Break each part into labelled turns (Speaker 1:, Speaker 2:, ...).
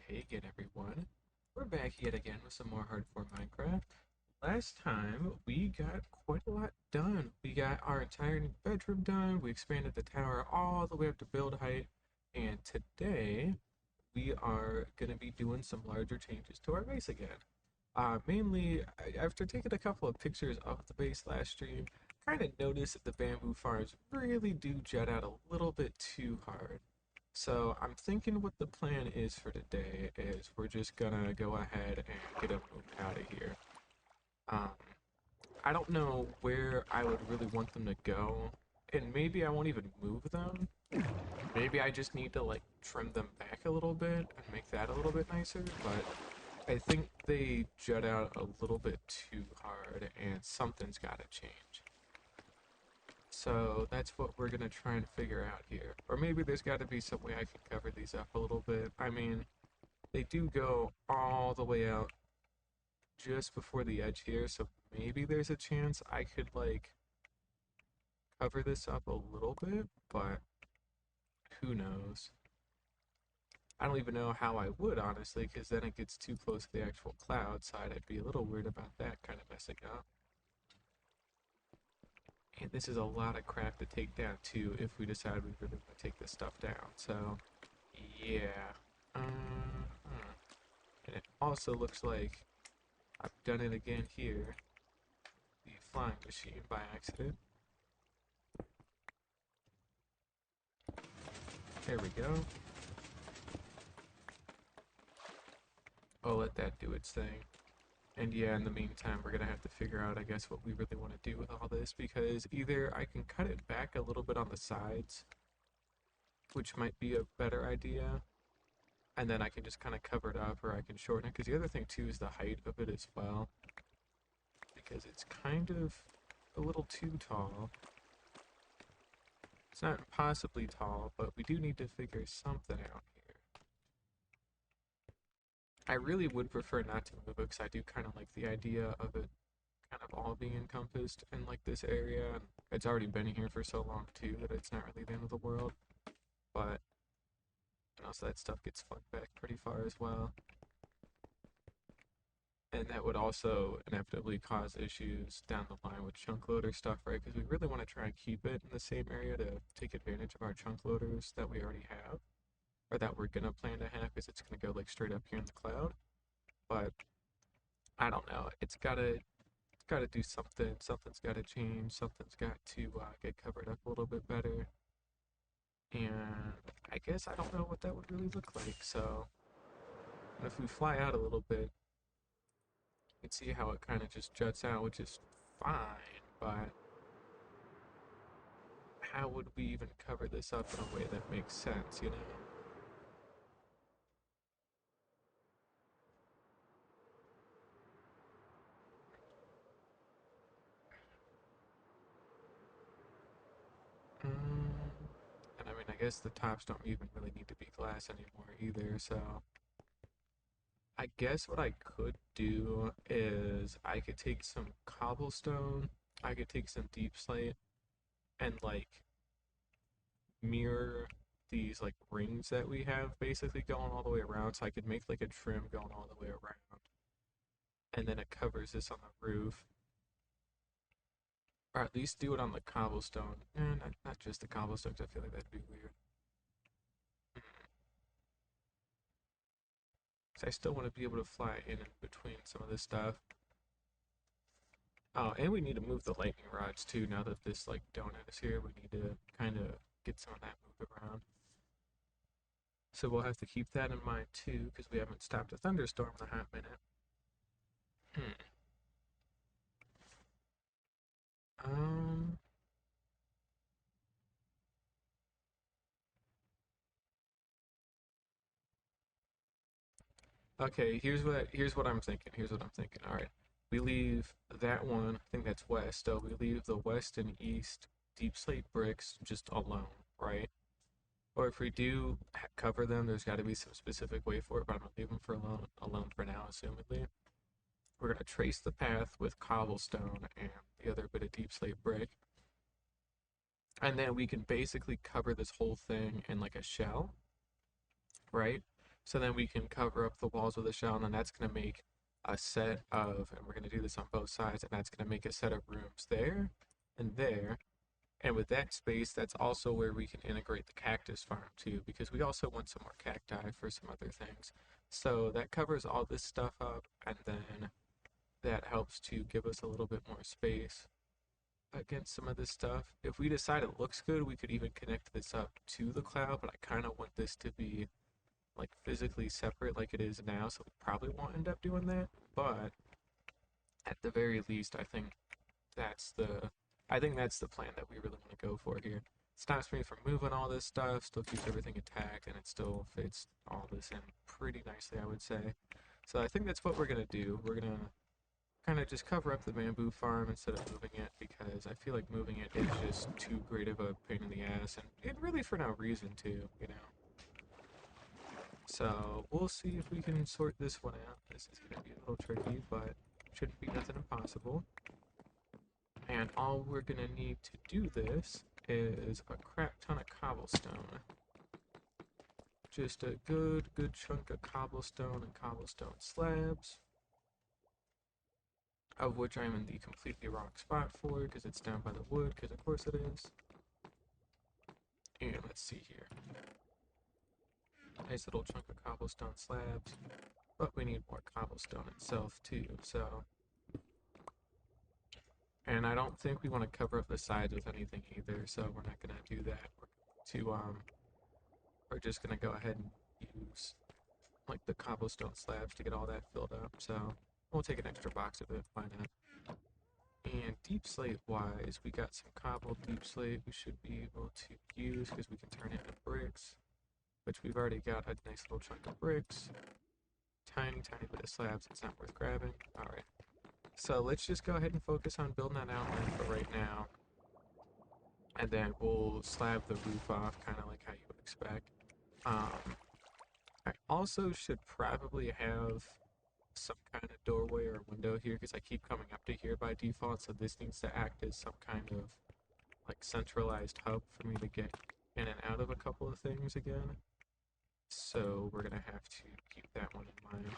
Speaker 1: Hey again, everyone. We're back yet again with some more hardcore Minecraft. Last time, we got quite a lot done. We got our entire new bedroom done. We expanded the tower all the way up to build height. And today, we are going to be doing some larger changes to our base again. Mainly, after taking a couple of pictures of the base last stream, kind of noticed that the bamboo farms really do jut out a little bit too hard. So I'm thinking what the plan is for today is we're just gonna go ahead and get them moved out of here. Um, I don't know where I would really want them to go, and maybe I won't even move them. Maybe I just need to like trim them back a little bit and make that a little bit nicer, but I think they jut out a little bit too hard and something's gotta change. So that's what we're gonna try and figure out here. Or maybe there's gotta be some way I can cover these up a little bit. I mean, they do go all the way out just before the edge here, so maybe there's a chance I could like cover this up a little bit, but who knows? I don't even know how I would, honestly, because then it gets too close to the actual cloud side. I'd be a little worried about that kind of messing up. And this is a lot of crap to take down too if we decide we really want to take this stuff down. So, yeah. And it also looks like I've done it again here. The flying machine by accident. There we go. I'll let that do its thing. And yeah, in the meantime, we're gonna have to figure out, I guess, what we really want to do with all this, because either I can cut it back a little bit on the sides, which might be a better idea, and then I can just kind of cover it up, or I can shorten it, because the other thing too is the height of it as well, because it's kind of a little too tall. It's not impossibly tall, but we do need to figure something out here. I really would prefer not to move it, because I do kind of like the idea of it kind of all being encompassed in like this area. And it's already been here for so long too that it's not really the end of the world. But you know, so that stuff gets fucked back pretty far as well. And that would also inevitably cause issues down the line with chunk loader stuff, right? Because we really want to try and keep it in the same area to take advantage of our chunk loaders that we already have, or that we're gonna plan to have, because it's gonna go like straight up here in the cloud. But I don't know. It's gotta do something. Something's gotta change. Something's got to get covered up a little bit better. And I guess I don't know what that would really look like. So if we fly out a little bit, you can see how it kind of just juts out, which is fine. But how would we even cover this up in a way that makes sense, you know? And I mean, I guess the tops don't even really need to be glass anymore either. So I guess what I could do is I could take some cobblestone, I could take some deep slate, and like mirror these like rings that we have basically going all the way around. So I could make like a trim going all the way around, and then it covers this on the roof. Or at least do it on the cobblestone. Not just the cobblestone, 'cause I feel like that'd be weird. Because I still want to be able to fly in and between some of this stuff. Oh, and we need to move the lightning rods too. Now that this like donut is here, we need to kind of get some of that moved around. So we'll have to keep that in mind too, because we haven't stopped a thunderstorm in a hot minute. Hmm. Um. Okay. Here's what I'm thinking. Here's what I'm thinking. All right. We leave that one. I think that's west. So we leave the west and east deep slate bricks just alone, right? Or if we do cover them, there's got to be some specific way for it. But I'm gonna leave them for alone for now, assumedly. We're gonna trace the path with cobblestone and the other bit of deep slate brick. And then we can basically cover this whole thing in like a shell, right? So then we can cover up the walls with a shell, and then that's going to make a set of, and we're going to do this on both sides, and that's going to make a set of rooms there and there. And with that space, that's also where we can integrate the cactus farm too, because we also want some more cacti for some other things. So that covers all this stuff up, and then that helps to give us a little bit more space against some of this stuff. If we decide it looks good, we could even connect this up to the cloud, but I kind of want this to be like physically separate like it is now, so we probably won't end up doing that. But at the very least, that's the I think that's the plan that we really want to go for here. Stops me from moving all this stuff, still keeps everything intact, and it still fits all this in pretty nicely, I would say. So I think that's what we're gonna do. We're gonna kind of just cover up the bamboo farm instead of moving it because I feel like moving it is just too great of a pain in the ass, and it really for no reason to, you know. So we'll see if we can sort this one out. This is gonna be a little tricky, but shouldn't be nothing impossible. And all we're gonna need to do this is a crap ton of cobblestone. Just a good chunk of cobblestone and cobblestone slabs, of which I'm in the completely wrong spot for because it's down by the wood, because of course it is. And let's see here. Nice little chunk of cobblestone slabs, but we need more cobblestone itself too, so. And I don't think we want to cover up the sides with anything either, so we're not gonna do that. We're just gonna go ahead and use like the cobblestone slabs to get all that filled up. So we'll take an extra box of it, why not? And deep slate wise, we got some cobble deep slate we should be able to use because we can turn it into bricks, which we've already got a nice little chunk of bricks. Tiny bit of slabs, it's not worth grabbing. Alright. So let's just go ahead and focus on building that outline for right now. And then we'll slab the roof off, kind of like how you would expect. I also should probably have some kind of doorway or window here because I keep coming up to here by default, so this needs to act as some kind of like centralized hub for me to get in and out of a couple of things again. So we're gonna have to keep that one in mind.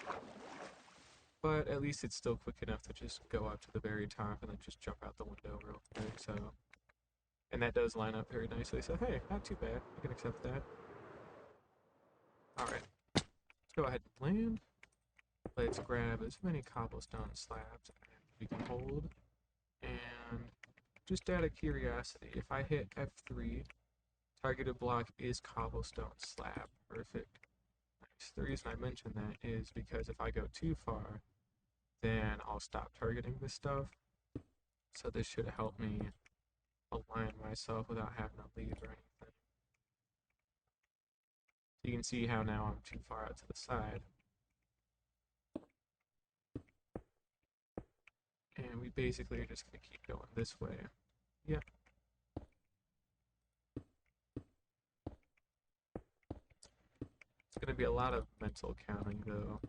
Speaker 1: But at least it's still quick enough to just go up to the very top and then just jump out the window real quick, so. And that does line up very nicely, so hey, not too bad. I can accept that. Alright, let's go ahead and land. Let's grab as many cobblestone slabs as we can hold. And just out of curiosity, if I hit F3, targeted block is cobblestone slab. Perfect. Nice. The reason I mention that is because if I go too far, then I'll stop targeting this stuff. So this should help me align myself without having to leave or anything. You can see how now I'm too far out to the side. And we basically are just going to keep going this way. Yep. It's going to be a lot of mental counting though.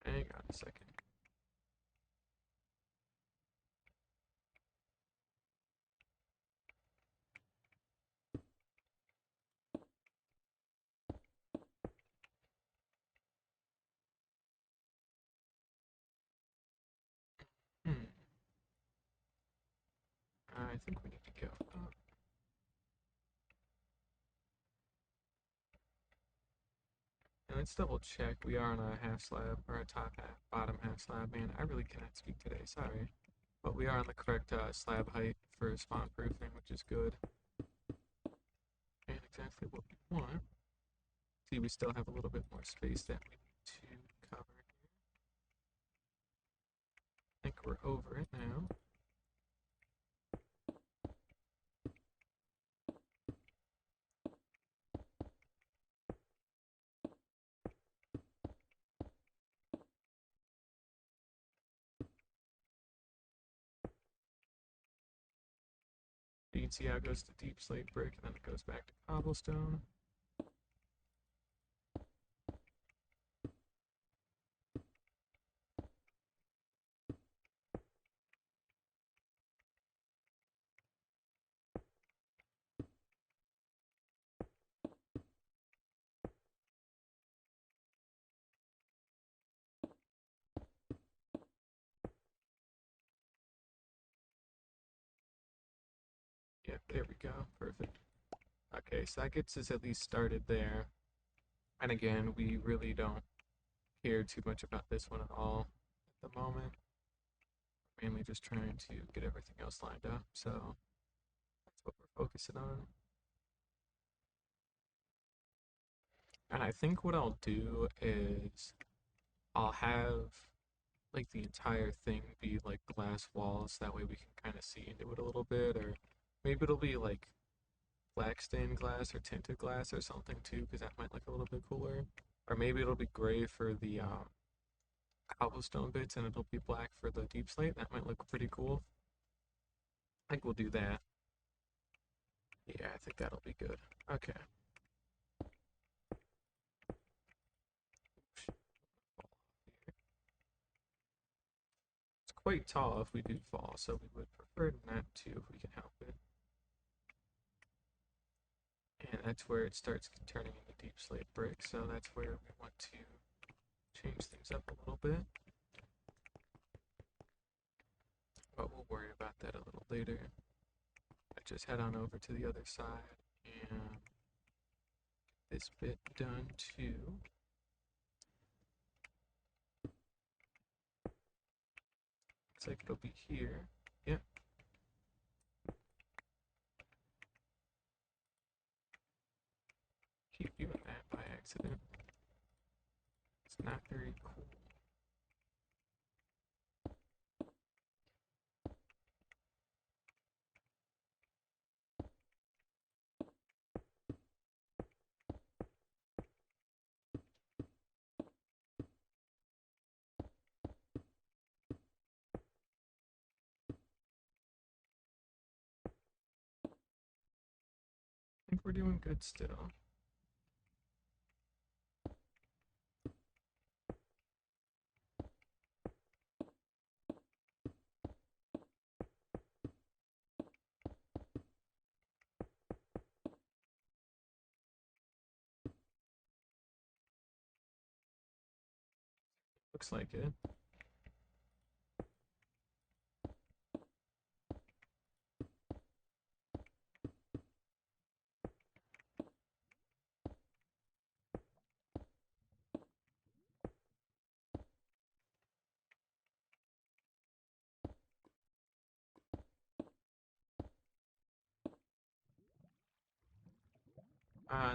Speaker 1: Hang on a second. Hmm. I think we need to go up. And let's double check. We are on a half slab, or a top half, bottom half slab. Man, I really cannot speak today, sorry. But we are on the correct slab height for spawn proofing, which is good. And exactly what we want. See, we still have a little bit more space that we need to cover here. I think we're over it now. You can see how it goes to deep slate brick and then it goes back to cobblestone. There we go. Perfect. Okay, so that gets us at least started there. And again, we really don't care too much about this one at all at the moment. Mainly just trying to get everything else lined up. So that's what we're focusing on. And I think what I'll do is I'll have like the entire thing be like glass walls. That way we can kind of see into it a little bit. Or maybe it'll be like black stained glass or tinted glass or something too, because that might look a little bit cooler. Or maybe it'll be gray for the cobblestone bits and it'll be black for the deep slate. That might look pretty cool. I think we'll do that. Yeah, I think that'll be good. Okay. It's quite tall if we do fall, so we would prefer not to if we can help it. And that's where it starts turning into deep slate brick, so that's where we want to change things up a little bit. But we'll worry about that a little later. I just head on over to the other side and this bit done too. Looks like it'll be here. Yep. Keep doing that by accident. It's not very cool. I think we're doing good still. Looks like it.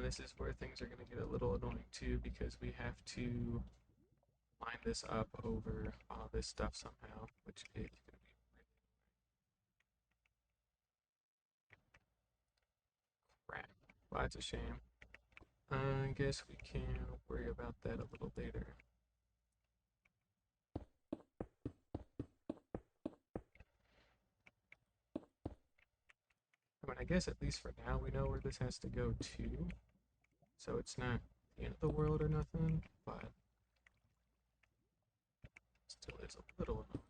Speaker 1: This is where things are going to get a little annoying too because we have to line this up over all this stuff somehow, which is going to be crap. Well, that's a shame. I guess we can worry about that a little later. I mean, I guess at least for now we know where this has to go to, so it's not the end of the world or nothing, but still is a little annoying.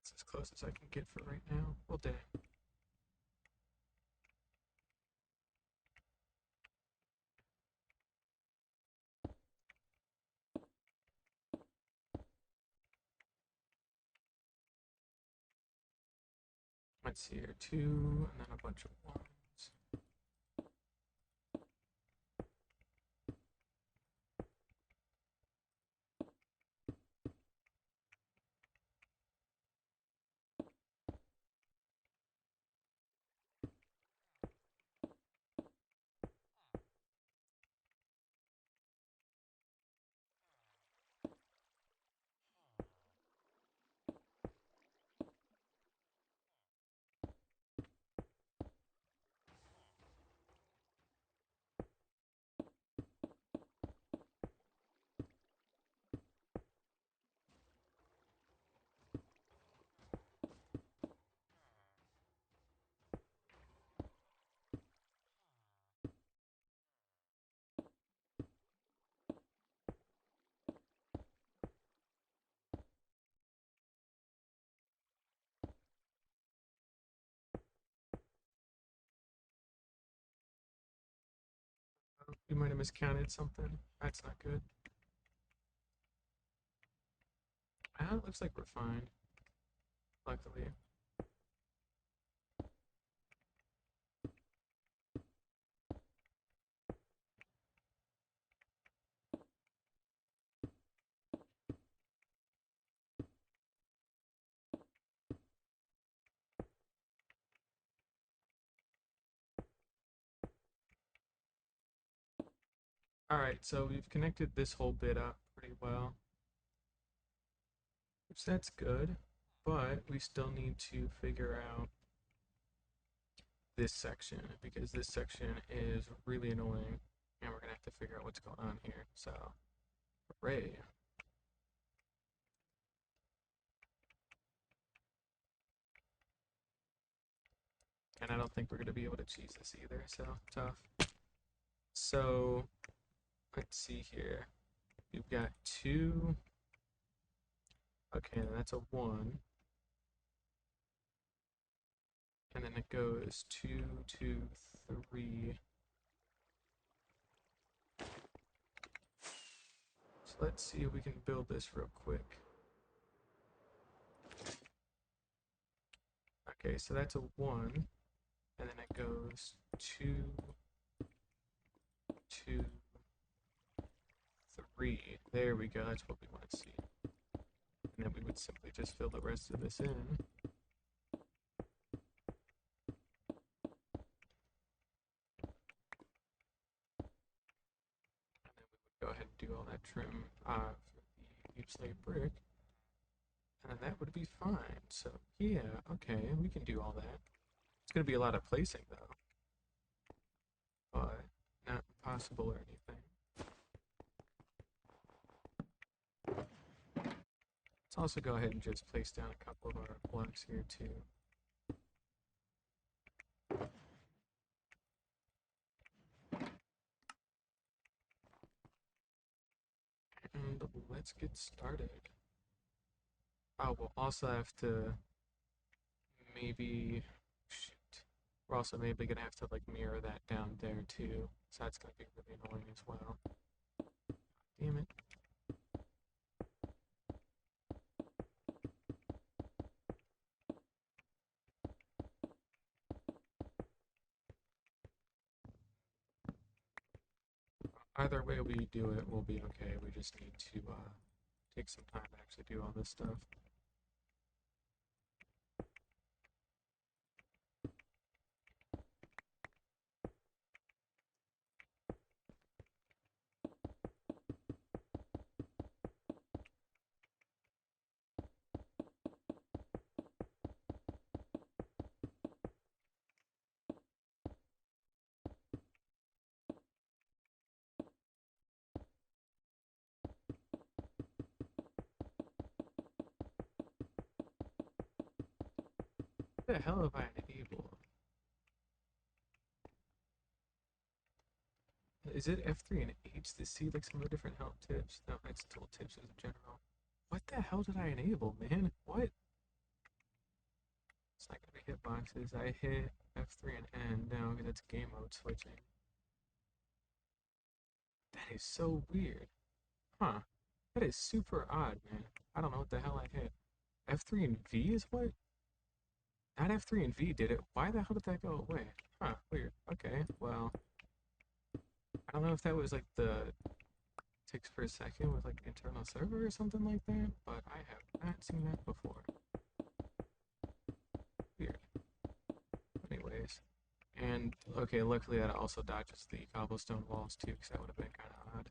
Speaker 1: It's as close as I can get for right now. Well, dang. Let's see here, two, and then a bunch of ones. We might have miscounted something. That's not good. Ah, it looks like we're fine. Luckily. Alright, so we've connected this whole bit up pretty well, which that's good, but we still need to figure out this section because this section is really annoying and we're gonna have to figure out what's going on here. So, hooray. And I don't think we're gonna be able to cheese this either, so tough. So, let's see here. We've got two. Okay, that's a one. And then it goes two, two, three. So let's see if we can build this real quick. Okay, so that's a one. And then it goes two, two, three. There we go. That's what we want to see. And then we would simply just fill the rest of this in. And then we would go ahead and do all that trim for the deep slate brick. And then that would be fine. So yeah, okay, we can do all that. It's gonna be a lot of placing though, but not impossible or anything. Let's also go ahead and just place down a couple of our blocks here too. And let's get started. Oh, we'll also have to maybe, shoot, we're also maybe gonna have to like mirror that down there too. So that's gonna be really annoying as well. Damn it. Either way we do it, we'll be okay. We just need to take some time to actually do all this stuff. What the hell have I enabled? Is it F3 and H to see like some of the different help tips? No, it's tooltips as a general. What the hell did I enable, man? What? It's not gonna be hitboxes. I hit F3 and N. No, that's game mode switching. That is so weird. Huh. That is super odd, man. I don't know what the hell I hit. F3 and V is what? Not F3 and V did it. Why the hell did that go away? Huh, weird. Okay, well, I don't know if that was like the ticks per second with like internal server or something like that, but I have not seen that before. Weird. Anyways. And, okay, luckily that also dodges the cobblestone walls too, because that would have been kind of odd.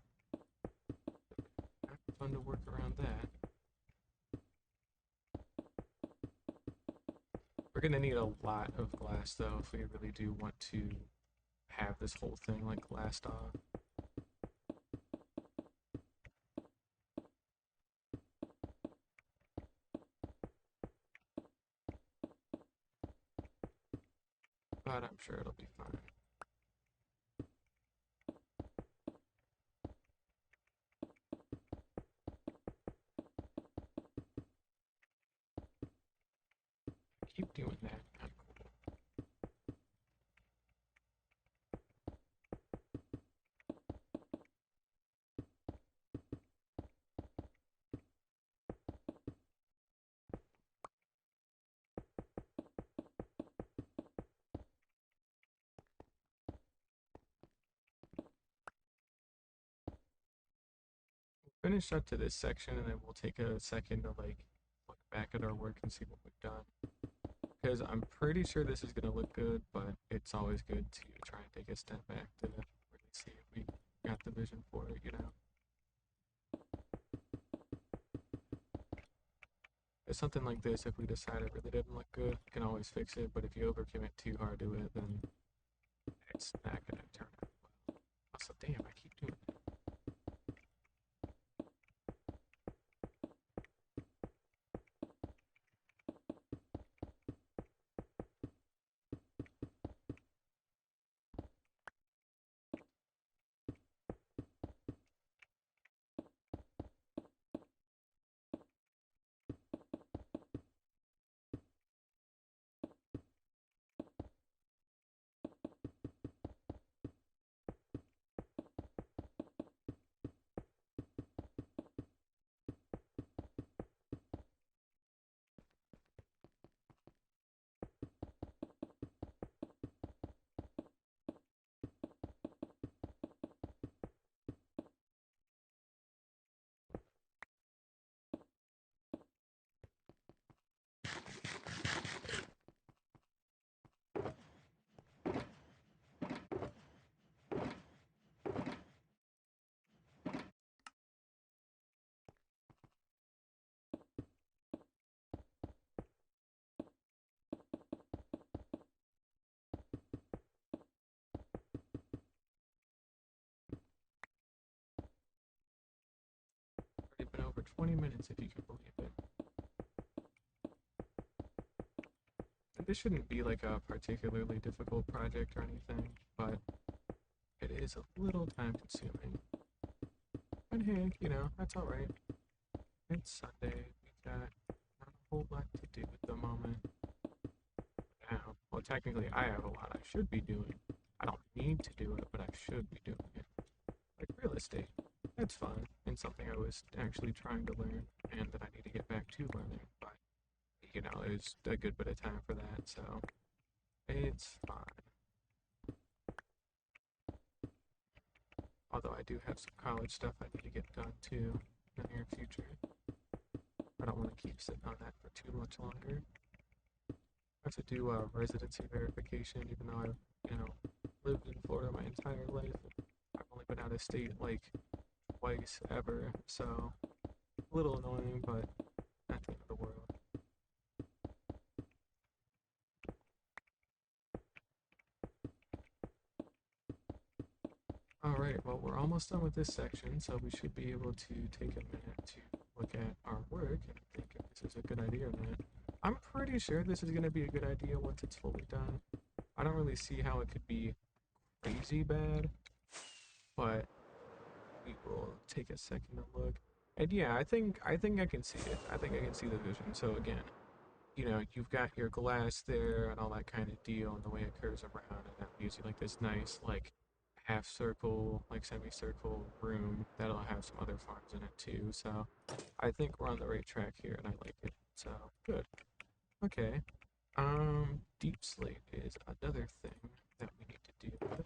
Speaker 1: Not fun to work around that. We're gonna need a lot of glass though if we really do want to have this whole thing like glassed off. But I'm sure it'll be fine. Keep doing that. Not cool. finish up to this section, and then we'll take a second to like look back at our work and see what we've done. Because I'm pretty sure this is gonna look good, but it's always good to try and take a step back to really see if we got the vision for it, you know? It's something like this, if we decide it really didn't look good, we can always fix it, but if you overcommit too hard to it, then it's not gonna turn out well. Also, damn, I keep doing that. Already been over 20 minutes, if you can believe it. And this shouldn't be like a particularly difficult project or anything, but it is a little time consuming. And hey, you know, that's alright. It's Sunday, we got not a whole lot to do at the moment. Now, well, technically, I have a lot I should be doing. I don't need to do it, but I should be doing it. Like real estate. It's fun and something I was actually trying to learn and that I need to get back to learning. But, you know, there's a good bit of time for that, so it's fine. Although I do have some college stuff I need to get done too in the near future. I don't want to keep sitting on that for too much longer. I have to do a residency verification, even though I've, you know, lived in Florida my entire life. I've only been out of state like twice ever, so a little annoying, but not the end of the world. Alright, well, we're almost done with this section, so we should be able to take a minute to look at our work and think if this is a good idea or not. I'm pretty sure this is going to be a good idea once it's fully done. I don't really see how it could be crazy bad, but we will take a second to look. And yeah, I think I can see it. I think I can see the vision. So again, you know, you've got your glass there and all that kind of deal and the way it curves around and that gives you like this nice like half circle, like semicircle room that'll have some other farms in it too. So I think we're on the right track here and I like it. So good. Okay. Deep slate is another thing that we need to deal with.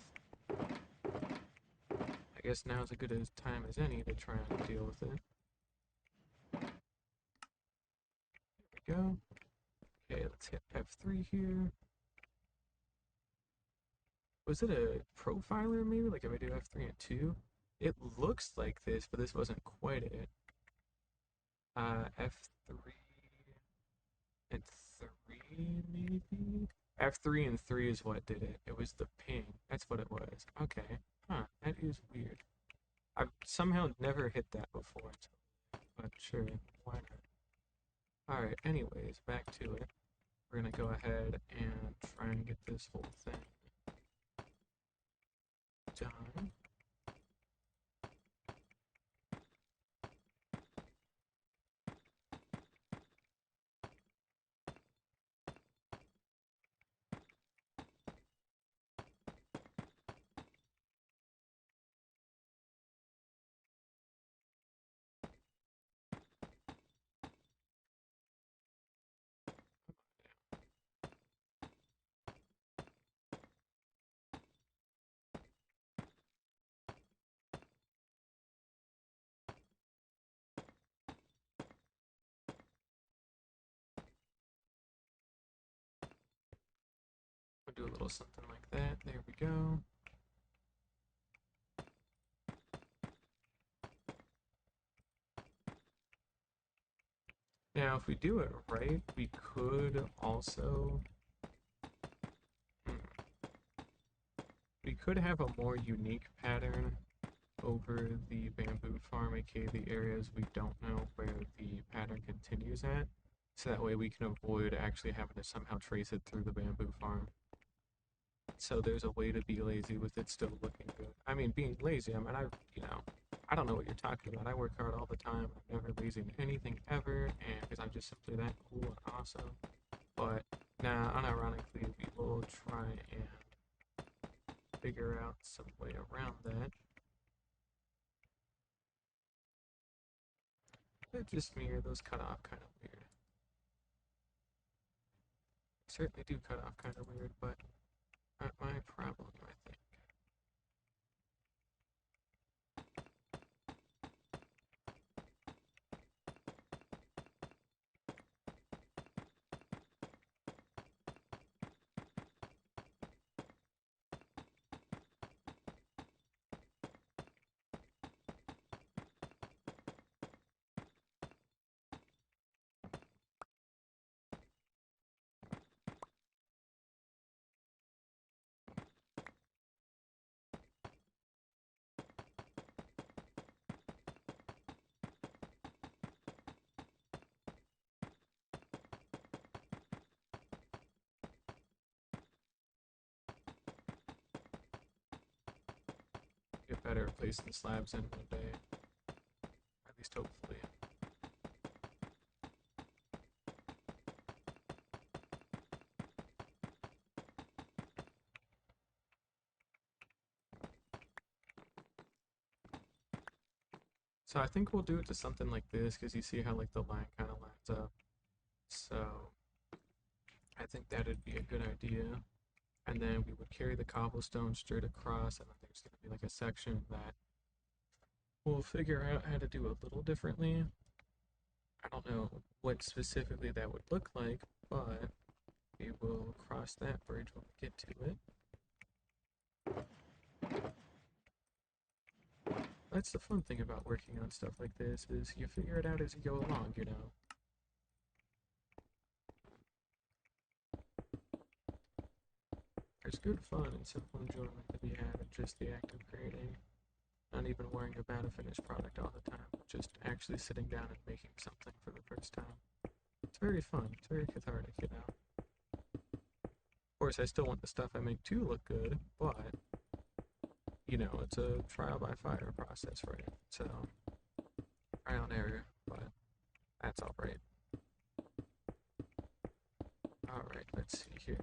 Speaker 1: I guess now's as good a time as any to try and deal with it. There we go. Okay, let's hit F3 here. Was it a profiler maybe? Like if I do F3 and 2? It looks like this, but this wasn't quite it. F3 and 3 maybe? F3 and 3 is what did it. It was the ping. That's what it was. Okay. Huh, that is weird. I've somehow never hit that before, but sure, why not? Alright, anyways, back to it. We're gonna go ahead and try and get this whole thing done. little something like that. There we go. Now, if we do it right, we could also... We could have a more unique pattern over the bamboo farm, aka the areas we don't know where the pattern continues at. So that way we can avoid actually having to somehow trace it through the bamboo farm. So there's a way to be lazy with it still looking good. I mean, being lazy, I mean, I don't know what you're talking about. I work hard all the time. I'm never lazy in anything ever, and because I'm just simply that cool and awesome. But now, unironically, we will try and figure out some way around that. But just me, or those cut off kind of weird. Certainly do cut off kind of weird, but not my problem, I think. Get better at placing slabs in one day. At least hopefully. So I think we'll do it to something like this, because you see how like the line kind of lines up. So I think that'd be a good idea. And then we would carry the cobblestone straight across, and then there's going to be like a section that we'll figure out how to do a little differently. I don't know what specifically that would look like, but we will cross that bridge when we get to it. That's the fun thing about working on stuff like this, is you figure it out as you go along, you know. There's good fun and simple enjoyment to be had in just the act of creating. Not even worrying about a finished product all the time, just actually sitting down and making something for the first time. It's very fun, it's very cathartic, you know. Of course, I still want the stuff I make to look good, but, you know, it's a trial by fire process, right? So, trial and error, but that's alright. Alright, let's see here.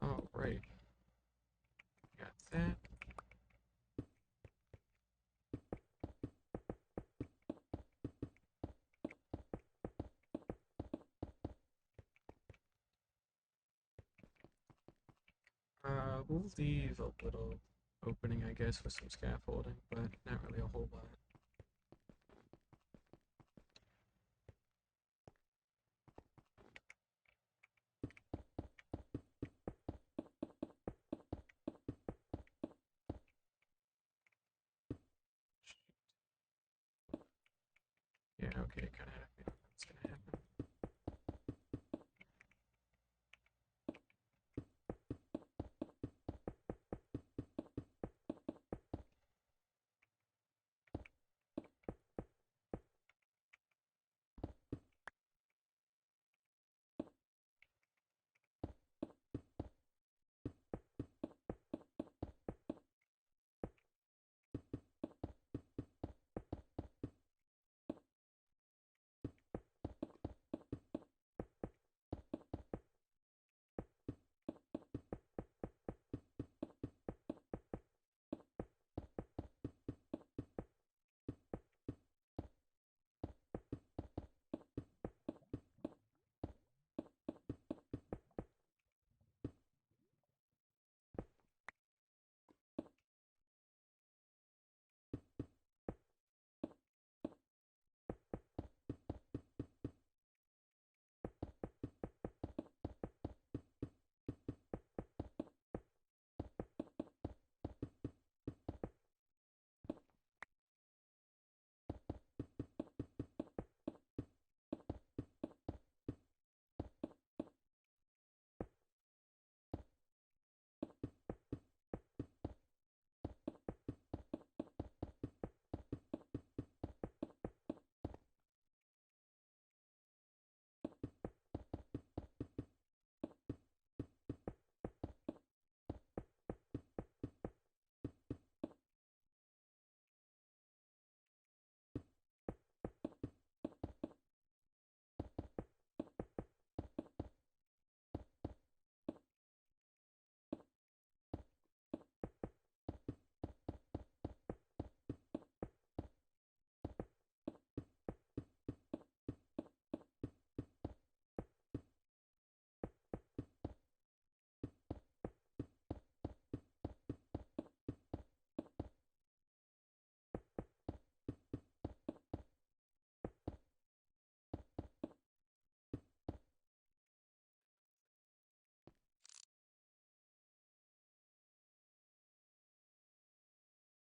Speaker 1: Alright, got that. We'll leave a little opening, I guess, with some scaffolding, but not really a whole lot. Yeah, okay, kind of have a feeling that's gonna happen.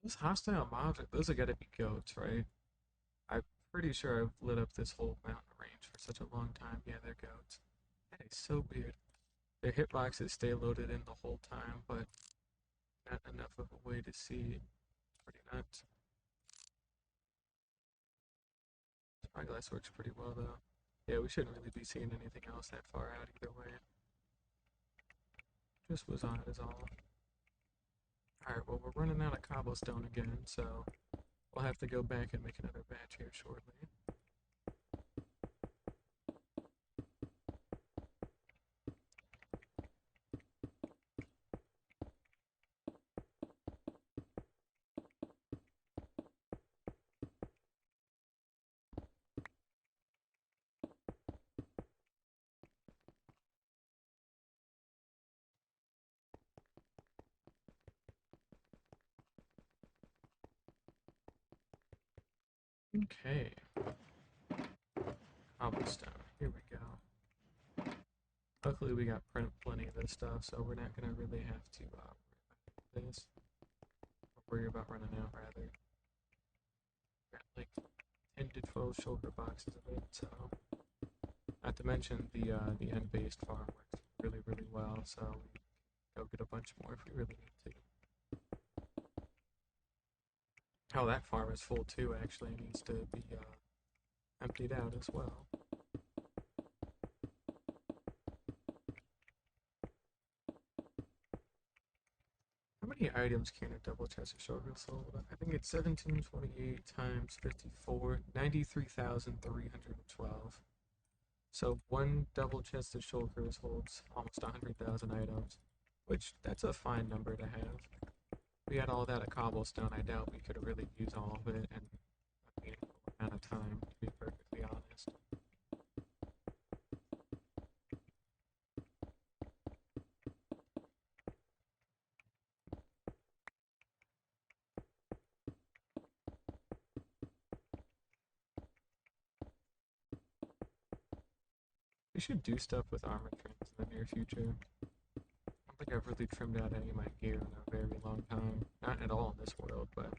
Speaker 1: Those hostile mobs, those are gotta be goats, right? I'm pretty sure I've lit up this whole mountain range for such a long time. Yeah, they're goats. That is so weird. Their hitboxes stay loaded in the whole time, but not enough of a way to see. Pretty nuts. Spyglass works pretty well though. Yeah, we shouldn't really be seeing anything else that far out either way. Just was on it is all. Alright, well we're running out of cobblestone again, so we'll have to go back and make another batch here shortly. Okay, cobblestone. Here we go. Luckily we got plenty of this stuff, so we're not gonna really have to worry about this. Or worry about running out rather. Got like 10 to 12 shoulder boxes of it, so not to mention the end-based farm works really well, so we go get a bunch more if we really need to. Oh, that farm is full too, actually. It needs to be emptied out as well. How many items can a double chest of shulker hold? I think it's 1728 times 54, 93,312. So one double chest of shulkers holds almost 100,000 items, which that's a fine number to have. If we had all that at cobblestone, I doubt we could really use all of it in a meaningful amount of time, to be perfectly honest. We should do stuff with armor trims in the near future. I don't think I've really trimmed out any of my gear in a very long time. Not at all in this world, but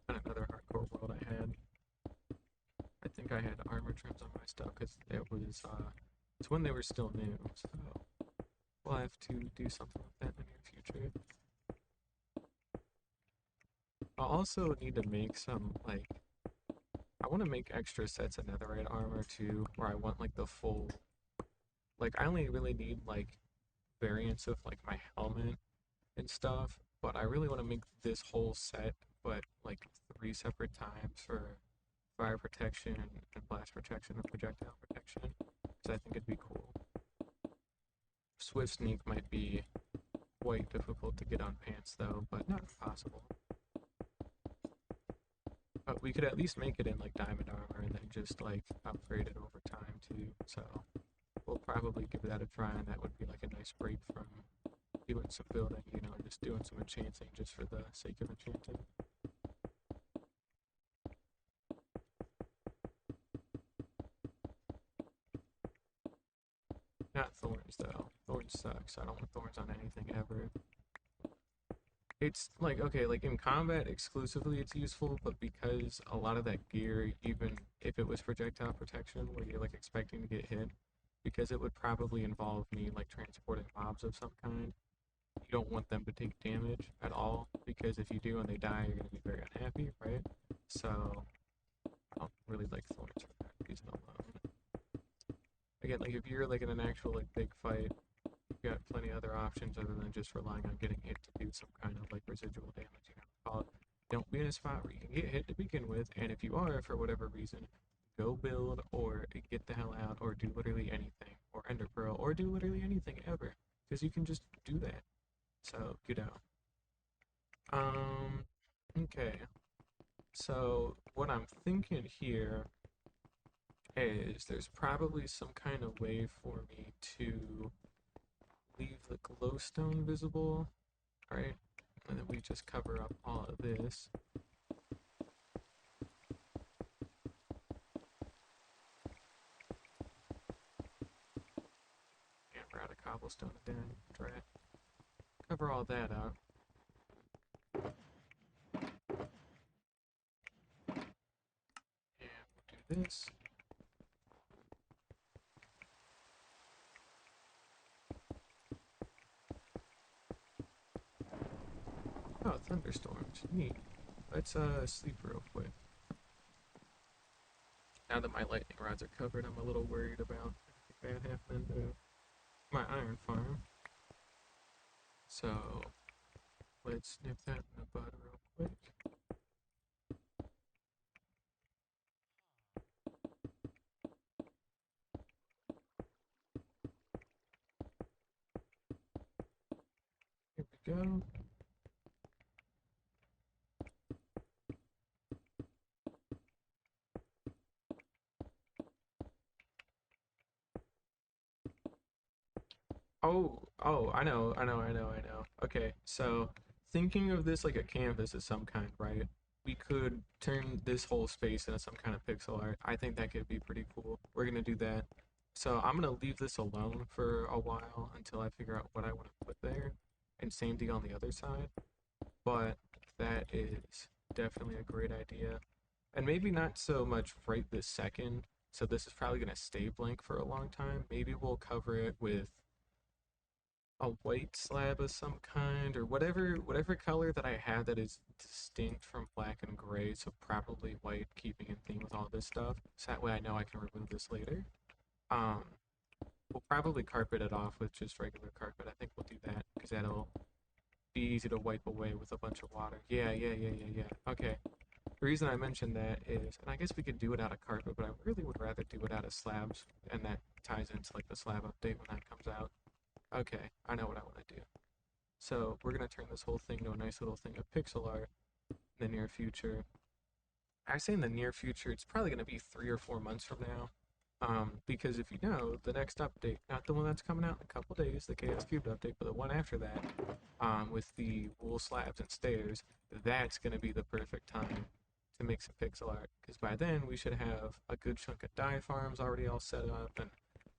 Speaker 1: in another hardcore world I had. I think I had armor trims on my stuff because it's when they were still new, so we'll have to do something with that in the near future. I'll also need to make some, like, I want to make extra sets of netherite armor too, where I want, like, the full, like, I only really need, like, variants of, like, my helmet and stuff, but I really want to make this whole set, but, like, 3 separate times for fire protection and blast protection and projectile protection, because I think it'd be cool. Swift Sneak might be quite difficult to get on pants though, but not impossible. But we could at least make it in like diamond armor and then just like upgrade it over time too. So we'll probably give that a try, and that would be like a nice break from doing some building, you know, just doing some enchanting just for the sake of enchanting. Not thorns though. Thorns sucks. I don't want thorns on anything ever. It's like, okay, like in combat exclusively it's useful, but because a lot of that gear, even if it was projectile protection where you're like expecting to get hit, because it would probably involve me like transporting mobs of some kind, you don't want them to take damage at all, because if you do and they die, you're going to be very unhappy, right? So I don't really like thorns for that reason alone. Again, like if you're like in an actual like big fight, you've got plenty of other options other than just relying on getting hit to do some kind of like residual damage, you know, call it. Don't be in a spot where you can get hit to begin with, and if you are, for whatever reason, go build or get the hell out or do literally anything, or ender pearl, or do literally anything ever, because you can just do that. So, you know. Um, okay. So, what I'm thinking here is there's probably some kind of way for me to leave the glowstone visible, right? And then we just cover up all of this. And we're out of cobblestone again. Try it. Cover all that up. this. Oh, thunderstorms. Neat. Let's sleep real quick. Now that my lightning rods are covered, I'm a little worried about anything bad happening to my iron farm. So let's nip that in the bud real quick. Here we go. Oh, I know. Okay, so thinking of this like a canvas of some kind, right? We could turn this whole space into some kind of pixel art. I think that could be pretty cool. We're gonna do that. So I'm gonna leave this alone for a while until I figure out what I want to put there. And same deal on the other side. But that is definitely a great idea. And maybe not so much right this second. So this is probably gonna stay blank for a long time. Maybe we'll cover it with a white slab of some kind or whatever color that I have that is distinct from black and gray, so probably white, keeping in theme with all this stuff. So that way I know I can remove this later. Um, we'll probably carpet it off with just regular carpet. I think we'll do that because that'll be easy to wipe away with a bunch of water. Yeah. Okay. The reason I mentioned that is, and I guess we could do it out of carpet, but I really would rather do it out of slabs, and that ties into like the slab update when that comes out. Okay, I know what I want to do. So we're gonna turn this whole thing to a nice little thing of pixel art in the near future. I say in the near future, it's probably gonna be 3 or 4 months from now. Because if you know, the next update, not the one that's coming out in a couple days, the Chaos Cubed update, but the one after that, with the wool slabs and stairs, that's gonna be the perfect time to make some pixel art. Because by then we should have a good chunk of dye farms already all set up and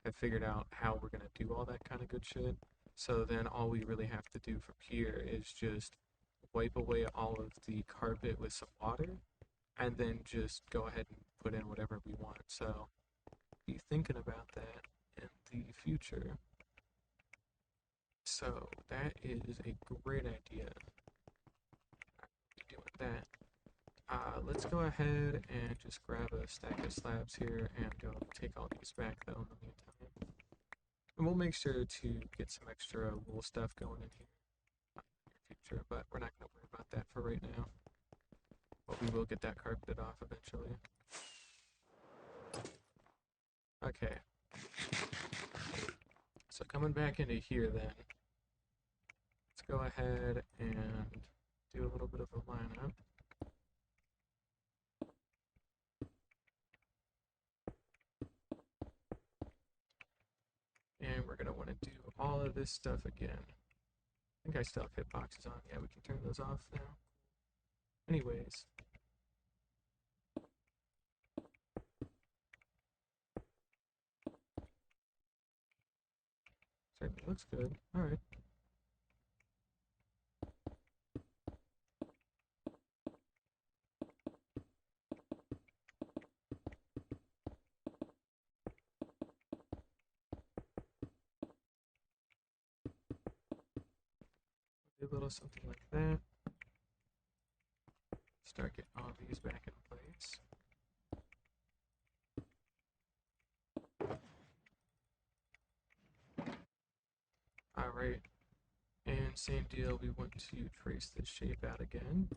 Speaker 1: have figured out how we're gonna do all that kind of good shit. So then all we really have to do from here is just wipe away all of the carpet with some water and then just go ahead and put in whatever we want. So be thinking about that in the future. So that is a great idea. Be doing that. Let's go ahead and just grab a stack of slabs here and go take all these back though in the meantime. And we'll make sure to get some extra wool stuff going in here in the future, but we're not going to worry about that for right now. But we will get that carpeted off eventually. Okay. So coming back into here then, let's go ahead and do a little bit of a lineup. And we're going to want to do all of this stuff again. I think I still have hitboxes on. Yeah, we can turn those off now. Anyways. Certainly looks good. Alright. Do a little something like that. Start getting all these back in place. Alright. And same deal, we want to trace this shape out again.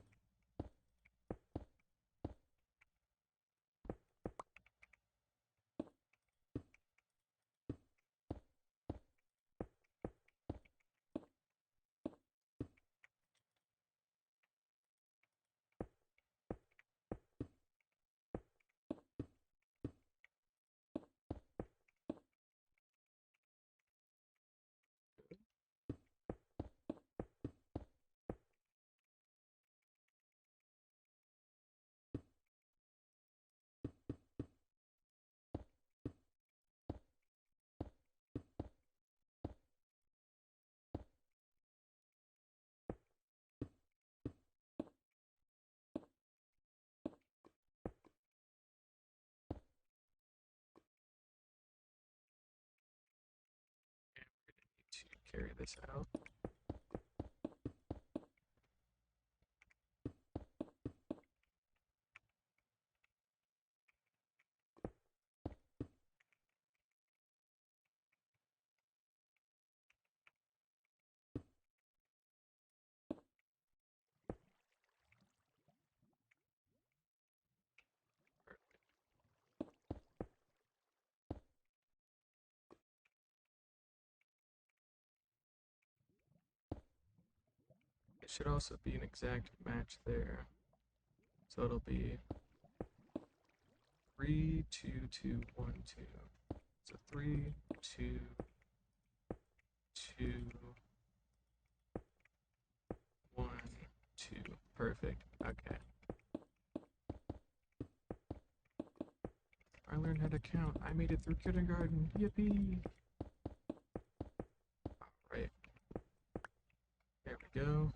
Speaker 1: carry this out. It should also be an exact match there. So it'll be 3, 2, 2, 1, 2. So 3, 2, 2, 1, 2. Perfect. Okay. I learned how to count. I made it through kindergarten. Yippee! Alright. There we go.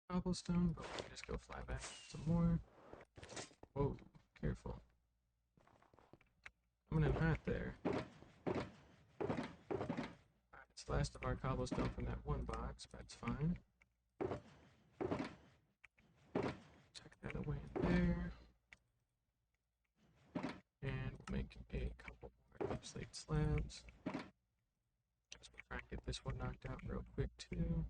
Speaker 1: Cobblestone, but we can just go fly back some more. Whoa, careful. Coming in hot there. Alright, it's the last of our cobblestone from that one box, but it's fine. Tuck that away in there. And we'll make a couple more deep slate slabs. Just try and get this one knocked out real quick too.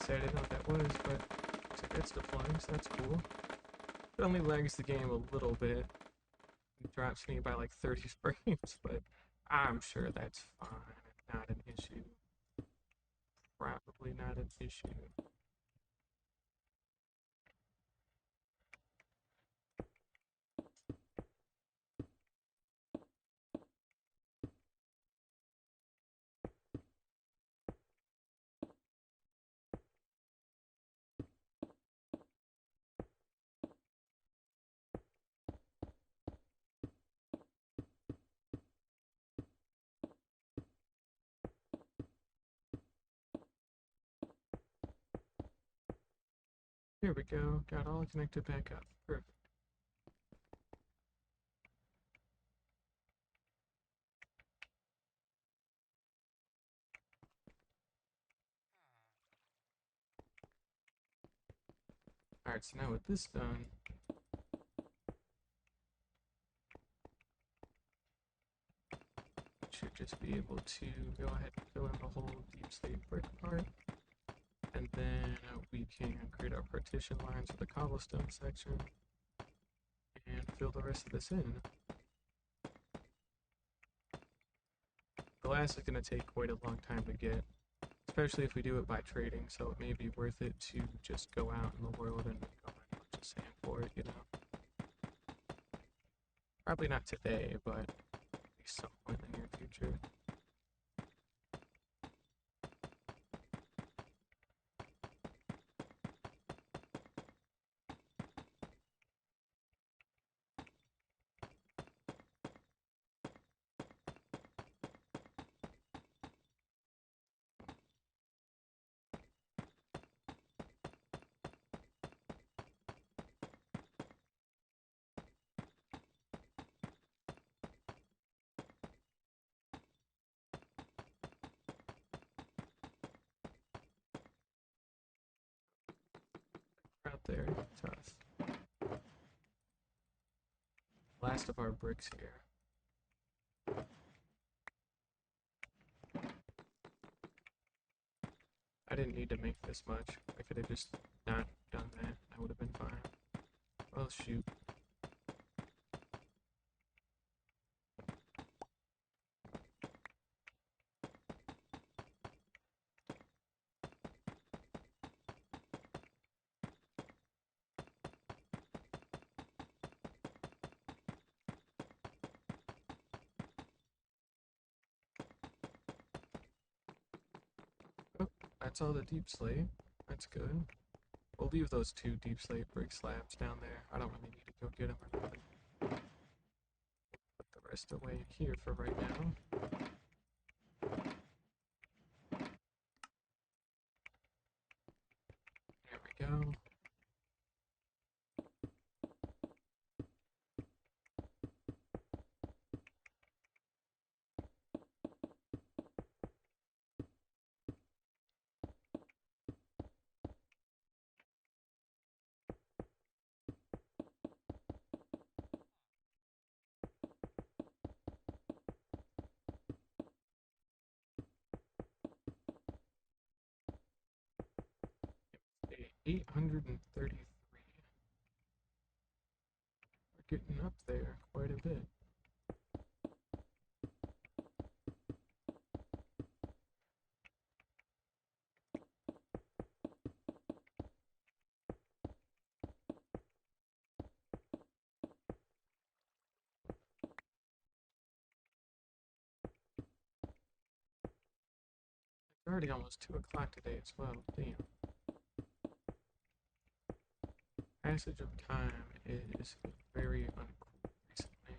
Speaker 1: say I didn't know what that was, but looks like that's deploying, so that's cool. It only lags the game a little bit. It drops me by like 30 frames, but I'm sure that's fine. Not an issue. Probably not an issue. Here we go. Got all connected back up. Perfect. Alright, so now with this done, we should just be able to go ahead and fill in the whole deep slate brick part. And then we can create our partition lines for the cobblestone section and fill the rest of this in. Glass is going to take quite a long time to get, especially if we do it by trading, so it may be worth it to just go out in the world and go find a bunch of sand for it, you know. Probably not today, but at least some point in the near future. Out there, tough. Last of our bricks here. I didn't need to make this much. I could have just not done that. I would have been fine. Well, shoot. Oh, that's all the deep slate. That's good. We'll leave those two deep slate brick slabs down there. I don't really need to go get them or nothing. Put the rest away here for right now. There we go. Okay, 833. We're getting up there quite a bit. It's already almost 2 o'clock today as well. Damn. Passage of time is very uncool recently.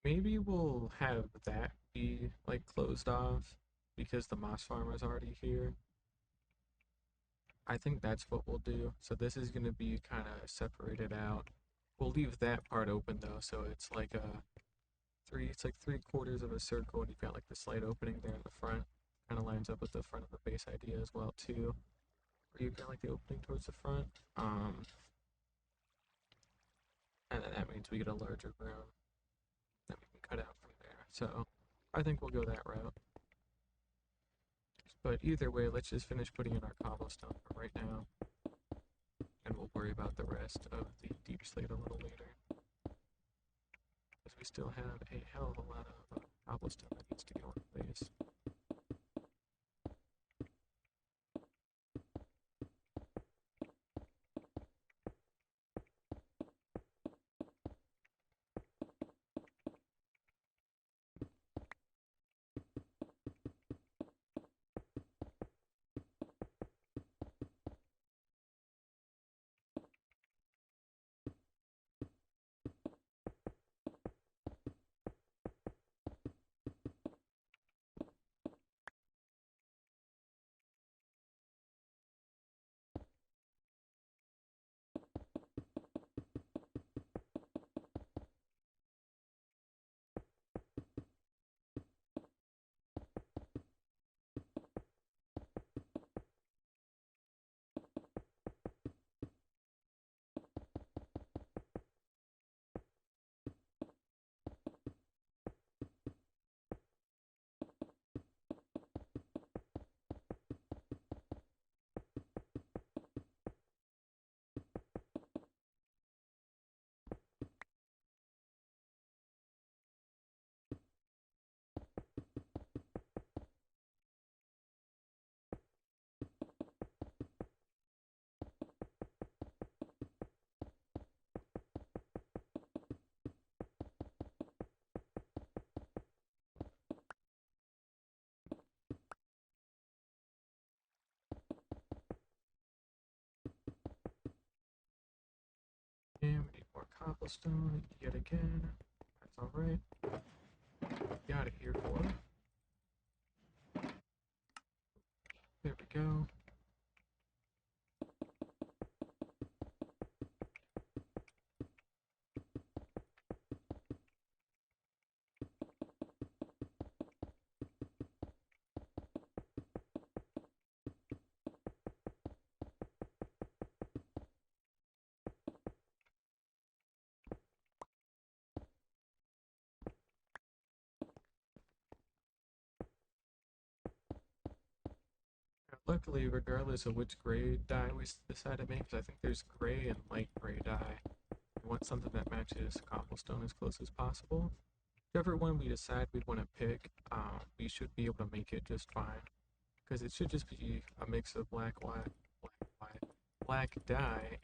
Speaker 1: Maybe we'll have that be like closed off because the moss farm is already here. I think that's what we'll do. So this is going to be kind of separated out. We'll leave that part open though, so it's like a it's like 3/4 of a circle, and you've got like the slight opening there in the front. Kind of lines up with the front of the base idea as well too. Where you've got like the opening towards the front. And then that means we get a larger room that we can cut out from there. So I think we'll go that route. But either way, let's just finish putting in our cobblestone for right now, and we'll worry about the rest of the deep slate a little later. Because we still have a hell of a lot of cobblestone that needs to go in place. And we need more cobblestone yet again. That's alright. Got it here for. There we go. Luckily, regardless of which gray dye we decide to make, because I think there's gray and light gray dye. We want something that matches cobblestone as close as possible. Whichever one we decide we'd want to pick, we should be able to make it just fine. Because it should just be a mix of black dye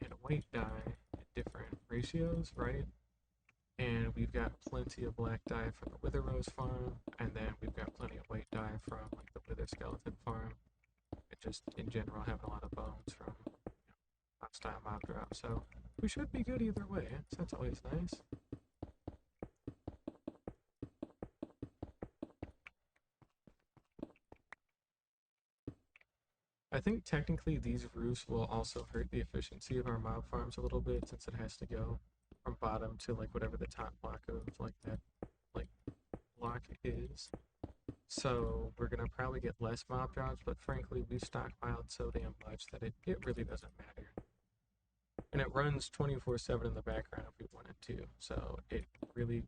Speaker 1: and white dye in different ratios, right? And we've got plenty of black dye from the Wither Rose farm, and then we've got plenty of white dye from like the Wither Skeleton farm. And just in general having a lot of bones from last time mob drop. So we should be good either way. So that's always nice. I think technically these roofs will also hurt the efficiency of our mob farms a little bit since it has to go from bottom to like whatever the top block of like that like block is. So we're gonna probably get less mob drops, but frankly we've stockpiled so damn much that it really doesn't matter. And it runs 24/7 in the background if we wanted to, so it really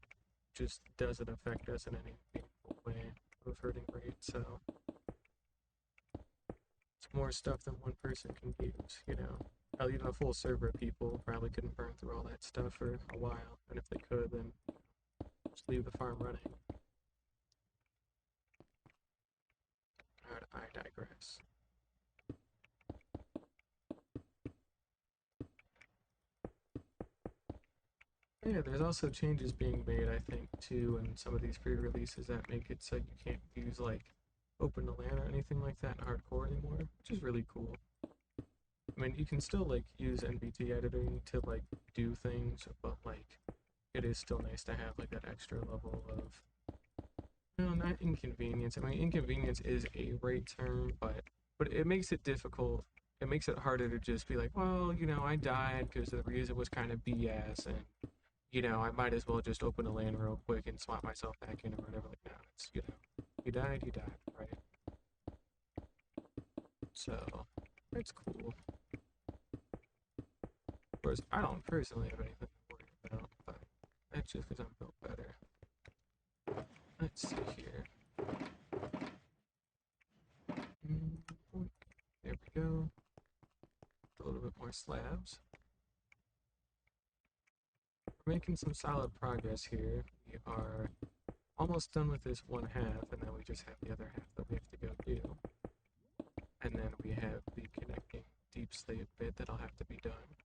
Speaker 1: just doesn't affect us in any meaningful way of hurting rate. So it's more stuff than one person can use, you know. Even a full server of people probably couldn't burn through all that stuff for a while, and if they could, then just leave the farm running. But I digress. Yeah, there's also changes being made, I think, too, in some of these pre-releases that make it so you can't use like open to LAN or anything like that in hardcore anymore, which is really cool. I mean, you can still like use NBT editing to like do things, but like it is still nice to have like that extra level of, no, not inconvenience. I mean, inconvenience is a right term, but it makes it difficult. It makes it harder to just be like, well, I died because the reason was kind of BS, and I might as well just open a LAN real quick and swap myself back in or whatever. Like, no, it's you died, right? So that's cool. Of course, I don't personally have anything to worry about, but that's just because I'm built better. Let's see here. There we go. A little bit more slabs. We're making some solid progress here. We are almost done with this one half, and then we just have the other half that we have to go do. And then we have the connecting deep slate bit that'll have to be done.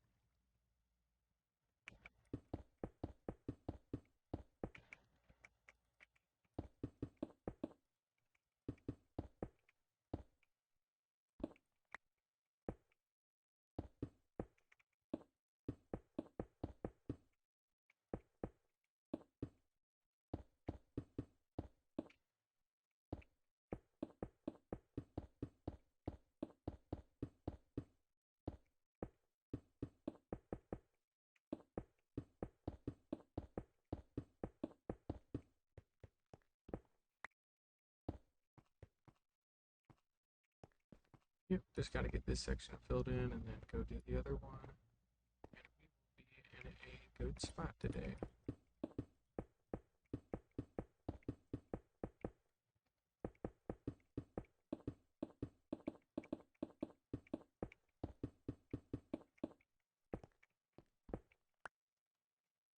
Speaker 1: Yep, just gotta get this section filled in and then go do the other one. And we will be in a good spot today.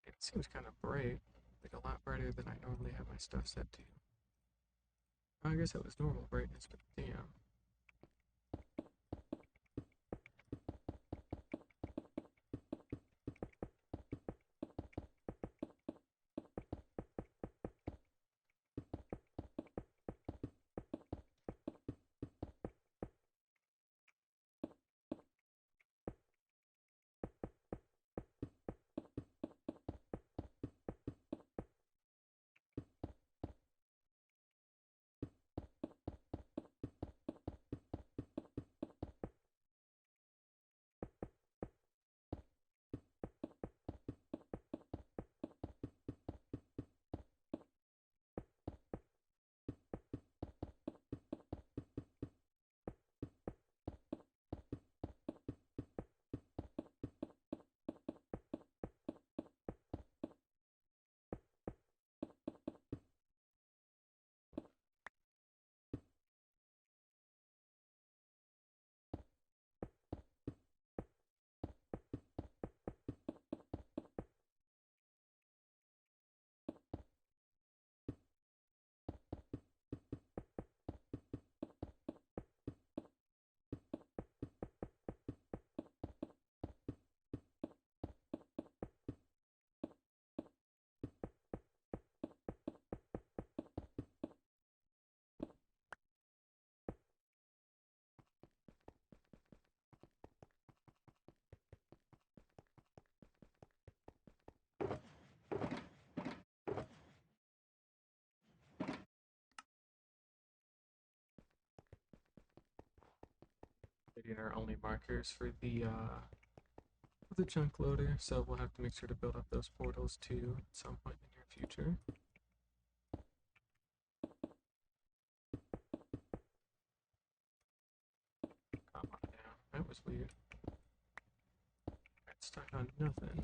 Speaker 1: It seems kind of bright, like a lot brighter than I normally have my stuff set to. I guess that was normal brightness, but damn. Getting our only markers for the chunk loader, so we'll have to make sure to build up those portals too at some point in the near future. Come on now, that was weird. Got stuck on nothing.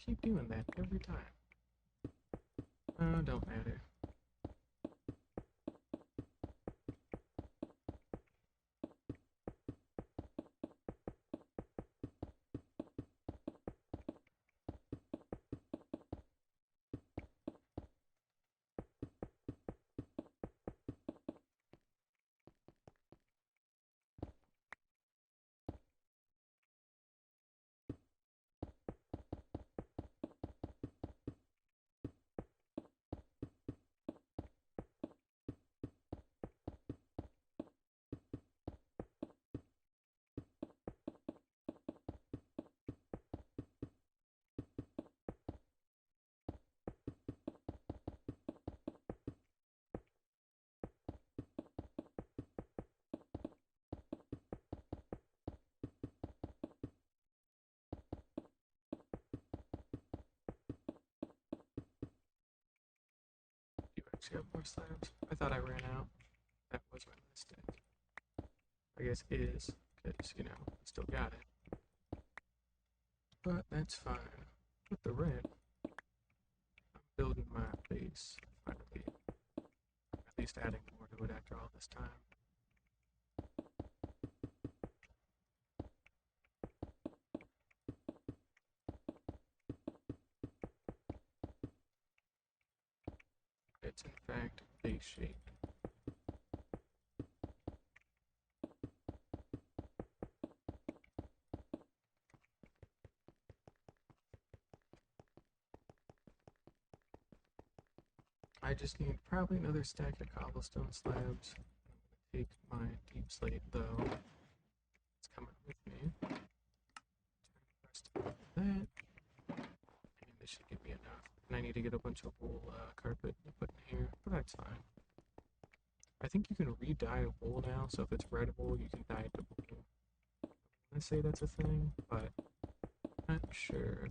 Speaker 1: keep doing that every time? Oh, don't matter. You actually have more slabs? I thought I ran out. That was my mistake. I guess is, because, you know, still got it. But that's fine. With the red, I'm building my base, finally. At least adding more to it after all this time. It's in fact base shape. I just need probably another stack of cobblestone slabs. I'm gonna take my deep slate though. It's coming with me. Turn the rest of that. And this should give me enough. And I need to get a bunch of wool carpet to put in here, but that's fine. I think you can re-dye wool now, so if it's red wool, you can dye it to blue. I say that's a thing, but I'm not sure.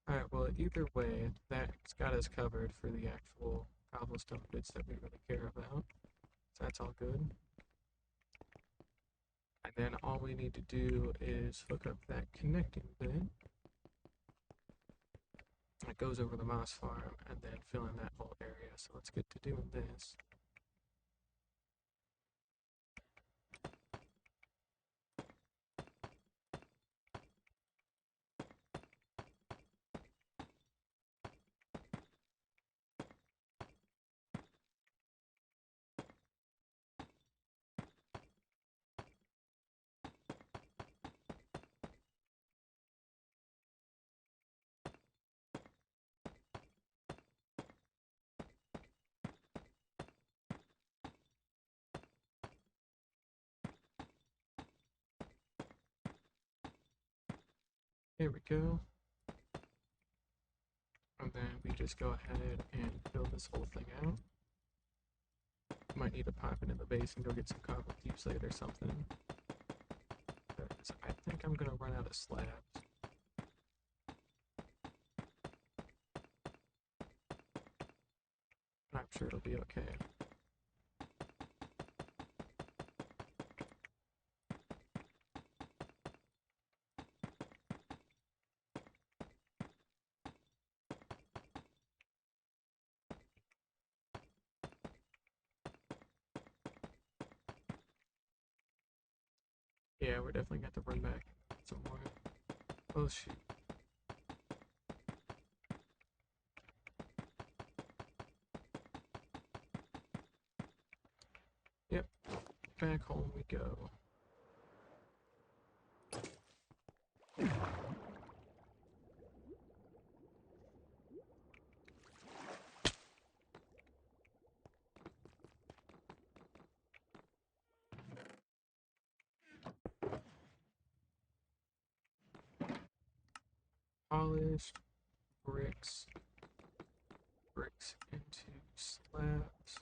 Speaker 1: Alright, well, either way, that's got us covered for the actual cobblestone bits that we really care about. So that's all good. And then all we need to do is hook up that connecting bit. It goes over the moss farm and then fill in that whole area. So let's get to doing this. Here we go. And then we just go ahead and fill this whole thing out. Might need to pop into the base and go get some copper deep slate or something. Because I think I'm gonna run out of slabs. I'm sure it'll be okay. Yeah, we're definitely going to run back some more. Oh shoot. Yep, back home we go. Polished bricks, bricks into slabs.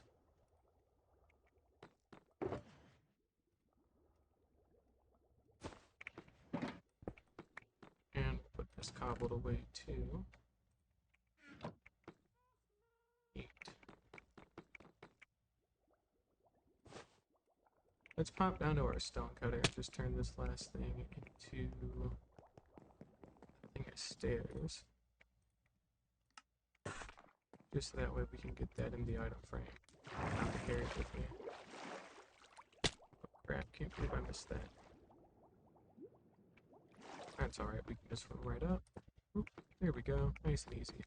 Speaker 1: And put this cobbled away too. 8. Let's pop down to our stone cutter and just turn this last thing into stairs. Just so that way we can get that in the item frame. Not to carry it with me. Oh, crap, can't believe I missed that. That's alright, we can just run right up. Oop, there we go, nice and easy.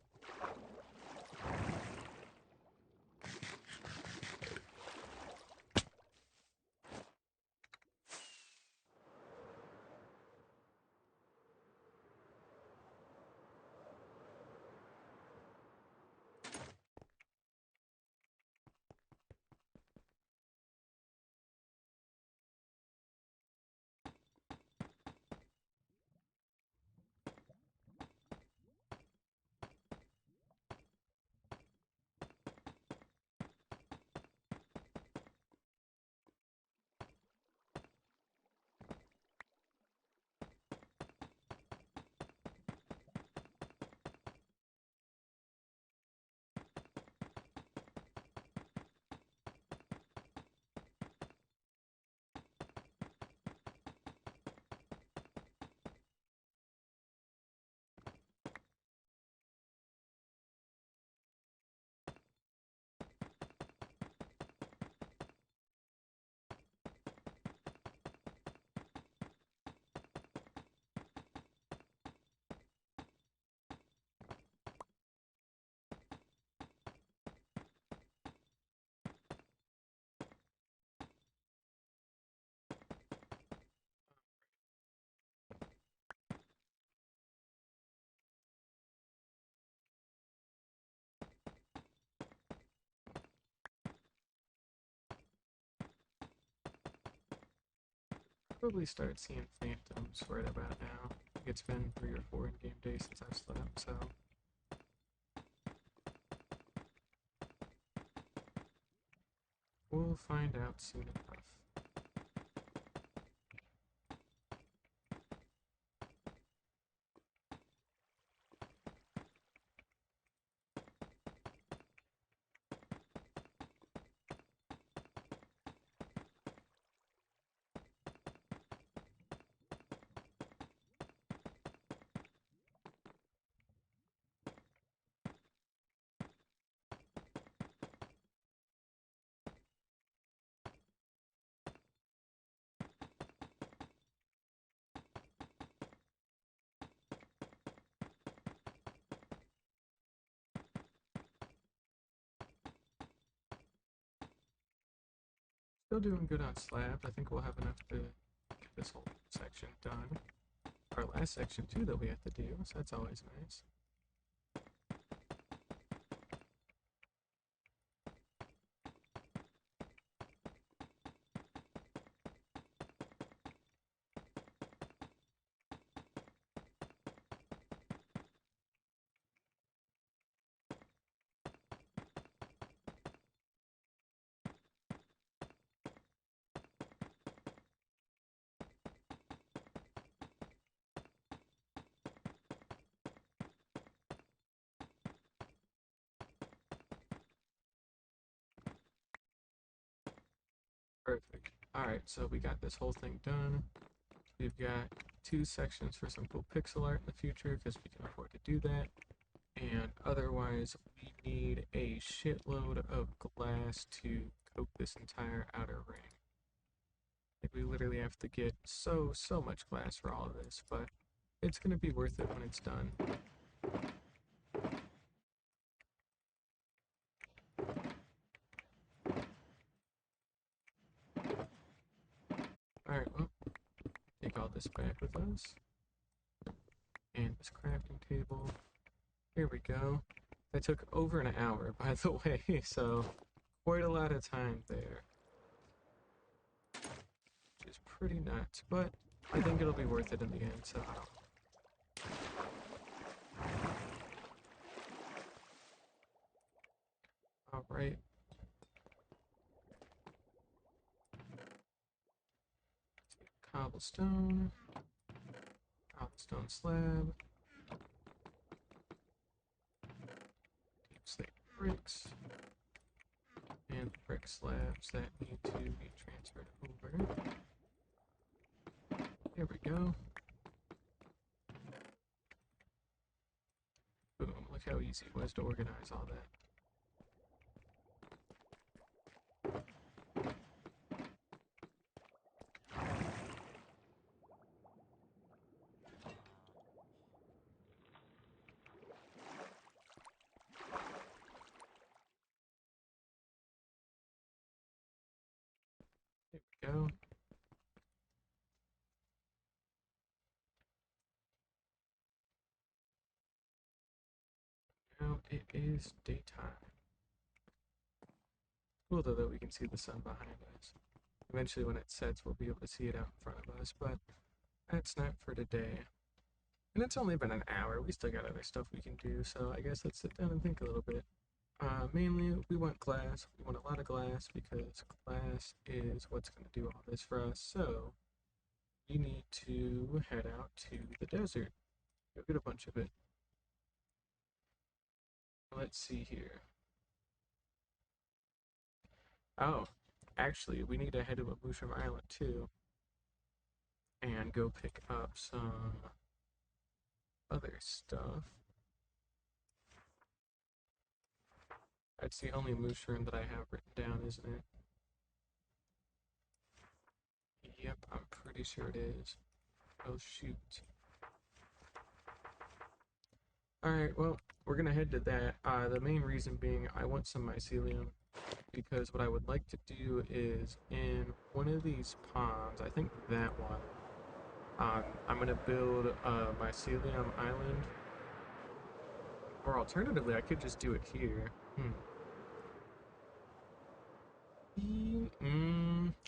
Speaker 1: Probably start seeing phantoms right about now. I think it's been 3 or 4 in-game days since I've slept, so... we'll find out soon enough. Still doing good on slabs. I think we'll have enough to get this whole section done. Our last section too that we have to do, so that's always nice. Perfect. Alright, so we got this whole thing done. We've got 2 sections for some cool pixel art in the future because we can afford to do that. And otherwise, we need a shitload of glass to coat this entire outer ring. Like, we literally have to get so much glass for all of this, but it's gonna be worth it when it's done. Alright, well, take all this back with us. And this crafting table. Here we go. That took over an hour, by the way, so quite a lot of time there. Which is pretty nuts, but I think it'll be worth it in the end, so... Alright. Cobblestone. Cobblestone slab. Deep slate bricks. And the brick slabs that need to be transferred over. There we go. how easy it was to organize all that. There we go. Now it is daytime. Cool though that we can see the sun behind us. Eventually when it sets we'll be able to see it out in front of us, but that's not for today. And it's only been an hour, we still got other stuff we can do, so I guess let's sit down and think a little bit. Mainly, we want glass. We want a lot of glass because glass is what's going to do all this for us. So, we need to head out to the desert. Go get a bunch of it. Let's see here. Oh, actually, we need to head to a Mushroom Island too and go pick up some other stuff. That's the only mushroom that I have written down, isn't it? Yep, I'm pretty sure it is. Oh, shoot. Alright, well, we're gonna head to that. The main reason being I want some mycelium because what I would like to do is in one of these ponds, I think that one, I'm gonna build a mycelium island. Or alternatively, I could just do it here.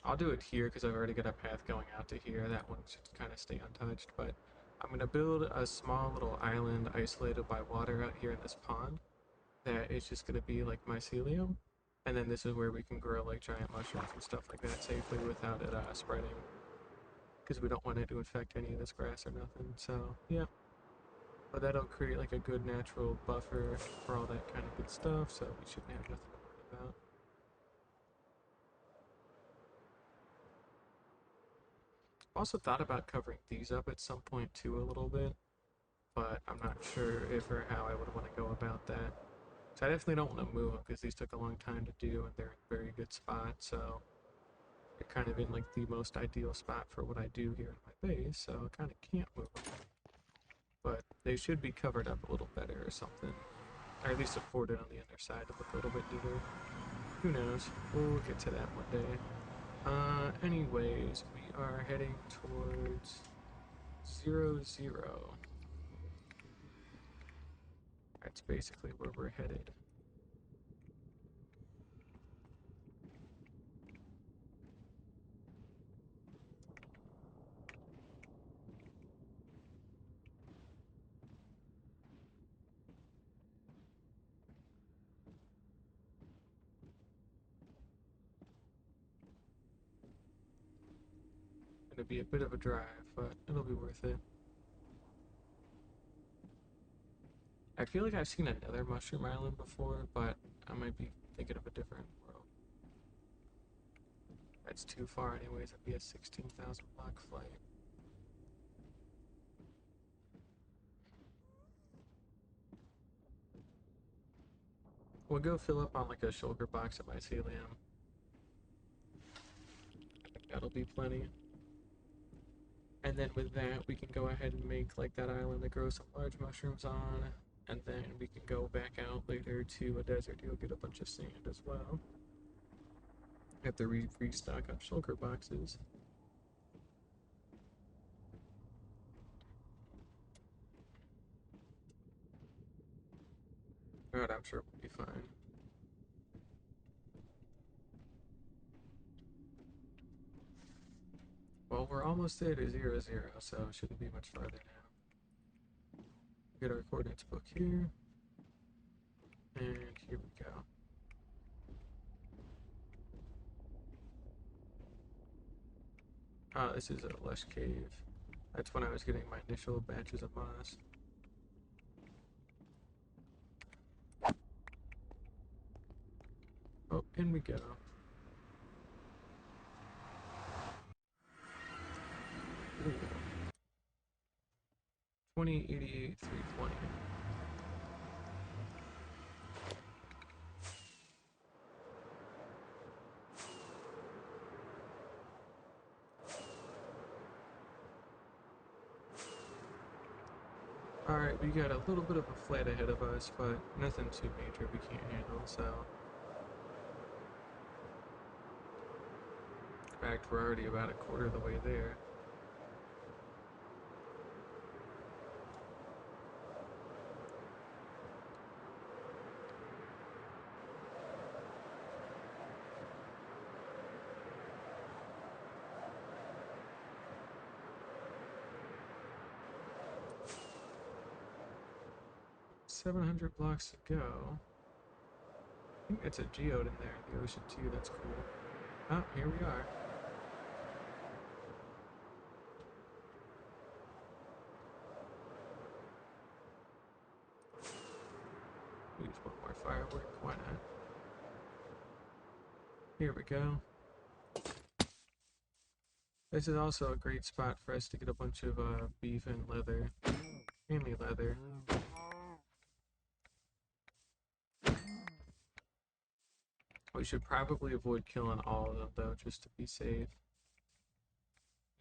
Speaker 1: I'll do it here because I've already got a path going out to here. That one should kind of stay untouched, but I'm going to build a small little island isolated by water out here in this pond that is just going to be like mycelium. And then this is where we can grow like giant mushrooms and stuff like that safely without it spreading. Because we don't want it to infect any of this grass or nothing. So, yeah. But that'll create like a good natural buffer for all that kind of good stuff, so we shouldn't have nothing to worry about. Also thought about covering these up at some point too a little bit, but I'm not sure if or how I would want to go about that. So I definitely don't want to move them because these took a long time to do and they're in a very good spot, so they're kind of in like the most ideal spot for what I do here in my base, so I kind of can't move them. But they should be covered up a little better or something, or at least supported on the underside to look a little bit neater. Who knows? We'll get to that one day. Anyways, we are heading towards 0, 0. That's basically where we're headed. Gonna be a bit of a drive, but it'll be worth it. I feel like I've seen another Mushroom Island before, but I might be thinking of a different world. That's too far anyways, it'd be a 16,000 block flight. We'll go fill up on like a shulker box of mycelium. I think that'll be plenty. And then with that, we can go ahead and make like that island to grow some large mushrooms on. And then we can go back out later to a desert to go get a bunch of sand as well. Have to restock on shulker boxes. But I'm sure we'll be fine. Well, we're almost there to 0, 0, so it shouldn't be much farther now. Get our coordinates book here. And here we go. This is a lush cave. That's when I was getting my initial batches of moss. Oh, in we go. Ooh. 2088 320. Alright, we got a little bit of a flat ahead of us, but nothing too major we can't handle, so. In fact, we're already about a quarter of the way there. $700 blocks to go. I think it's a geode in there, the ocean too, that's cool. Oh, here we are. Use one more firework, why not? Here we go. This is also a great spot for us to get a bunch of beef and leather. Mainly leather. We should probably avoid killing all of them though, just to be safe.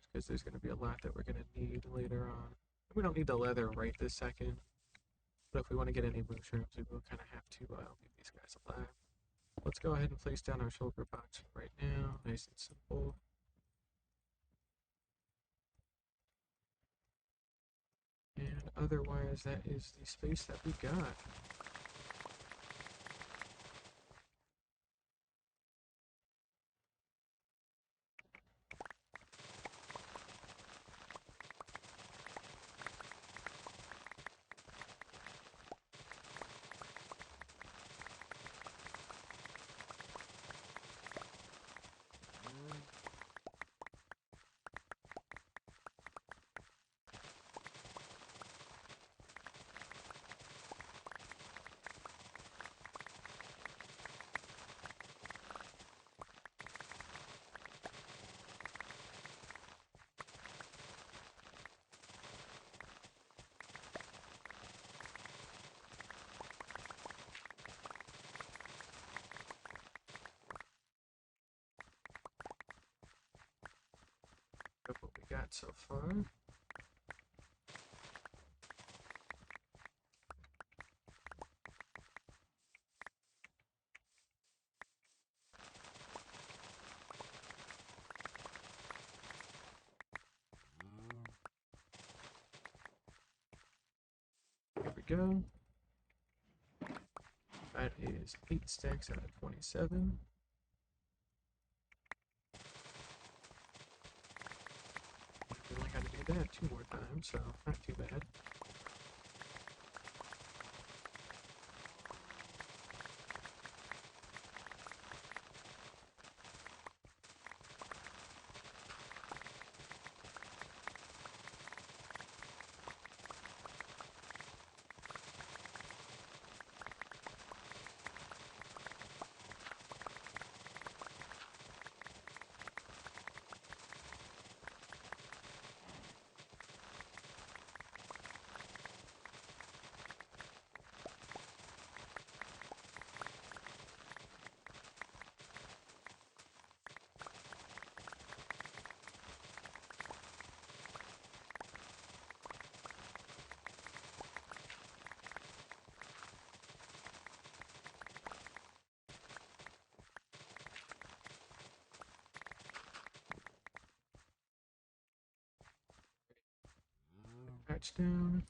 Speaker 1: Because there's going to be a lot that we're going to need later on. We don't need the leather right this second. But if we want to get any mushrooms, we will kind of have to leave these guys alive. Let's go ahead and place down our shulker box right now. Nice and simple. And otherwise, that is the space that we got. Look what we got so far. Here we go. That is 8 stacks out of 27. We only got to do that 2 more times, so not too bad. Patch down.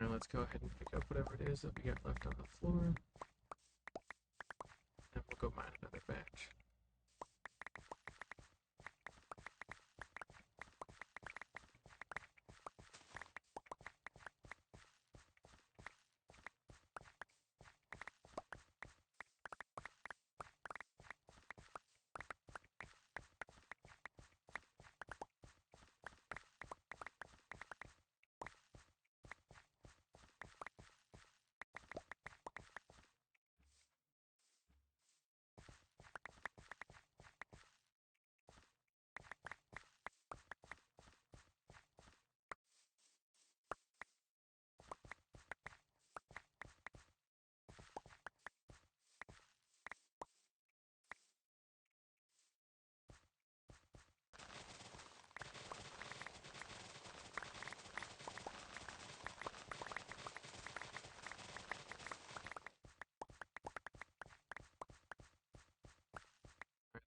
Speaker 1: Now let's go ahead and pick up whatever it is that we got left on the floor. And we'll go mine another batch.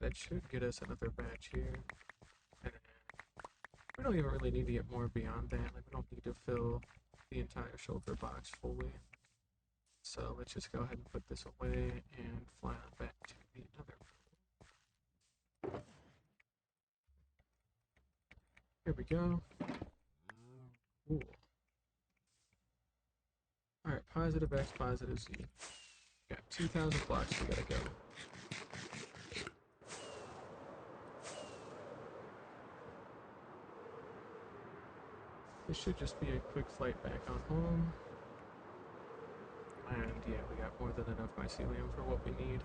Speaker 1: that should get us another batch here. And we don't even really need to get more beyond that. Like, we don't need to fill the entire shulker box fully. So let's just go ahead and put this away and fly on back to the other. Here we go. Cool. Alright, positive X, positive Z. Got 2,000 blocks we gotta go. This should just be a quick flight back on home. And yeah, we got more than enough mycelium for what we need.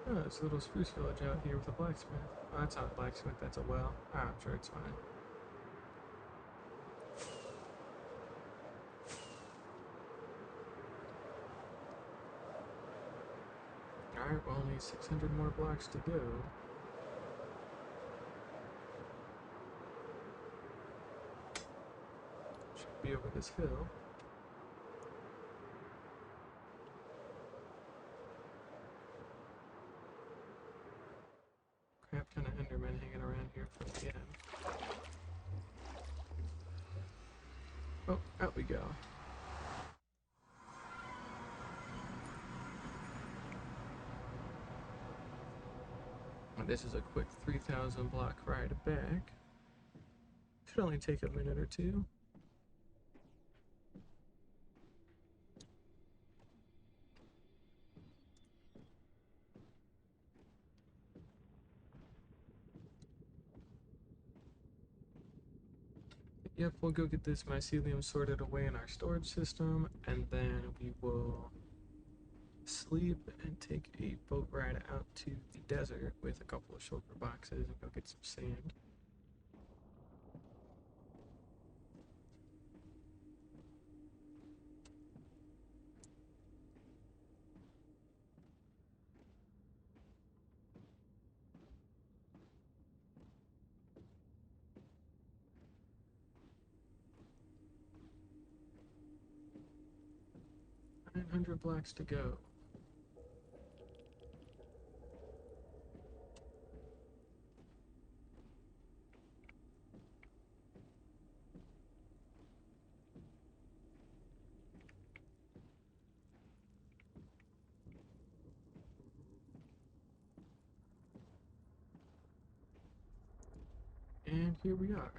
Speaker 1: Oh, there's a little spruce village out here with a blacksmith. Oh, that's not a blacksmith, that's a well. Ah, I'm sure it's fine. Alright, well, only 600 more blocks to go. Should be over this hill. Crap ton of Endermen hanging around here from the end. Oh, out we go. And this is a quick 3,000 block ride back. Should only take a minute or two. Yep, we'll go get this mycelium sorted away in our storage system, and then we will sleep and take a boat ride out to the desert with a couple of shulker boxes and go get some sand. Nine 900 blocks to go. And here we are.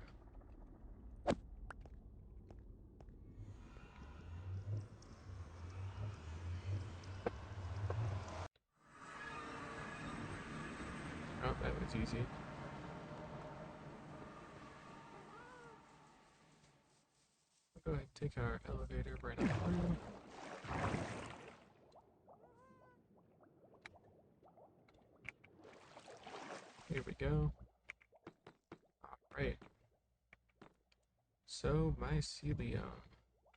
Speaker 1: Oh, that was easy. We'll go ahead and take our elevator right up through. Here we go. Alright. So, mycelium.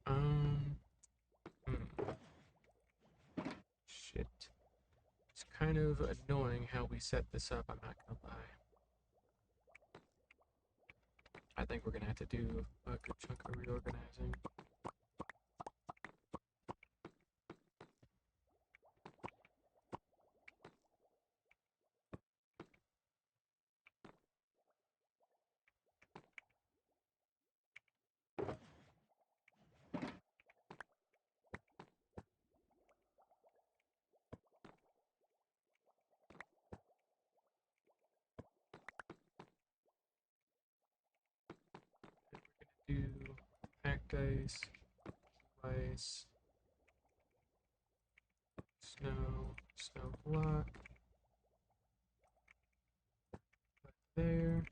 Speaker 1: Um, hmm. Shit. It's kind of annoying how we set this up, I'm not gonna lie. I think we're gonna have to do a good chunk of reorganizing. Do packed ice, ice, snow block. There.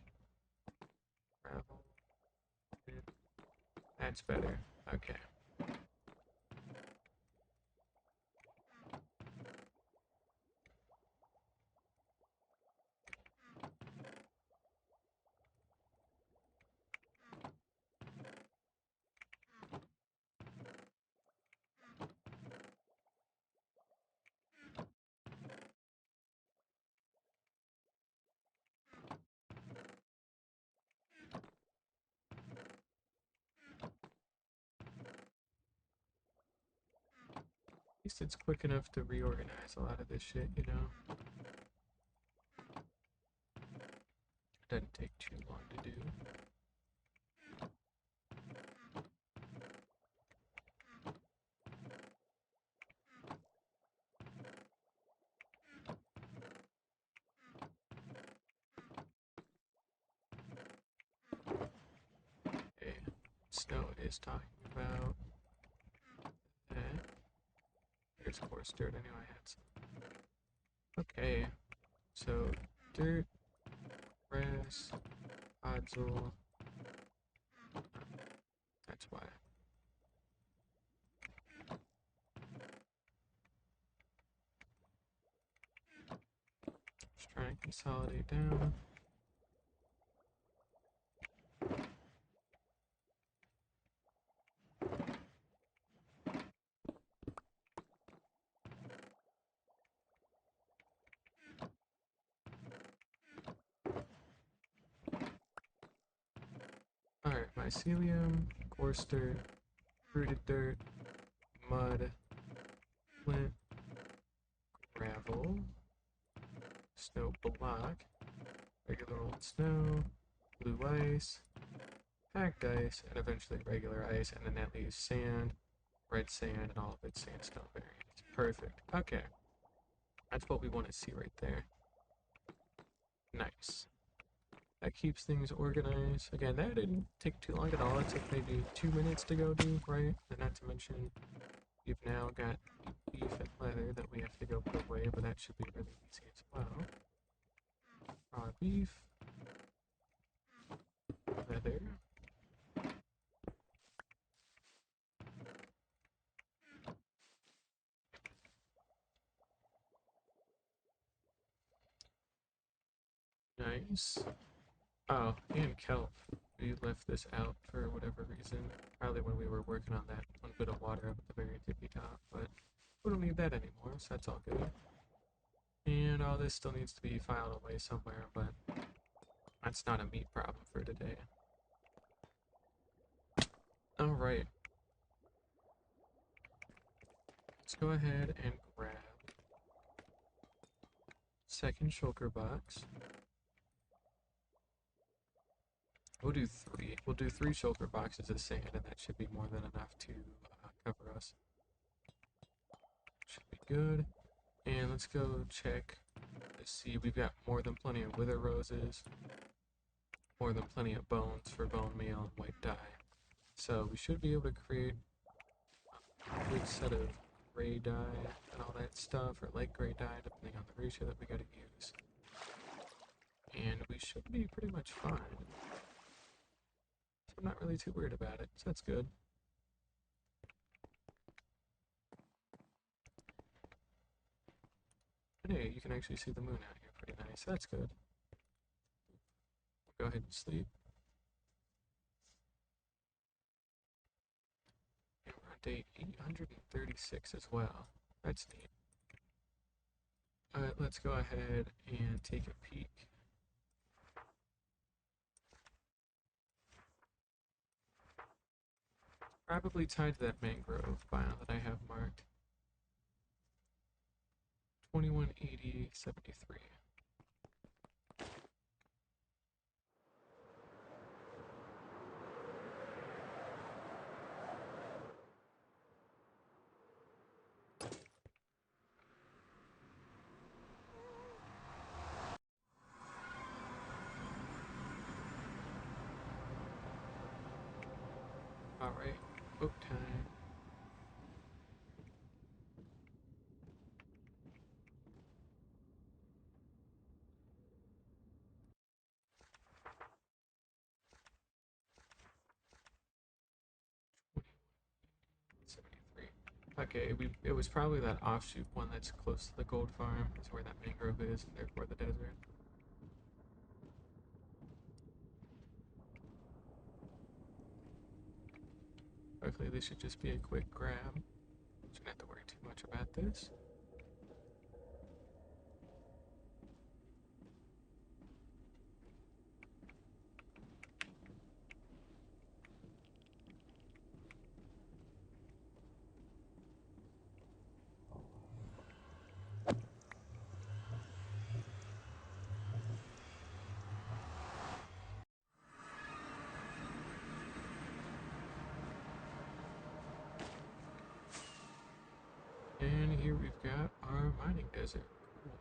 Speaker 1: Gravel. That's better. Okay. least it's quick enough to reorganize a lot of this shit, you know? Doesn't take too long to do. Okay, Snow is talking about that. Here's coarse dirt, I knew I had some. Okay, so dirt, grass, podzol. That's why. Just trying to consolidate down. Alright, mycelium, coarse dirt, rooted dirt, mud, flint, gravel, snow block, regular old snow, blue ice, packed ice, and eventually regular ice, and then that leaves sand, red sand, and all of its sandstone variants. Perfect. Okay. That's what we want to see right there. Nice. That keeps things organized. Again, that didn't take too long at all. It took maybe 2 minutes to go do, right? And not to mention, we've now got beef and leather that we have to go put away, but that should be really easy as well. Raw beef, leather. Nice. Oh, and kelp. We left this out for whatever reason. Probably when we were working on that one bit of water up at the very tippy top, but we don't need that anymore, so that's all good. And all this still needs to be filed away somewhere, but that's not a meat problem for today. Alright. Let's go ahead and grab second shulker box. We'll do 3. We'll do 3 shulker boxes of sand, and that should be more than enough to cover us. Should be good. And let's go check to see. We've got more than plenty of wither roses, more than plenty of bones for bone meal and white dye. So we should be able to create a good set of gray dye and all that stuff, or light gray dye, depending on the ratio that we gotta use. And we should be pretty much fine. So I'm not really too worried about it, so that's good. And hey, you can actually see the moon out here pretty nice, that's good. Go ahead and sleep. And we're on day 836 as well. That's neat. Alright, let's go ahead and take a peek. Probably tied to that mangrove biome that I have marked. 218073. Alright, book time. Okay, it was probably that offshoot one that's close to the gold farm. Is where that mangrove is, and therefore the desert. Luckily, this should just be a quick grab. Shouldn't have to worry too much about this. And here we've got our mining desert. Cool.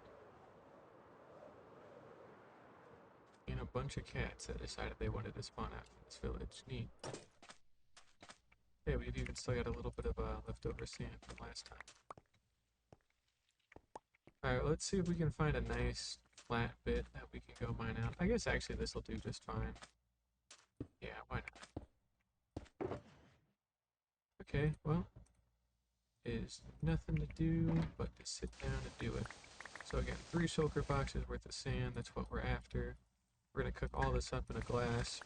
Speaker 1: And a bunch of cats that decided they wanted to spawn out from this village. Neat. Yeah, we've even still got a little bit of leftover sand from last time. Alright, let's see if we can find a nice flat bit that we can go mine out. I guess actually this will do just fine. Yeah, why not? Okay, well, is nothing to do but to sit down and do it. So again, 3 shulker boxes worth of sand, that's what we're after. We're gonna cook all this up in a glass.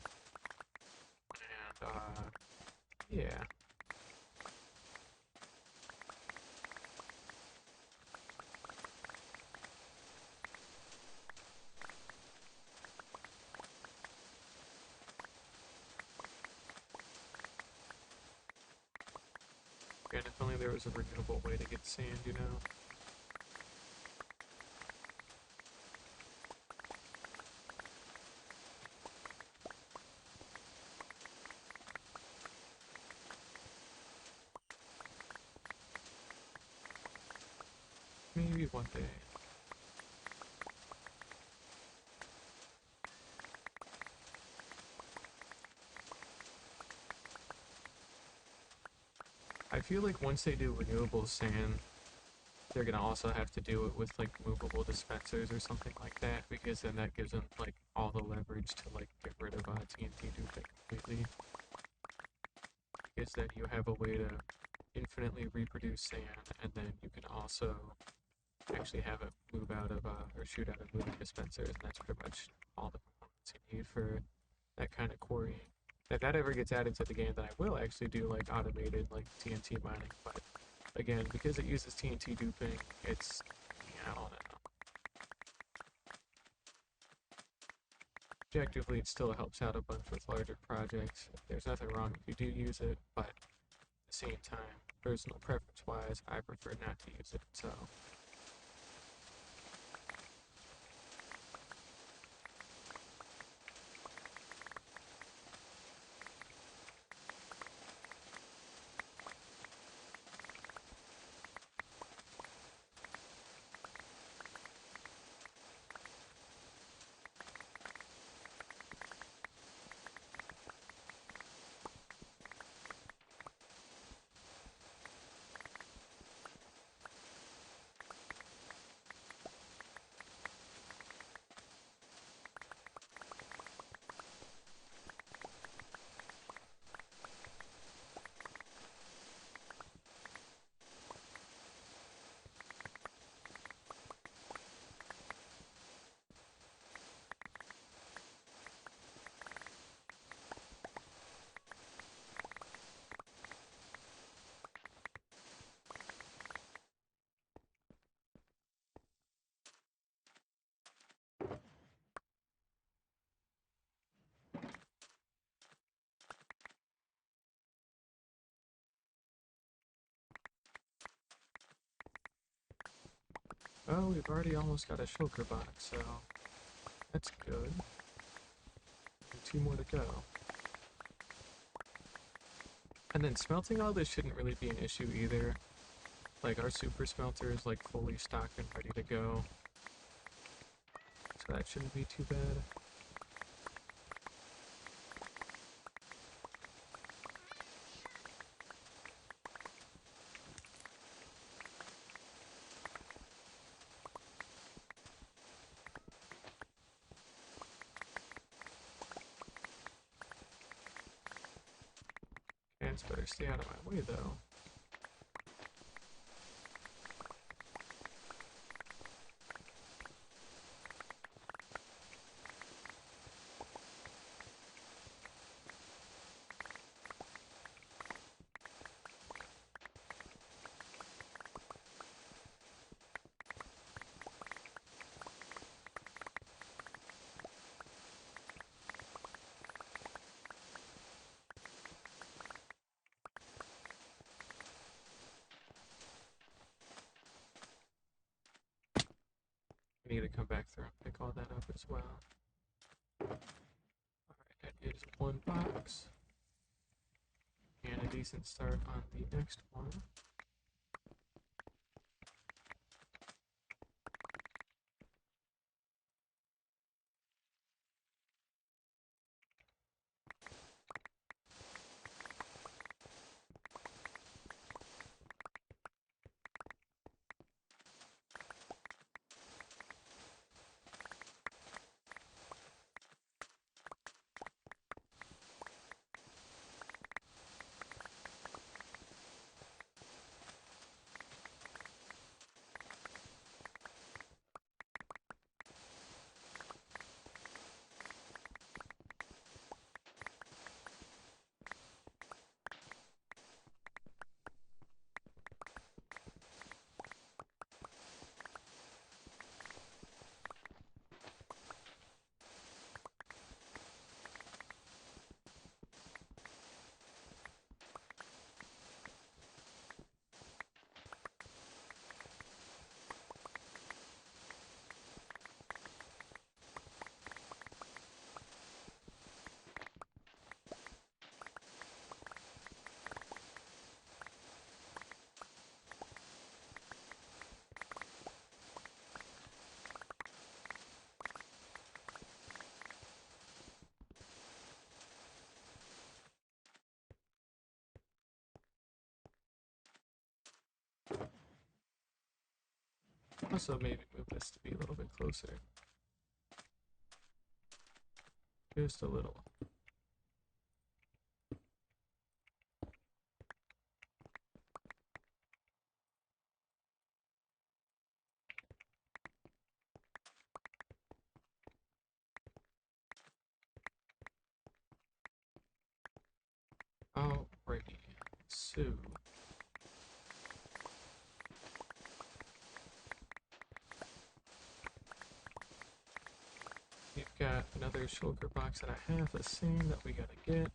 Speaker 1: And, yeah. And if only there was a renewable way to get sand, you know? Maybe one day. I feel like once they do renewable sand, they're gonna also have to do it with like movable dispensers or something like that, because then that gives them like all the leverage to like get rid of TNT duping completely. Because then you have a way to infinitely reproduce sand, and then you can also actually have it move out of or shoot out of moving dispensers, and that's pretty much all the components you need for that kind of quarrying. If that ever gets added to the game, then I will actually do like automated like TNT mining. But again, because it uses TNT duping, it's, I don't know. Objectively, it still helps out a bunch with larger projects. There's nothing wrong if you do use it, but at the same time, personal preference-wise, I prefer not to use it. So. Oh, we've already almost got a shulker box, so that's good. And 2 more to go. And then smelting all this shouldn't really be an issue either. Like, our super smelter is like fully stocked and ready to go. So that shouldn't be too bad. Ants better stay out of my way though. I need to come back through and pick all that up as well. Alright, that is 1 box. And a decent start on the next one. Also, maybe move this to be a little bit closer. Just a little. Alrighty. So, we've got another shulker box that I have the same that we gotta get.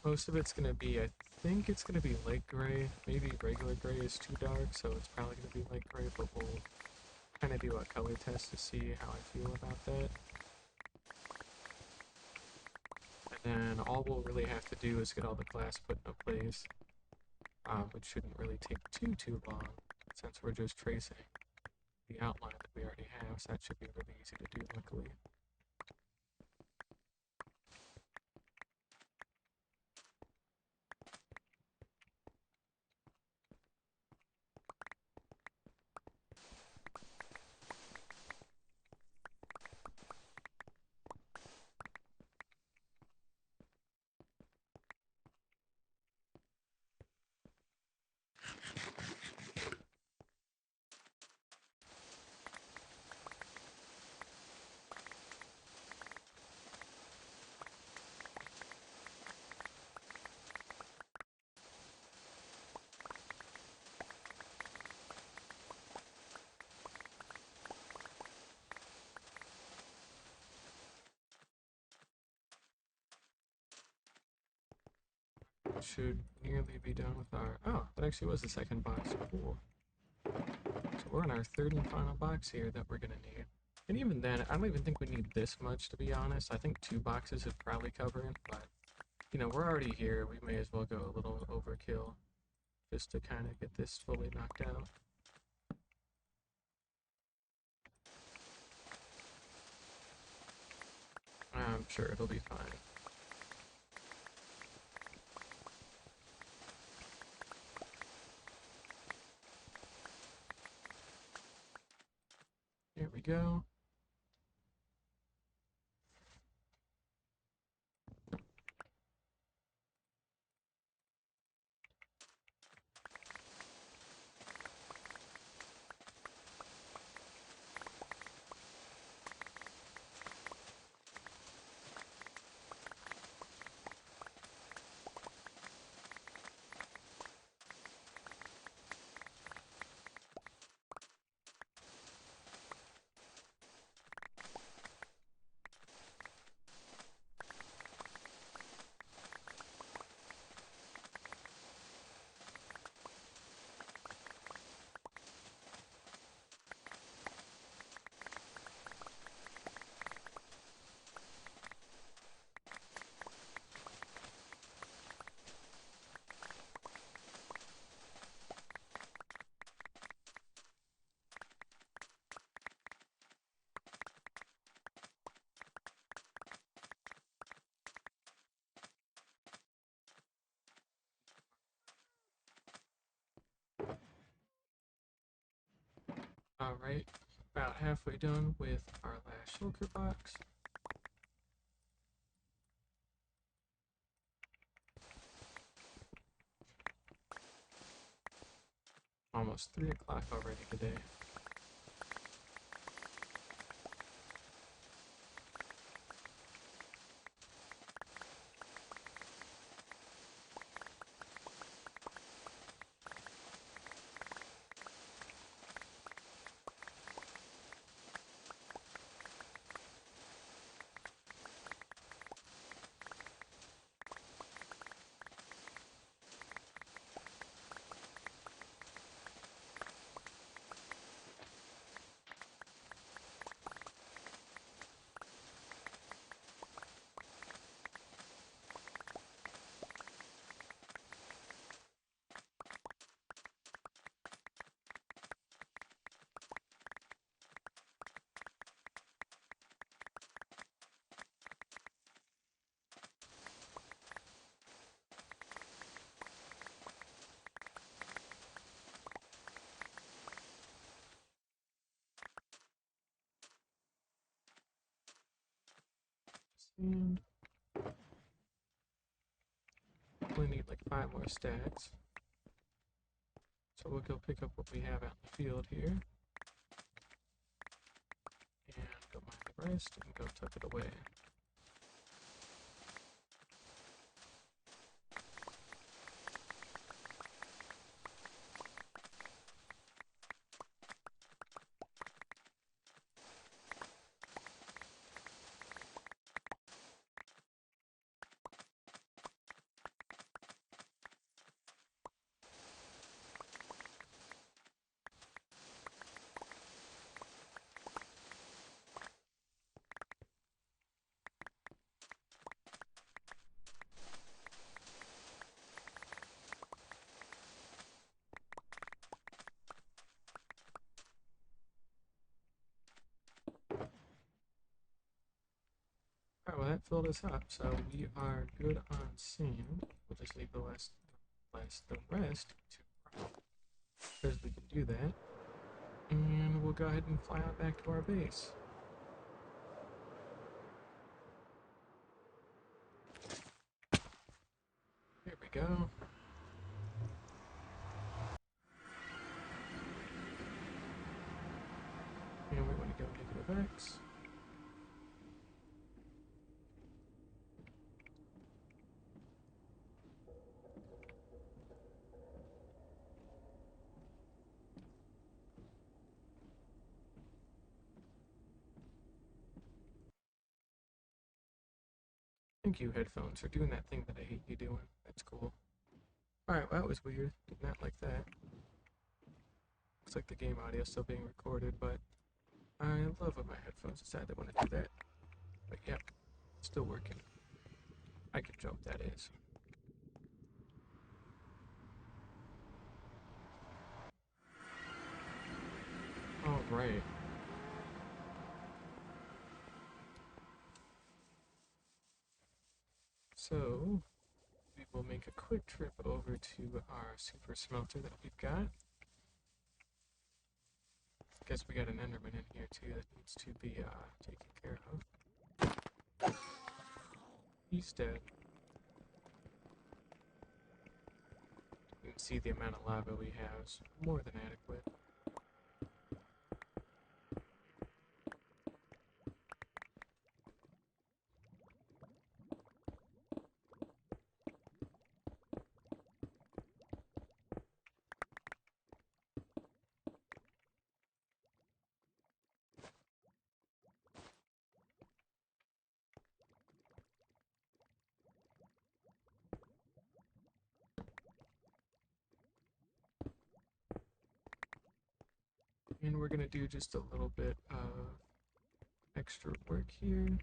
Speaker 1: Most of it's gonna be, I think it's gonna be light gray. Maybe regular gray is too dark, so it's probably gonna be light gray, but we'll kind of do a color test to see how I feel about that. And then all we'll really have to do is get all the glass put into place, which shouldn't really take too long, since we're just tracing the outline that we already have, so that should be really easy to do, luckily. Should nearly be done with our... Oh, that actually was the second box. Cool. So we're on our third and final box here that we're gonna need. And even then, I don't even think we need this much, to be honest. I think 2 boxes would probably cover it, but, you know, we're already here. We may as well go a little overkill just to kind of get this fully knocked out. I'm sure it'll be fine. Here we go. Alright, about halfway done with our last shulker box. Almost 3 o'clock already today. And we need like 5 more stacks. So we'll go pick up what we have out in the field here. And go mine the rest and go tuck it away. Alright, well that filled us up, so we are good on sand. We'll just leave the rest to craft, because we can do that. And we'll go ahead and fly out back to our base. Here we go. And we want to go negative X. Thank you, headphones, for doing that thing that I hate you doing. That's cool. Alright, well, that was weird. Did not like that. Looks like the game audio is still being recorded, but I love when my headphones decide they want to do that. But yep, still working. I can jump, that is. Alright. So, we will make a quick trip over to our super smelter that we've got. Guess we got an Enderman in here too that needs to be taken care of. He's dead. You can see the amount of lava we have is more than adequate. And we're gonna do just a little bit of extra work here.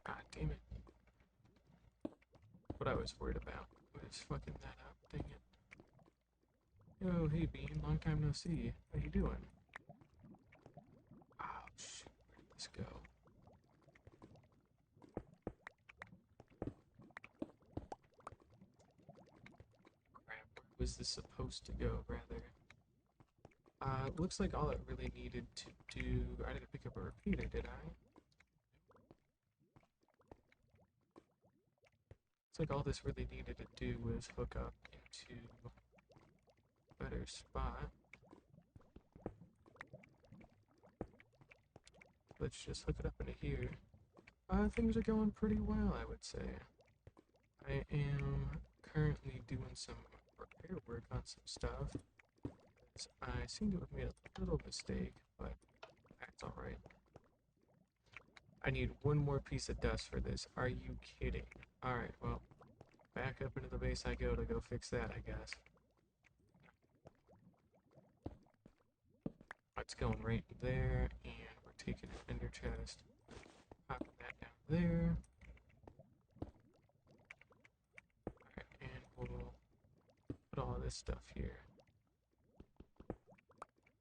Speaker 1: God damn it. What I was worried about was fucking that up, dang it. Yo, hey Bean, long time no see. How you doing? Oh shit, where did this go? Crap, where was this supposed to go, rather? Looks like all it really needed to do... I didn't pick up a repeater, did I? Looks like all this really needed to do was hook up into a better spot. Let's just hook it up into here. Things are going pretty well, I would say. I am currently doing some repair work on some stuff. I seem to have made a little mistake, but that's alright. I need one more piece of dust for this. Are you kidding? Alright, well, back up into the base I go to go fix that, I guess. It's going right there, and we're taking an ender chest. Popping that down there. Alright, and we'll put all this stuff here.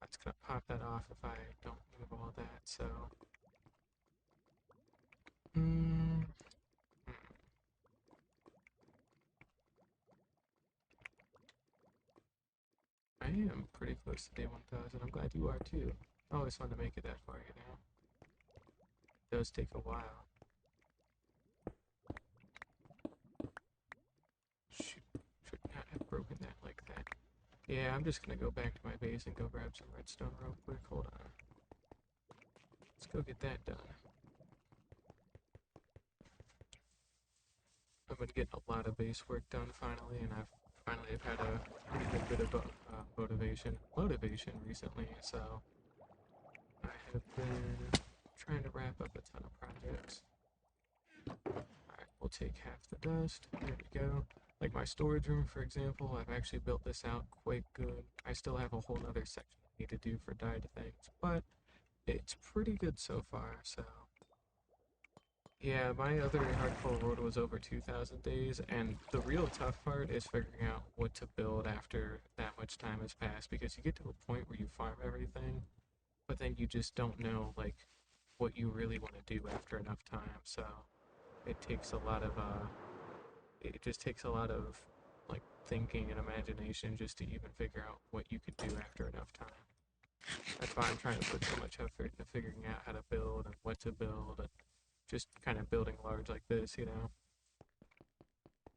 Speaker 1: That's gonna pop that off if I don't move all that, so... close to day 1000. I'm glad you are too. Always fun to make it that far, you know. It does take a while. Shoot, should not have broken that like that. Yeah, I'm just gonna go back to my base and go grab some redstone real quick. Hold on. Let's go get that done. I've been getting a lot of base work done finally, and I've finally have had a pretty good bit of motivation recently, so I have been trying to wrap up a ton of projects. Alright, we'll take half the dust. There we go. Like my storage room, for example, I've actually built this out quite good. I still have a whole other section I need to do for dyed things, but it's pretty good so far, so... Yeah, my other hardcore world was over 2,000 days, and the real tough part is figuring out what to build after that much time has passed, because you get to a point where you farm everything, but then you just don't know, like, what you really want to do after enough time, so it takes a lot of, it just takes a lot of, like, thinking and imagination just to even figure out what you could do after enough time. That's why I'm trying to put so much effort into figuring out how to build and what to build, and just kind of building large like this, you know.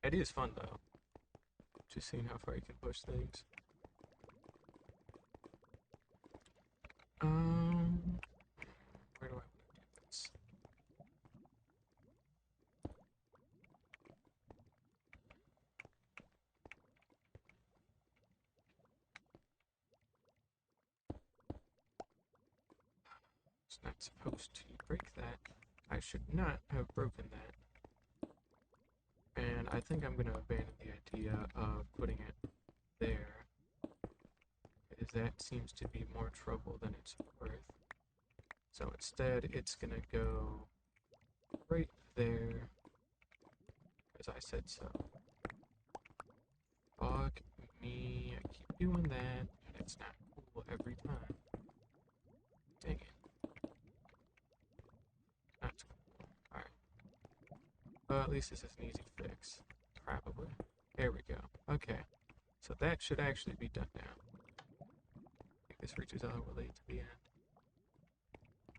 Speaker 1: It is fun though, just seeing how far you can push things. Where do I want to do this? It's not supposed to break that. I should not have broken that. And I think I'm going to abandon the idea of putting it there, because that seems to be more trouble than it's worth. So instead, it's going to go right there, as I said so. Fuck me, I keep doing that, and it's not cool every time. Dang it. That's cool. Alright. Well, at least this is an easy fix. Probably. There we go. Okay. So that should actually be done now. I think this reaches all the way to the end.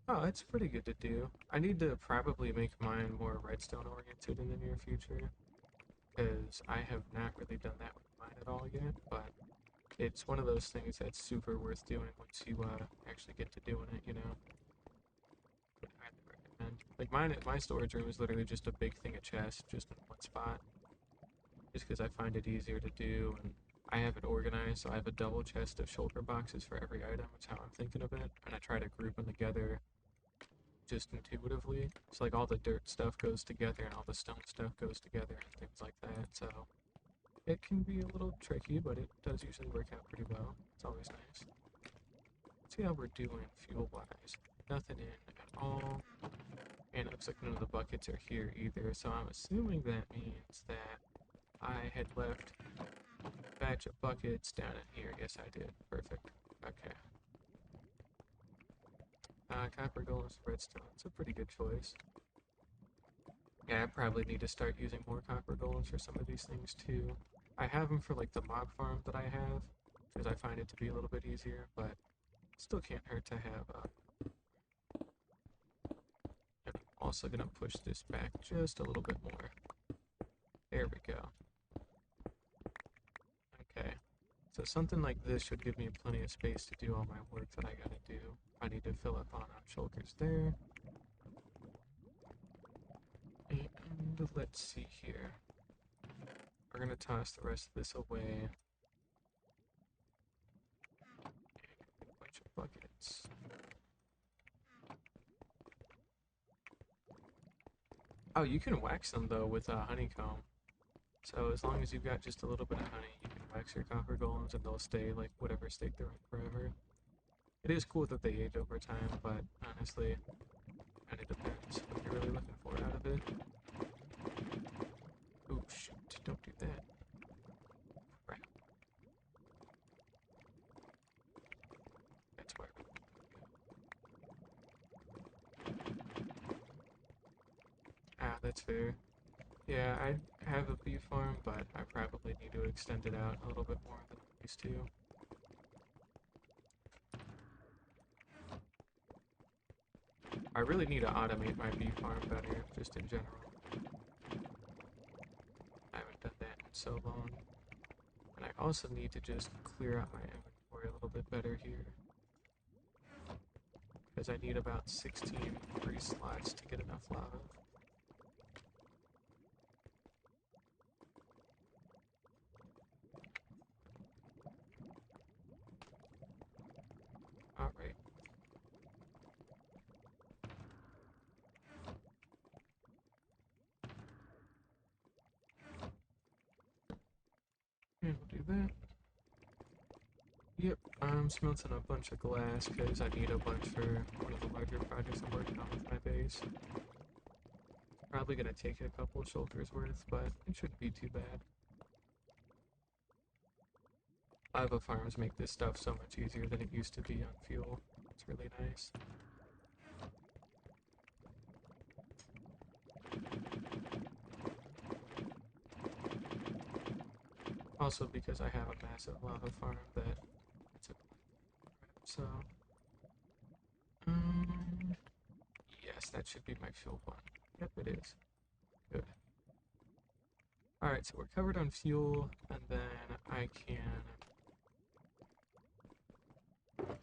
Speaker 1: Oh, that's pretty good to do. I need to probably make mine more redstone oriented in the near future, because I have not really done that with mine at all yet, but it's one of those things that's super worth doing once you actually get to doing it, you know? Would highly recommend. Like my storage room is literally just a big thing of chests, just in one spot, just because I find it easier to do, and I have it organized, so I have a double chest of shulker boxes for every item. That's how I'm thinking of it, and I try to group them together just intuitively. So like all the dirt stuff goes together and all the stone stuff goes together and things like that. So it can be a little tricky, but it does usually work out pretty well. It's always nice. Let's see how we're doing fuel-wise. Nothing in at all. And it looks like none of the buckets are here either, so I'm assuming that means that I had left a batch of buckets down in here. Yes, I did. Perfect. Okay. Copper golems, redstone. It's a pretty good choice. Yeah, I probably need to start using more copper golems for some of these things too. I have them for like the mob farm that I have, because I find it to be a little bit easier, but still can't hurt to have. I'm also gonna push this back just a little bit more. There we go. Okay, so something like this should give me plenty of space to do all my work that I gotta do. I need to fill up on shulkers there. And let's see here. We're gonna toss the rest of this away. A bunch of buckets. Oh, you can wax them though with honeycomb. So as long as you've got just a little bit of honey, you can wax your copper golems and they'll stay like whatever state they're in forever. It is cool that they age over time, but honestly, kind of depends what you're really looking for out of it. Oh shoot, don't do that. Crap. That's why that's fair. Yeah, I have a bee farm, but I probably need to extend it out a little bit more than I used to. I really need to automate my bee farm better, just in general. I haven't done that in so long. And I also need to just clear out my inventory a little bit better here. Because I need about 16 free slots to get enough lava. Alright. And we'll do that. Yep, I'm smelting a bunch of glass because I need a bunch for one of the larger projects I'm working on with my base. Probably gonna take a couple of shoulders worth, but it shouldn't be too bad. Lava farms make this stuff so much easier than it used to be on fuel. It's really nice. Also because I have a massive lava farm that it's a so yes, that should be my fuel one. Yep, it is. Good. Alright, so we're covered on fuel, and then I can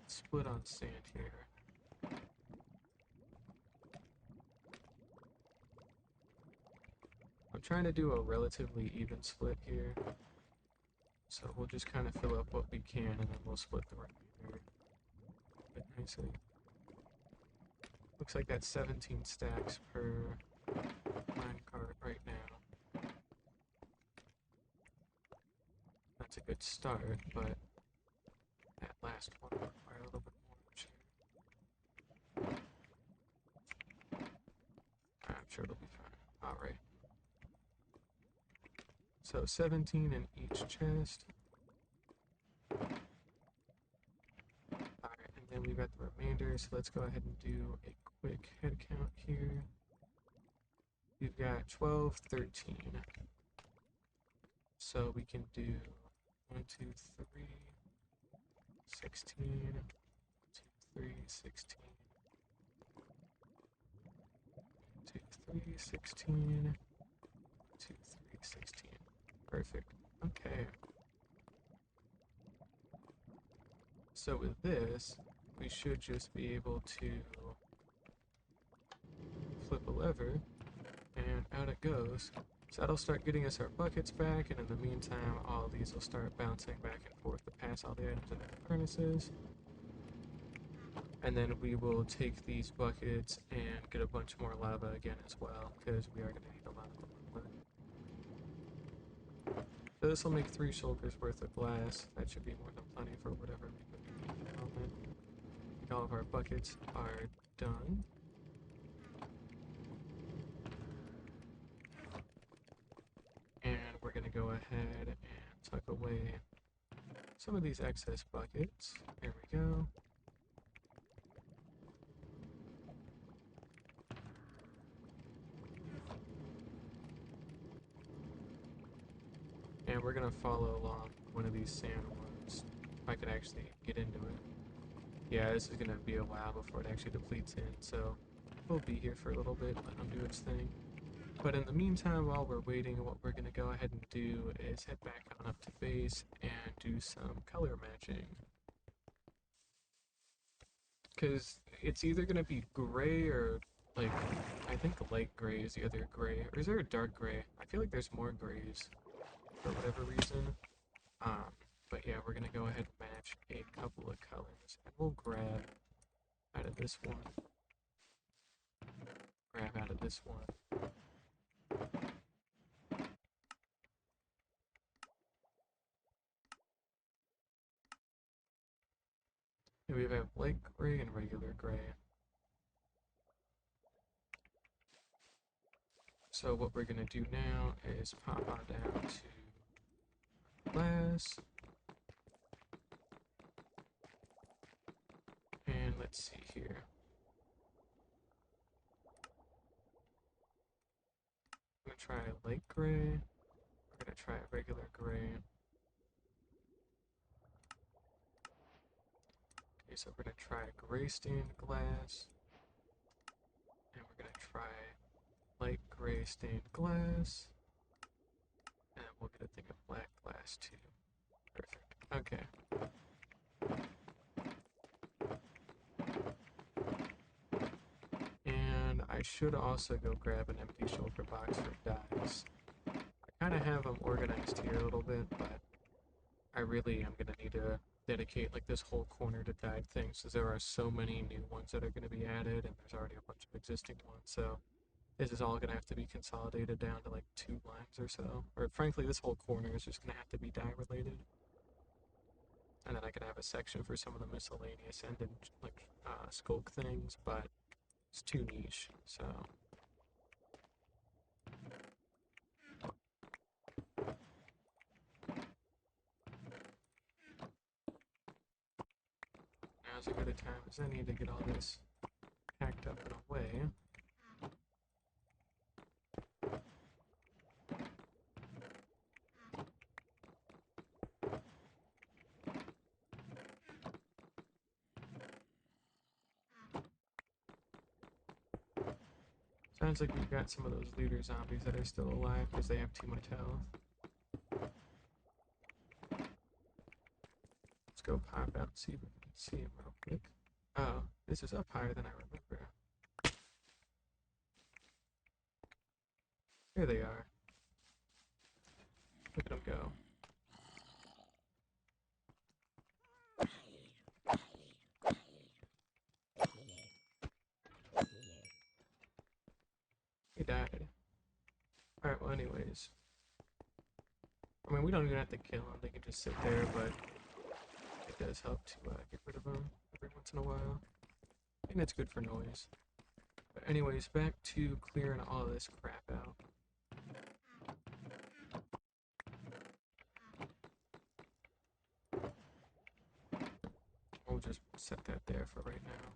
Speaker 1: split on sand here. I'm trying to do a relatively even split here. So we'll just kind of fill up what we can, and then we'll split the remainder a bit nicely. Looks like that's 17 stacks per minecart right now. That's a good start, but that last one will require a little bit more. I'm sure it'll be fine. Alright. So 17 in each chest. Alright, and then we've got the remainder, so let's go ahead and do a quick head count here. We've got 12, 13. So we can do 1, 2, 3, 16, 1, 2, 3, 16, 2, 3, 16, 2, 3, 16. Perfect. Okay. So with this, we should just be able to flip a lever, and out it goes. So that'll start getting us our buckets back, and in the meantime, all these will start bouncing back and forth to pass all the items into the furnaces. And then we will take these buckets and get a bunch more lava again as well, because we are going to need a lot of lava. So this will make 3 shulkers worth of glass. That should be more than plenty for whatever we put in the development. I think all of our buckets are done. And we're going to go ahead and tuck away some of these excess buckets. There we go. And we're going to follow along one of these sand ones, if I could actually get into it. Yeah, this is going to be a while before it actually depletes in, so we'll be here for a little bit, let them do its thing. But in the meantime, while we're waiting, what we're going to go ahead and do is head back on up to base and do some color matching. Because it's either going to be gray or, like, I think light gray is the other gray. Or is there a dark gray? I feel like there's more grays for whatever reason. But yeah, we're gonna go ahead and match a couple of colors, and we'll grab out of this one, grab out of this one. And we have light gray and regular gray. So what we're gonna do now is pop on down to glass. And let's see here. I'm gonna try a light gray. We're gonna try a regular gray. Okay, so we're gonna try a gray stained glass. gray stained glass. And we'll get a thing of black glass too. Perfect. Okay. And I should also go grab an empty shoulder box for dyes. I kind of have them organized here a little bit, but I really am going to need to dedicate like this whole corner to dyed things, because there are so many new ones that are going to be added, and there's already a bunch of existing ones, so this is all going to have to be consolidated down to like 2 lines or so. Or frankly, this whole corner is just going to have to be dye related. And then I could have a section for some of the miscellaneous and like skulk things, but it's too niche, so. Now's as good a time as any to get all this packed up and away. Sounds like we've got some of those looter zombies that are still alive because they have too much health. Let's go pop out and see if we can see him real quick. Oh, this is up higher than I remember. There they are. Look at them go. He died. Alright, well anyways. I mean, we don't even have to kill them, they can just sit there, but it does help to get rid of them every once in a while. And it's good for noise. But anyways, back to clearing all this crap out. We'll just set that there for right now.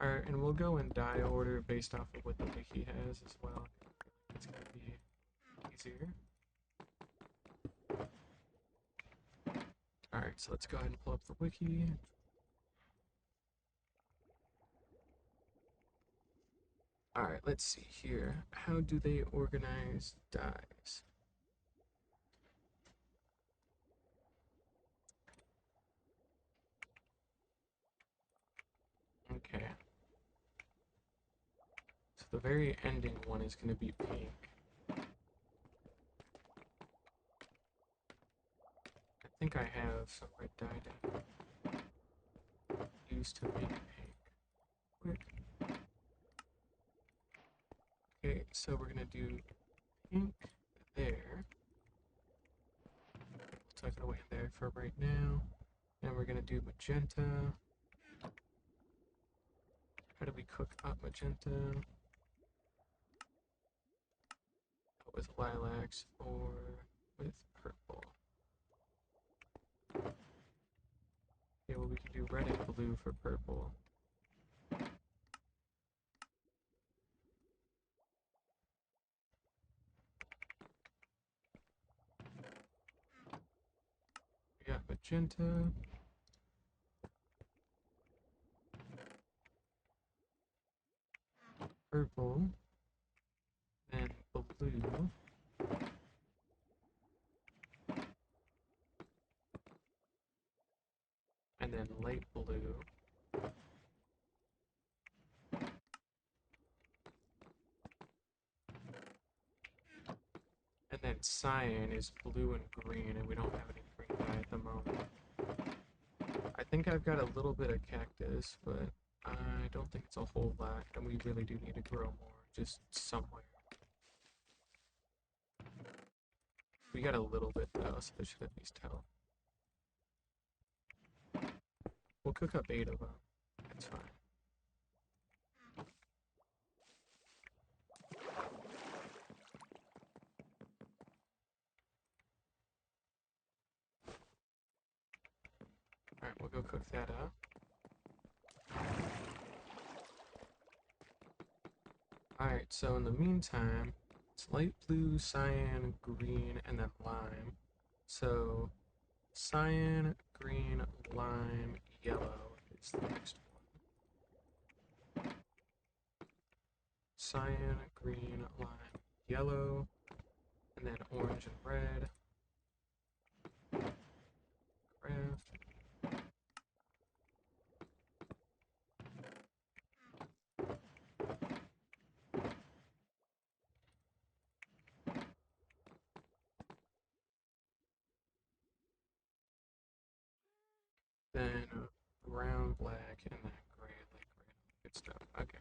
Speaker 1: Alright, and we'll go in die order based off of what the wiki has as well. It's gonna be easier. Alright, so let's go ahead and pull up the wiki. Alright, let's see here. How do they organize dies? Okay. So the very ending one is going to be pink. I think I have some red dye used to make pink. Quick. Okay, so we're going to do pink there. We'll tuck it away in there for right now. And we're going to do magenta. How do we cook up magenta? With lilacs or with purple? Yeah, well, we can do red and blue for purple. We got magenta. Purple. And blue. And then light blue. And then cyan is blue and green, and we don't have any green dye at the moment. I think I've got a little bit of cactus, but I don't think it's a whole lot, and we really do need to grow more, just somewhere. We got a little bit though, so this should at least help. We'll cook up 8 of them. That's fine. Alright, we'll go cook that up. Alright, so in the meantime, it's light blue, cyan, green, and then lime. So, cyan, green, lime, yellow is the next one. Cyan, green, lime, yellow, and then orange and red. Craft. Then brown, black, and then gray, light gray. Good stuff. Okay.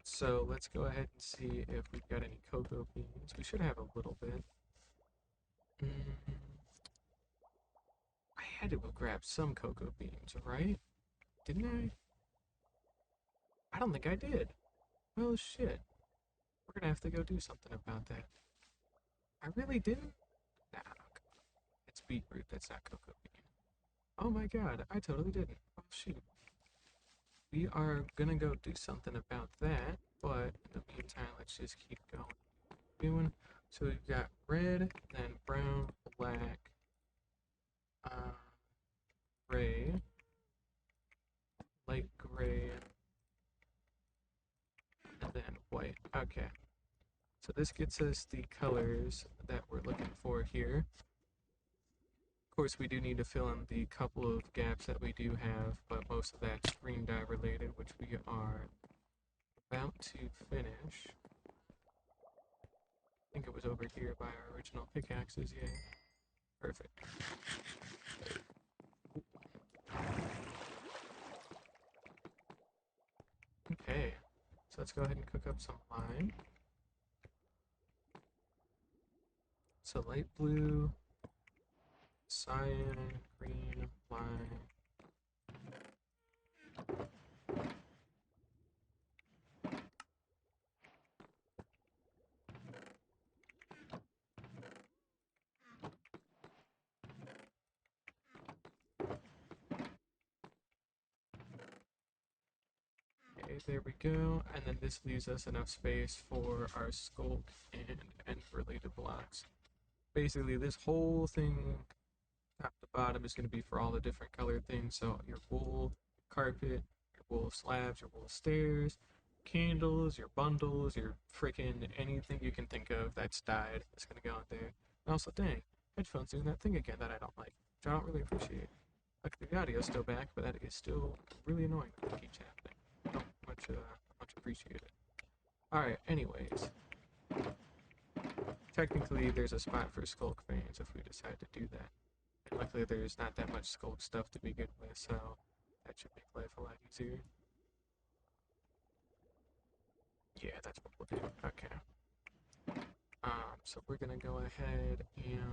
Speaker 1: So let's go ahead and see if we've got any cocoa beans. We should have a little bit. I had to have grabbed some cocoa beans, right? Didn't I? I don't think I did. Well, shit. We're gonna have to go do something about that. I really didn't? Nah, it's beetroot. That's not cocoa bean. Oh my god, I totally didn't. Oh shoot. We are gonna go do something about that, but in the meantime, let's just keep going. So we've got red, then brown, black, uh, gray, light gray, and then white. Okay. So this gets us the colors that we're looking for here. Of course, we do need to fill in the couple of gaps that we do have, but most of that's green dye related, which we are about to finish. I think it was over here by our original pickaxes, yeah. Perfect. Okay, so let's go ahead and cook up some lime. So light blue, cyan, green, lime. Okay, there we go. And then this leaves us enough space for our sculk and related blocks. Basically, this whole thing, top to bottom, is going to be for all the different colored things. So your wool carpet, your wool slabs, your wool stairs, candles, your bundles, your freaking anything you can think of that's dyed is going to go in there. And also, dang, headphones doing that thing again that I don't like, which I don't really appreciate. Like the audio's still back, but that is still really annoying when it keeps happening. Don't much appreciate it. Alright, anyways. Technically, there's a spot for sculk fans if we decide to do that. And luckily, there's not that much sculk stuff to begin with, so that should make life a lot easier. Yeah, that's what we'll do. Okay. So we're gonna go ahead and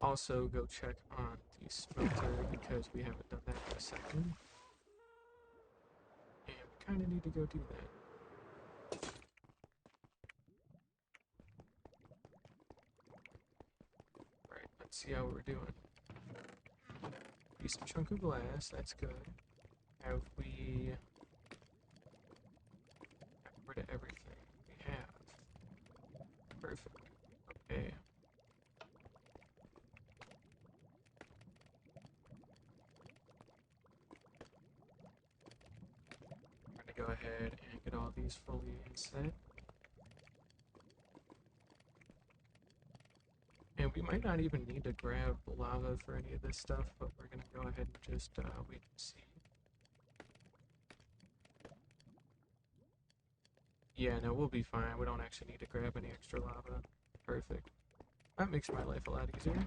Speaker 1: also go check on the smelter because we haven't done that in a second. And we kind of need to go do that. Right, let's see how we're doing. Decent chunk of glass, that's good. Have we got rid of everything? We have. Perfect. Okay. I'm gonna go ahead and get all these fully set. And we might not even need to grab lava for any of this stuff, but we're gonna go ahead and just wait and see. Yeah, no, we'll be fine. We don't actually need to grab any extra lava. Perfect. That makes my life a lot easier.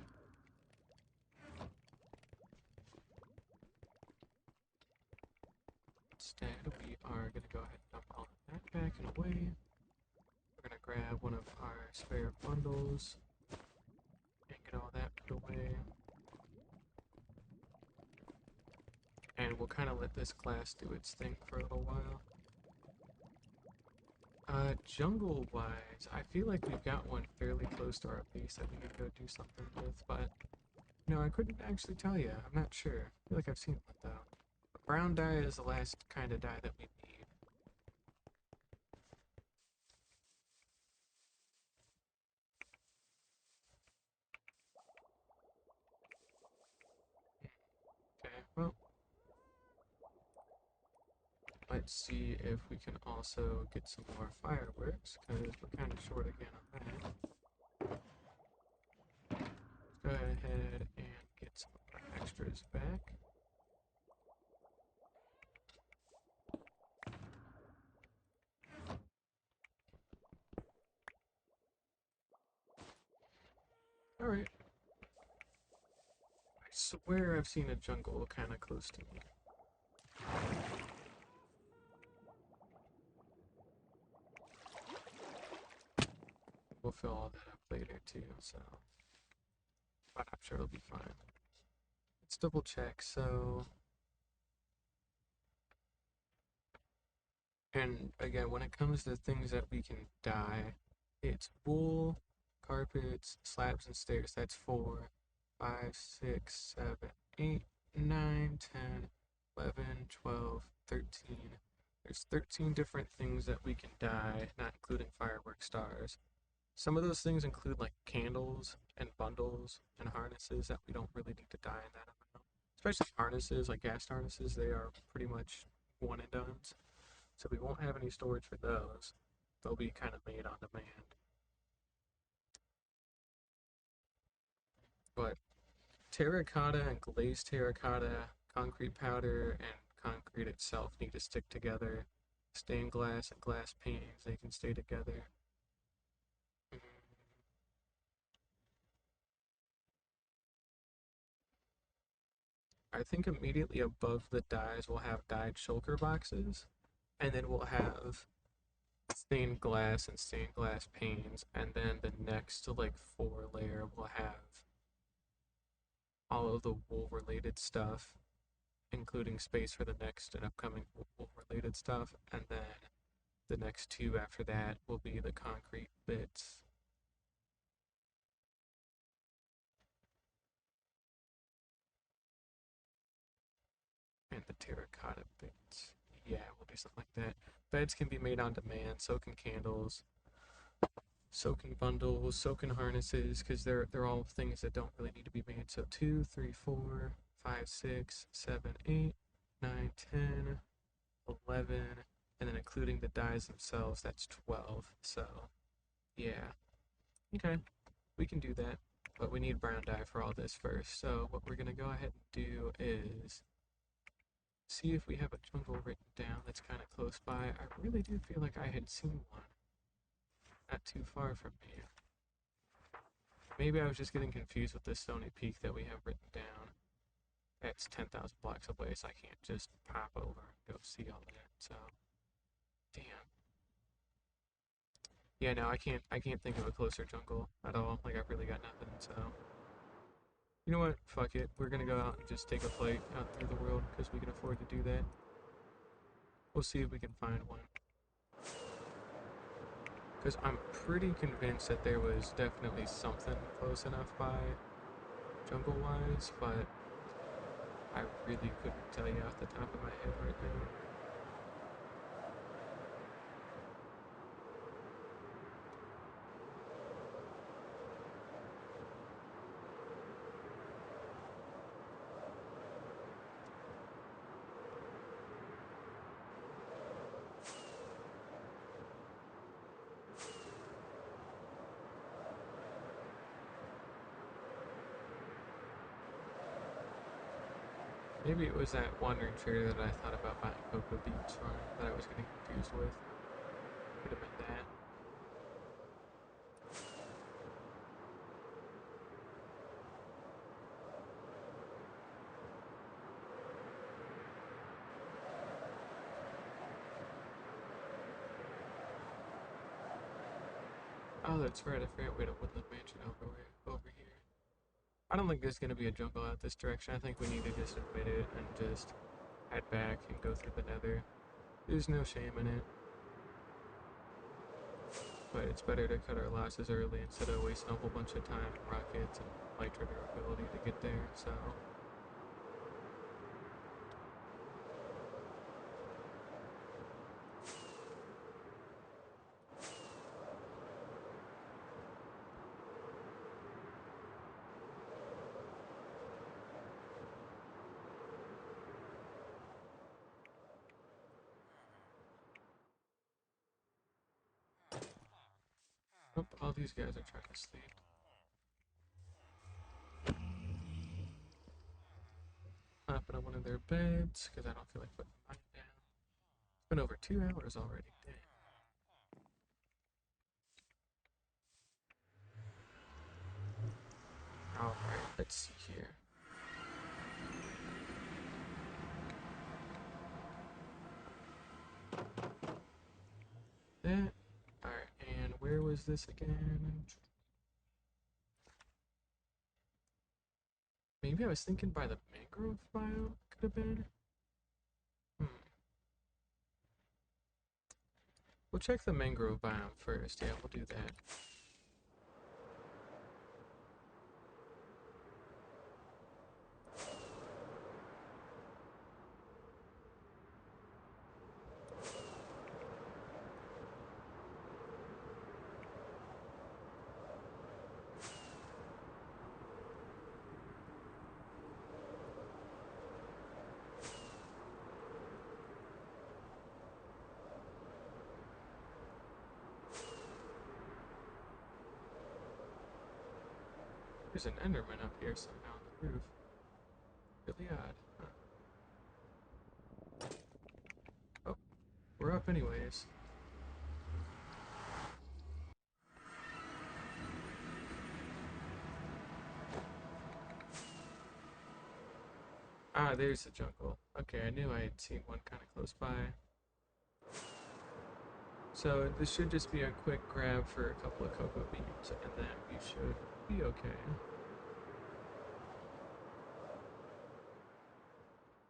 Speaker 1: Instead, we are gonna go ahead and dump all of that back and away. We're gonna grab one of our spare bundles and get all that put away. And we'll kind of let this glass do its thing for a little while. Jungle-wise, I feel like we've got one fairly close to our base that we could go do something with, but No, I couldn't actually tell you. I'm not sure. I feel like I've seen one though. Brown dye is the last kind of dye that we need. Okay, well, let's see if we can also get some more fireworks, because we're kind of short again on that. Let's go ahead and get some of our extras back. Alright. I swear I've seen a jungle kind of close to me. We'll fill all that up later too, so. But I'm sure it'll be fine. Let's double check. So, and again, when it comes to things that we can dye, it's wool, carpets, slabs, and stairs. That's 4, 5, 6, 7, 8, 9, 10, 11, 12, 13. There's 13 different things that we can dye, not including firework stars. Some of those things include like candles and bundles and harnesses that we don't really need to dye in that amount. Especially harnesses, like gas harnesses, they are pretty much one and done. So we won't have any storage for those. They'll be kind of made on demand. But terracotta and glazed terracotta, concrete powder, and concrete itself need to stick together. Stained glass and glass paintings, they can stay together. Mm, I think immediately above the dyes we'll have dyed shulker boxes, and then we'll have stained glass and stained glass panes, and then the next like 4 layer will have all of the wool related stuff, including space for the next and upcoming wool related stuff, and then the next 2 after that will be the concrete bits. And the terracotta bits. Yeah, we'll do something like that. Beds can be made on demand, so can candles, so can bundles, so can harnesses, because they're all things that don't really need to be made. So 2, 3, 4, 5, 6, 7, 8, 9, 10, 11, and then including the dyes themselves, that's 12. So yeah, okay, we can do that. But we need brown dye for all this first. So what we're gonna go ahead and do is see if we have a jungle written down that's kind of close by. I really do feel like I had seen one not too far from me. Maybe I was just getting confused with the Stony Peak that we have written down. That's 10,000 blocks away, so I can't just pop over and go see all that. So, damn. Yeah, no, I can't think of a closer jungle at all. Like I've really got nothing. So, you know what? Fuck it. We're gonna go out and just take a flight out through the world because we can afford to do that. We'll see if we can find one. Because I'm pretty convinced that there was definitely something close enough by jungle wise, but I really couldn't tell you off the top of my head right now. Maybe it was that wandering fairy that I thought about buying cocoa beans from that I was getting confused with. Could have been that. Oh, that's right. I forgot we had a woodland mansion over here. I don't think there's gonna be a jungle out this direction. I think we need to just admit it and just head back and go through the nether. There's no shame in it. but it's better to cut our losses early instead of wasting a whole bunch of time and rockets and light trigger ability to get there, so... Oh, all these guys are trying to sleep. Hopping on one of their beds, because I don't feel like putting mine down. It's been over 2 hours already. Damn. Alright, let's see here. That. Alright, and where was this again? Maybe I was thinking by the mangrove biome, could have been. Hmm. We'll check the mangrove biome first. Yeah, we'll do that. There's an Enderman up here somehow on the roof. Really odd. Huh. Oh, we're up anyways. Ah, there's the jungle. Okay, I knew I had seen one kind of close by. So this should just be a quick grab for a couple of cocoa beans, and then we should be okay.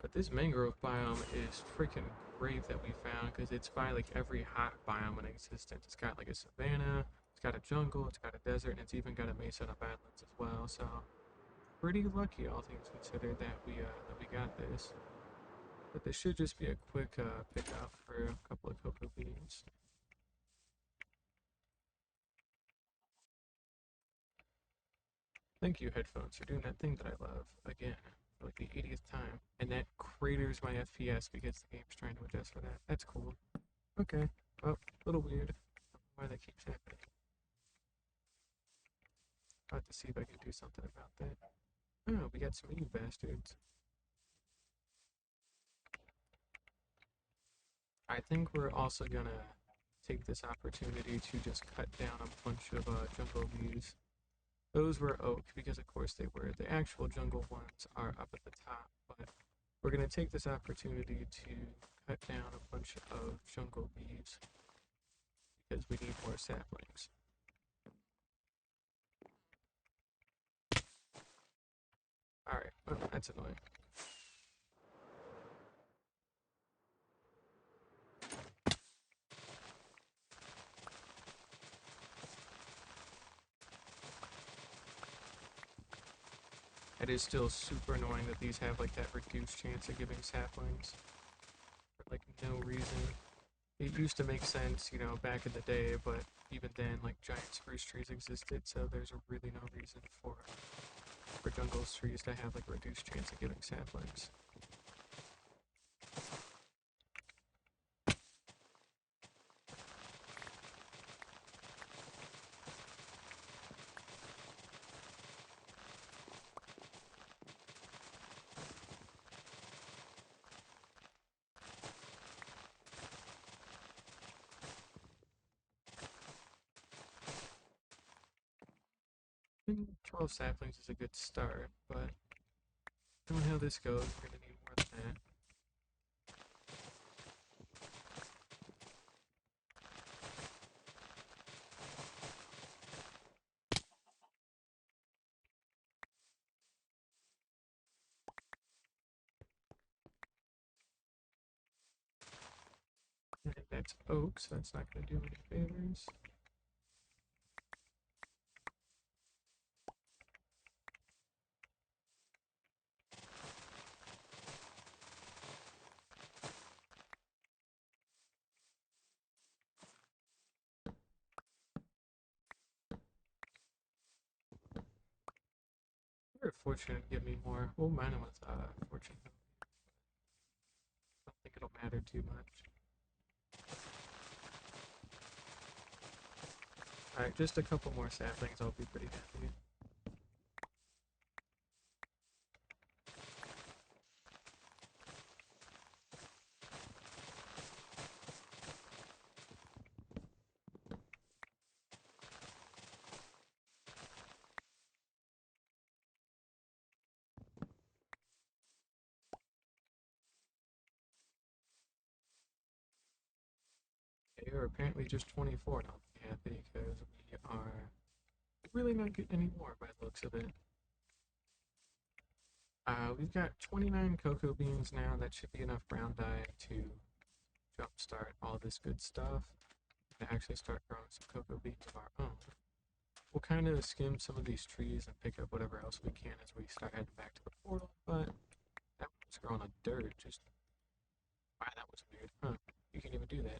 Speaker 1: But this mangrove biome is freaking great that we found because it's by like every hot biome in existence. It's got like a savanna, it's got a jungle, it's got a desert, and it's even got a mesa of badlands as well. So pretty lucky, all things considered, that we got this. But this should just be a quick pickup for a couple of cocoa beans. Thank you, headphones, for doing that thing that I love again for like the 80th time, and that craters my FPS because the game's trying to adjust for that. That's cool. Okay. Well, a little weird. I don't know why that keeps happening. I'll have to see if I can do something about that. Oh, we got some of you bastards. I think we're also gonna take this opportunity to just cut down a bunch of jungle views. Those were oak because of course they were. The actual jungle ones are up at the top, but we're gonna take this opportunity to cut down a bunch of jungle leaves because we need more saplings. Alright, oh, that's annoying. It is still super annoying that these have like that reduced chance of giving saplings for like no reason. It used to make sense, you know, back in the day, but even then, like giant spruce trees existed, so there's really no reason for jungle trees to have like reduced chance of giving saplings. And 12 saplings is a good start, but knowing how this goes, we're gonna need more than that. And that's oak, so that's not gonna do any favors. fortune and give me more. Well, mine was fortune. I don't think it'll matter too much. Alright, just a couple more saplings, I'll be pretty happy. Okay, we're apparently just 24 now. Happy because we are really not getting any more by the looks of it. We've got 29 cocoa beans now. That should be enough brown dye to jumpstart all this good stuff. To actually start growing some cocoa beans of our own. We'll kind of skim some of these trees and pick up whatever else we can as we start heading back to the portal, but that one's growing on dirt. Just, wow, that was weird. Huh, you can't even do that.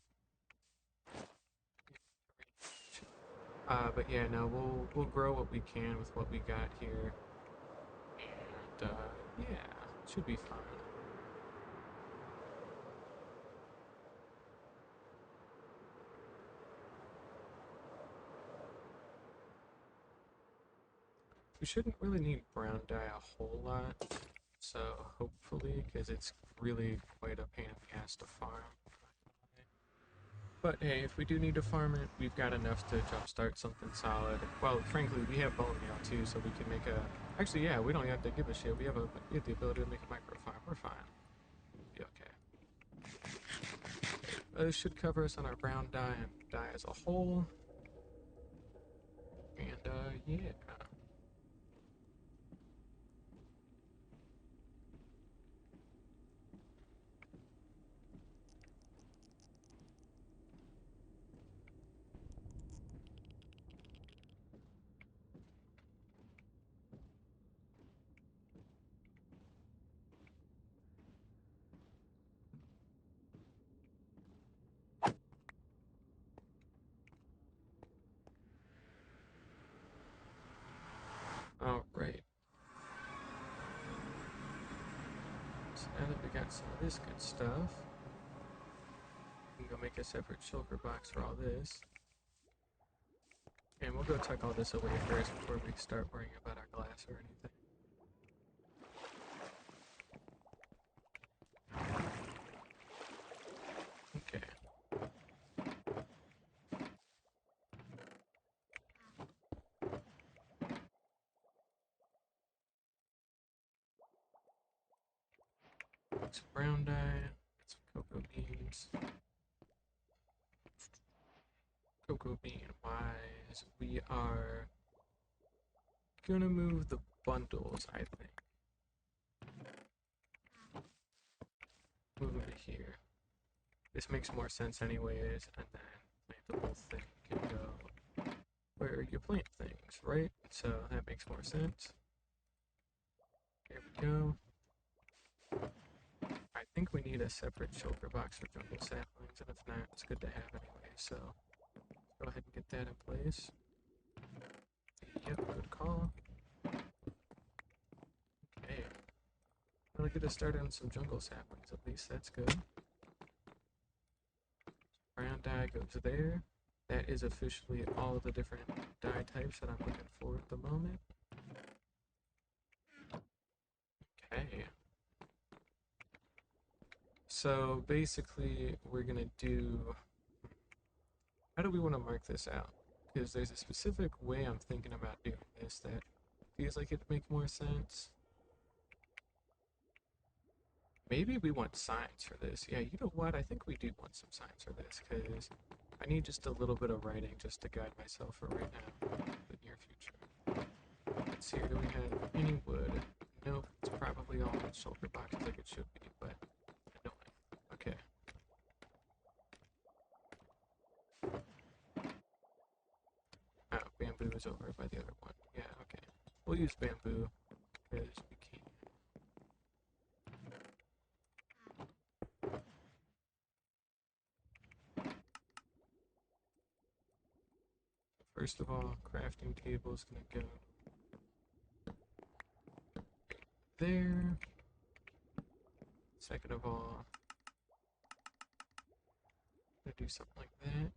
Speaker 1: But yeah, no, we'll grow what we can with what we got here, and yeah, it should be fine. We shouldn't really need brown dye a whole lot, so hopefully, because it's really quite a pain in the ass to farm. But hey, if we do need to farm it, we've got enough to jumpstart something solid. Well, frankly, we have bone meal too, so we can make a. Actually, yeah, we don't have to give a shit. We have the ability to make a micro farm. We're fine. Be okay. This should cover us on our brown dye and dye as a whole. And yeah. All right. So now that we got some of this good stuff, we can go make a separate shulker box for all this. And we'll go tuck all this away first before we start worrying about our glass or anything. Okay. Some brown dye, some cocoa beans. Cocoa bean wise, we are gonna move the bundles, I think. Move them to here. This makes more sense anyways, and then the whole thing can go where you plant things, right? So that makes more sense. Here we go. I think we need a separate shulker box for jungle saplings, and if not, it's good to have anyway, so go ahead and get that in place. Yep, good call. Okay. We'll get us started on some jungle saplings, at least that's good. Brown dye goes there. That is officially all the different dye types that I'm looking for at the moment. Okay. So basically, we're gonna do. How do we want to mark this out? Because there's a specific way I'm thinking about doing this that feels like it'd make more sense. Maybe we want signs for this. Yeah, you know what? I think we do want some signs for this because I need just a little bit of writing just to guide myself for right now, the near future. Let's see, do we have any wood? Nope, it's probably all in shulker boxes like it should be, but annoying. Okay. Oh, bamboo is over by the other one. Yeah, okay. We'll use bamboo because we can. First of all, crafting table is gonna go there. Second of all, I'm gonna do something like that. And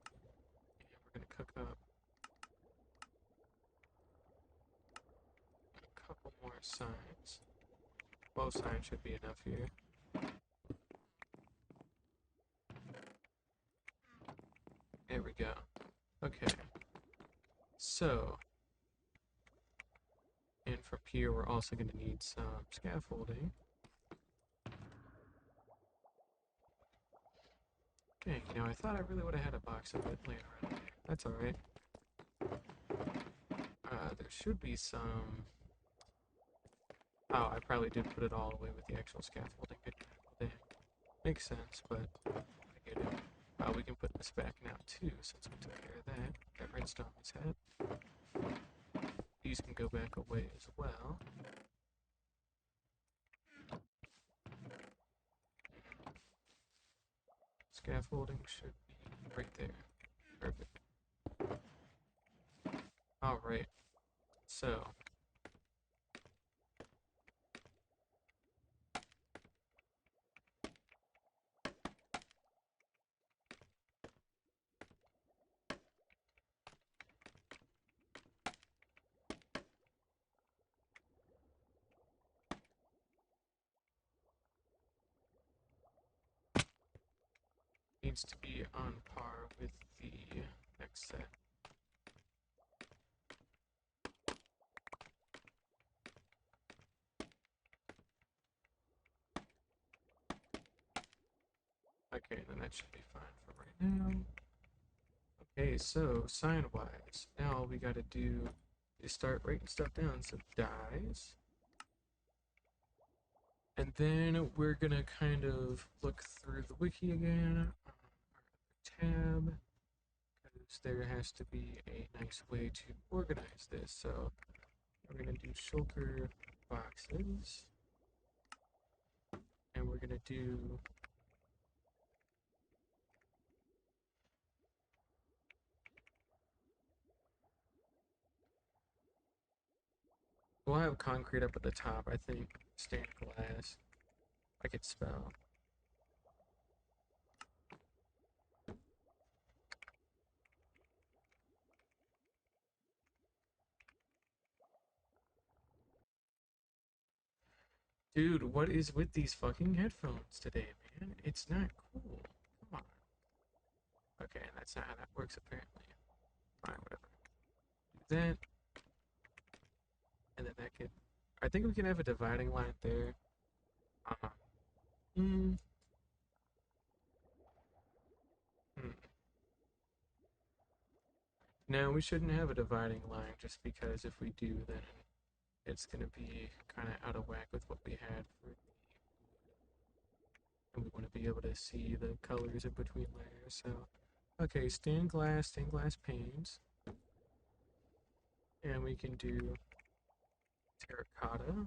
Speaker 1: we're gonna cook up a couple more signs. Both signs should be enough here. There we go. Okay. So, and from here we're also going to need some scaffolding. Dang, you know, I thought I really would have had a box of it laying around here. That's alright. There should be some... Oh, I probably did put it all away with the actual scaffolding. Dang. Makes sense, but I get it. We can put this back now too, since we took care of that. That redstone is head. These can go back away as well. Scaffolding should be right there. Perfect. Alright, so needs to be on par with the next set. Okay, then that should be fine for right now. Okay, so sign-wise, now all we gotta do is start writing stuff down. So dies. And then we're gonna kind of look through the wiki again, tab, because there has to be a nice way to organize this. So we're gonna do shulker boxes, and we're gonna do we'll have concrete up at the top, I think. Stained glass. I could spell. Dude, what is with these fucking headphones today, man? It's not cool. Come on. Okay, that's not how that works apparently. Fine, whatever. Do that. And then that could... I think we can have a dividing line there. Uh-huh. Hmm. Hmm. No, we shouldn't have a dividing line just because if we do, then it's gonna be kind of out of whack with what we had for and we want to be able to see the colors in between layers. So, okay, stained glass panes, and we can do terracotta,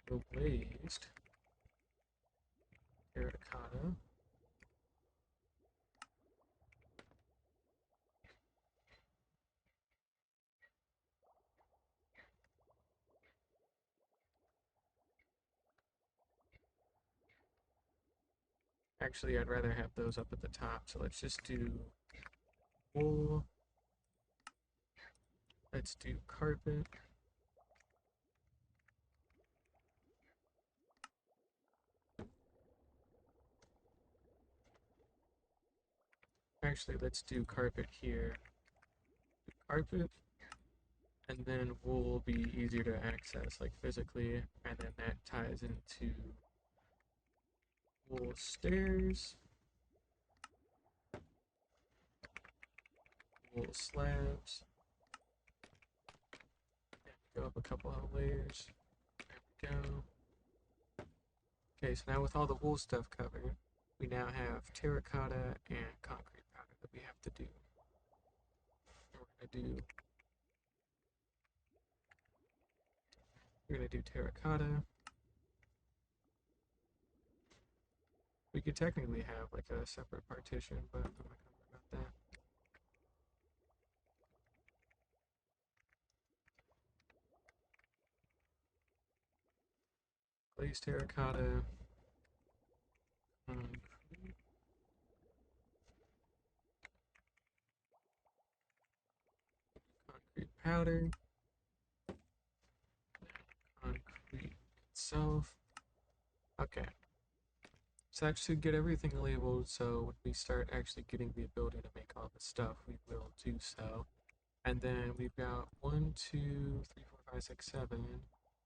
Speaker 1: glazed terracotta. Actually, I'd rather have those up at the top, so let's just do wool. Let's do carpet. Actually, let's do carpet here. Carpet, and then wool will be easier to access, like physically, and then that ties into wool stairs, wool slabs. Go up a couple of layers. There we go. Okay, so now with all the wool stuff covered, we now have terracotta and concrete powder that we have to do. We're gonna do terracotta. We could technically have like a separate partition, but I'm not gonna worry about that. Glazed terracotta. Concrete. Concrete powder. Concrete itself. Okay. So actually get everything labeled so when we start actually getting the ability to make all the stuff, we will do so. And then we've got 1, 2, 3, 4, 5, 6, 7.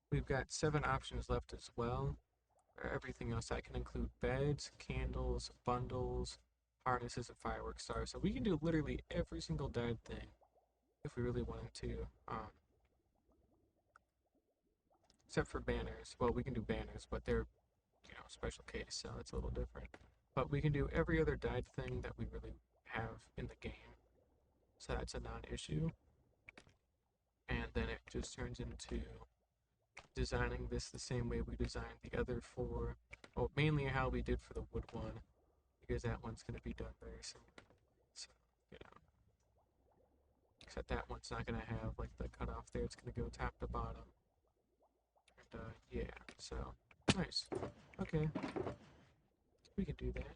Speaker 1: We've got 7 options left as well. For everything else that can include beds, candles, bundles, harnesses, and fireworks stars. So we can do literally every single dyed thing if we really wanted to. Except for banners. Well, we can do banners, but they're, special case, so it's a little different. But we can do every other dyed thing that we really have in the game. So that's a non-issue. And then it just turns into designing this the same way we designed the other 4. Well, mainly how we did for the wood one, because that one's going to be done very similar. So, except that one's not going to have like the cutoff there. It's going to go top to bottom. And yeah, so nice. Okay, we can do that.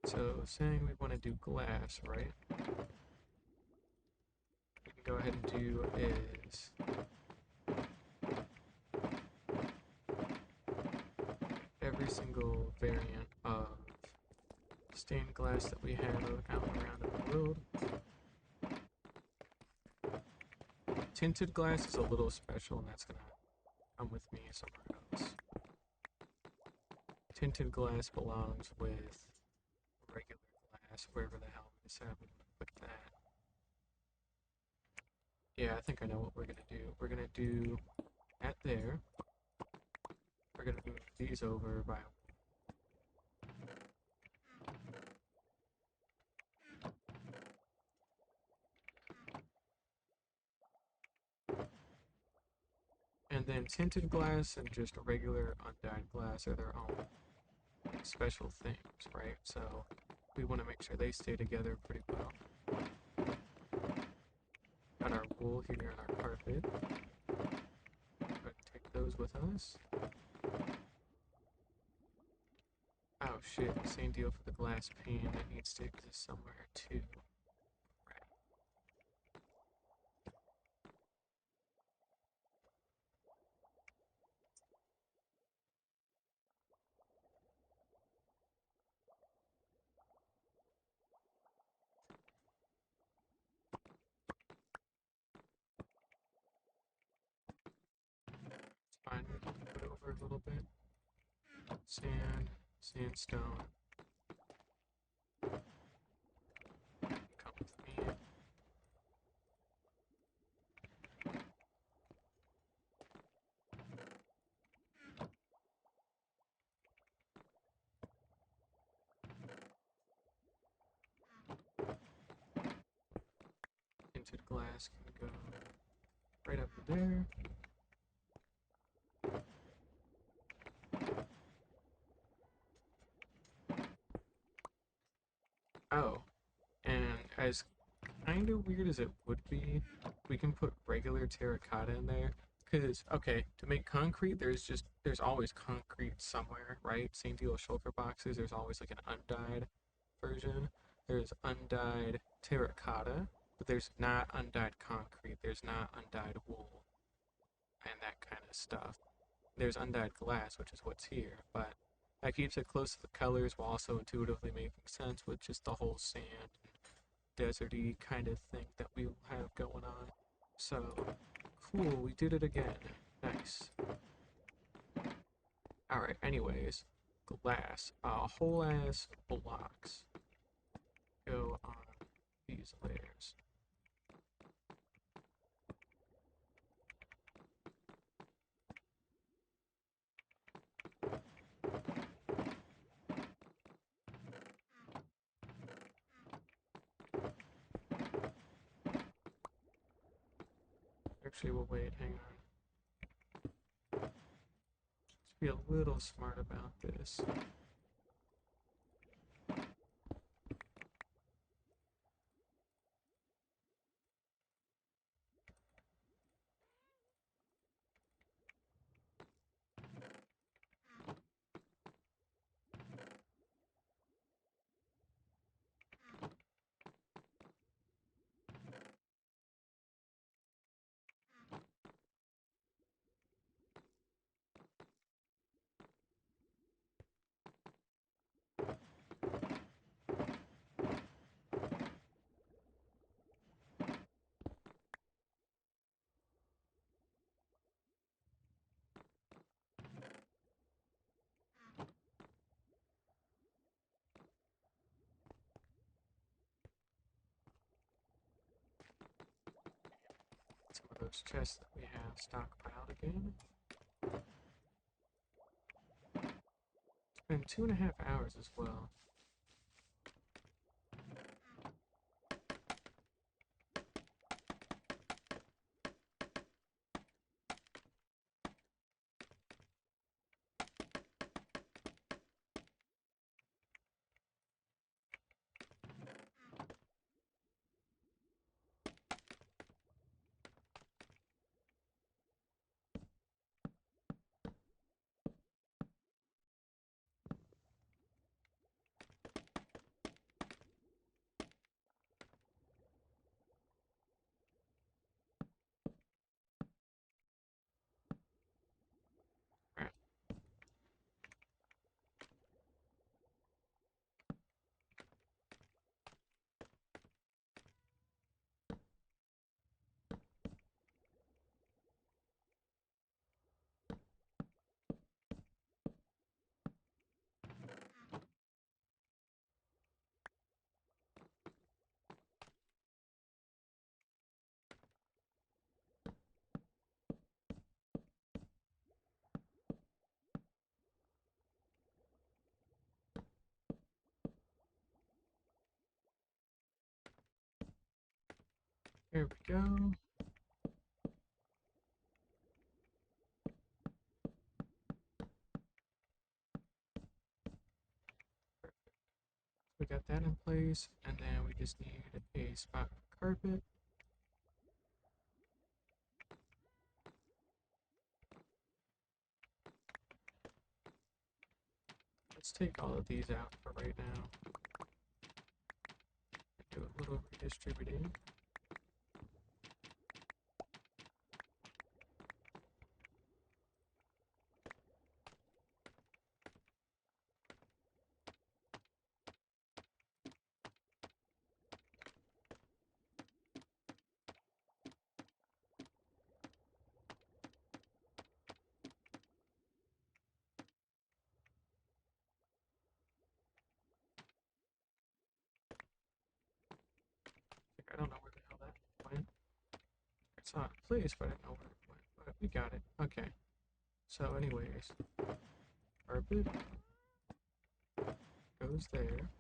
Speaker 1: So saying we want to do glass, right? We can go ahead and do is every single variant of stained glass that we have out and around in the world. Tinted glass is a little special, and that's gonna come with me somewhere else. Tinted glass belongs with regular glass, wherever the hell we decide we want to put that. Yeah, I think I know what we're gonna do. We're gonna do that there. We're gonna move these over by and then tinted glass and just regular undyed glass are their own like, special things, right? So we want to make sure they stay together pretty well. Got our wool here and our carpet. Go ahead and take those with us. Oh shit, same deal for the glass pane. That needs to exist somewhere too. It's fine, we can put it over a little bit. Sand, sandstone. Come with me. Tinted glass can go right up there. Oh, and as kind of weird as it would be, we can put regular terracotta in there. Because, okay, to make concrete, there's always concrete somewhere, right? Same deal with shulker boxes, there's always like an undyed version. There's undyed terracotta, but there's not undyed concrete, there's not undyed wool, and that kind of stuff. There's undyed glass, which is what's here, but that keeps it close to the colors while also intuitively making sense with just the whole sand deserty kind of thing that we have going on. So, cool, we did it again. Nice. Alright, anyways, glass. Whole ass blocks go on these layers. Actually, we'll wait, hang on. Let's be a little smart about this. of those chests that we have stockpiled again. It's been 2.5 hours as well. Right. Here we go. We got that in place, and then we just need a spot for carpet. Let's take all of these out for right now. Do a little redistributing. I don't know where the hell that went. I saw it in place, but I didn't know where it went. But we got it. Okay. So, anyways, carpet goes there.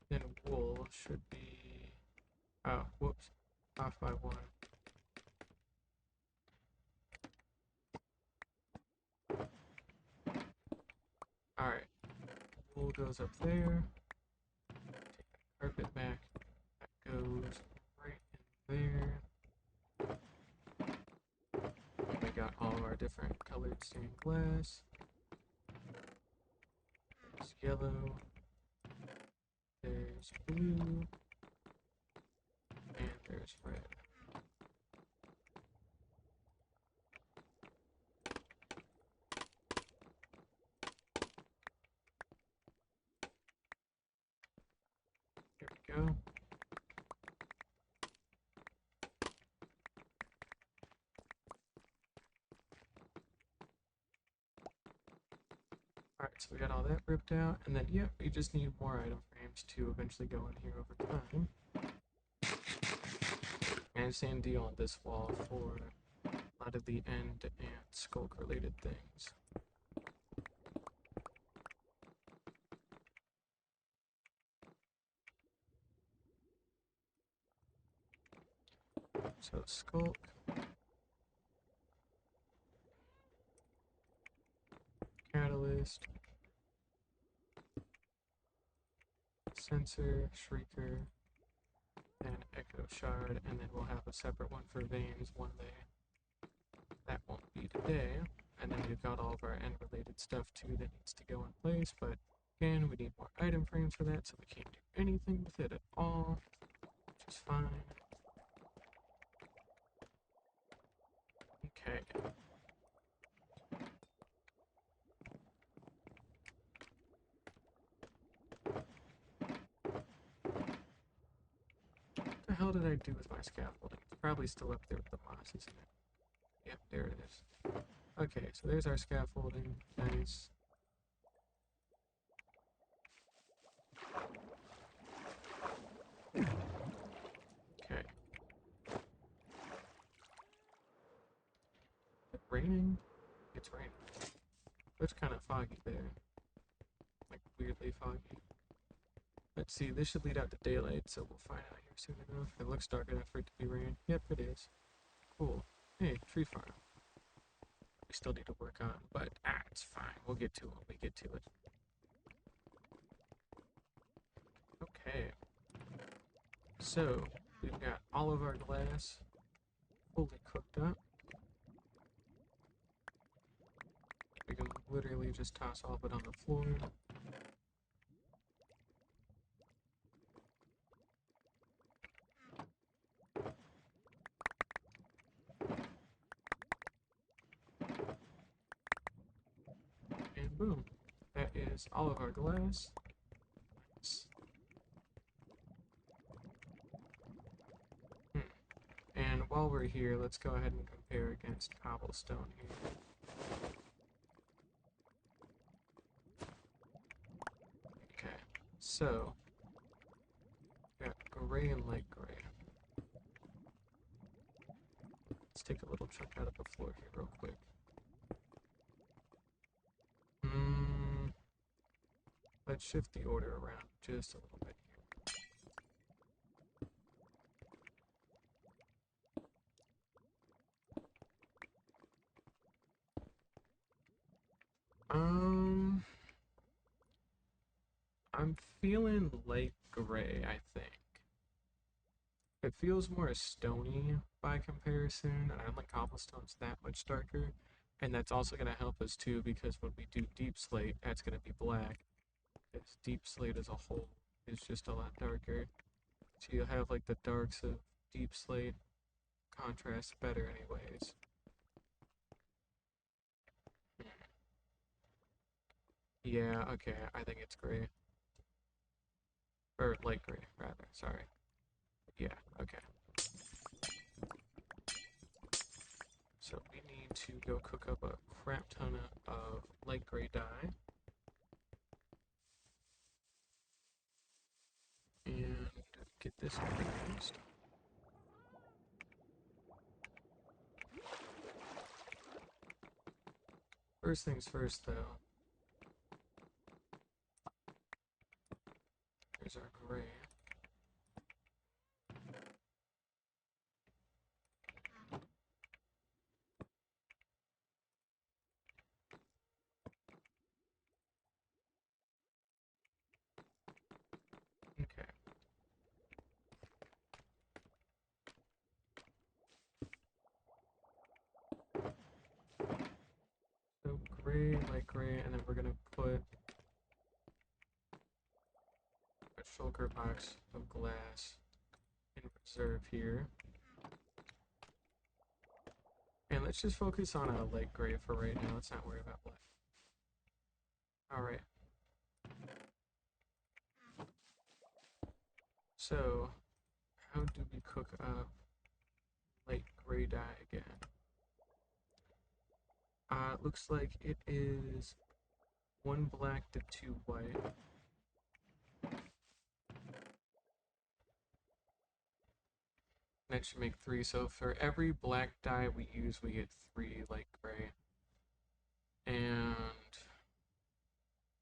Speaker 1: Then wool should be. Oh, whoops. Off by one. Alright. Wool goes up there. Take that carpet back. That goes right in there. We got all of our different colored stained glass. There's yellow. There's blue. And there's red. There we go. Alright, so we got all that ripped out, and then, yep, we just need more item frames to eventually go in here over time. And same deal on this wall for a lot of the end and skulk related things. So skulk. Catalyst. Sensor, Shrieker, and Echo Shard, and then we'll have a separate one for veins one day. That won't be today. And then we've got all of our end related stuff too that needs to go in place, but again, we need more item frames for that, so we can't do anything with it at all, which is fine. Okay. What the hell did I do with my scaffolding? It's probably still up there with the moss, isn't it? Yep, there it is. Okay, so there's our scaffolding. Nice. Okay. Is it raining? It's raining. It's kind of foggy there. Like, weirdly foggy. Let's see, this should lead out to daylight, so we'll find out here soon enough. It looks dark enough for it to be rain. Yep, it is. Cool. Hey, tree farm. We still need to work on, but it's fine. We'll get to it when we get to it. Okay. So, we've got all of our glass fully cooked up. We can literally just toss all of it on the floor. And boom. That is all of our glass. Nice. And while we're here, let's go ahead and compare against cobblestone here. Okay, so we got gray and light gray. Let's take a little chunk out of the floor here real quick. Let's shift the order around just a little bit here. I'm feeling light gray, I think. It feels more stony by comparison, and I don't think cobblestone's that much darker. And that's also going to help us too, because when we do deep slate, that's going to be black. Because deep slate as a whole is just a lot darker. So you'll have like the darks of deep slate contrast better anyways. Yeah, okay, I think it's gray. Or light gray, rather, sorry. Yeah, okay. So we need to go cook up a crap ton of light gray dye. And get this organized. First things first, though. Here's our gray. Okay. So gray, light gray, and then we're gonna put a shulker box of glass in reserve here. And let's just focus on a light gray for right now. Let's not worry about black. Alright. So, how do we cook up light gray dye again? It looks like it is 1 black to 2 white. That should make 3. So for every black dye we use, we get 3 light gray. And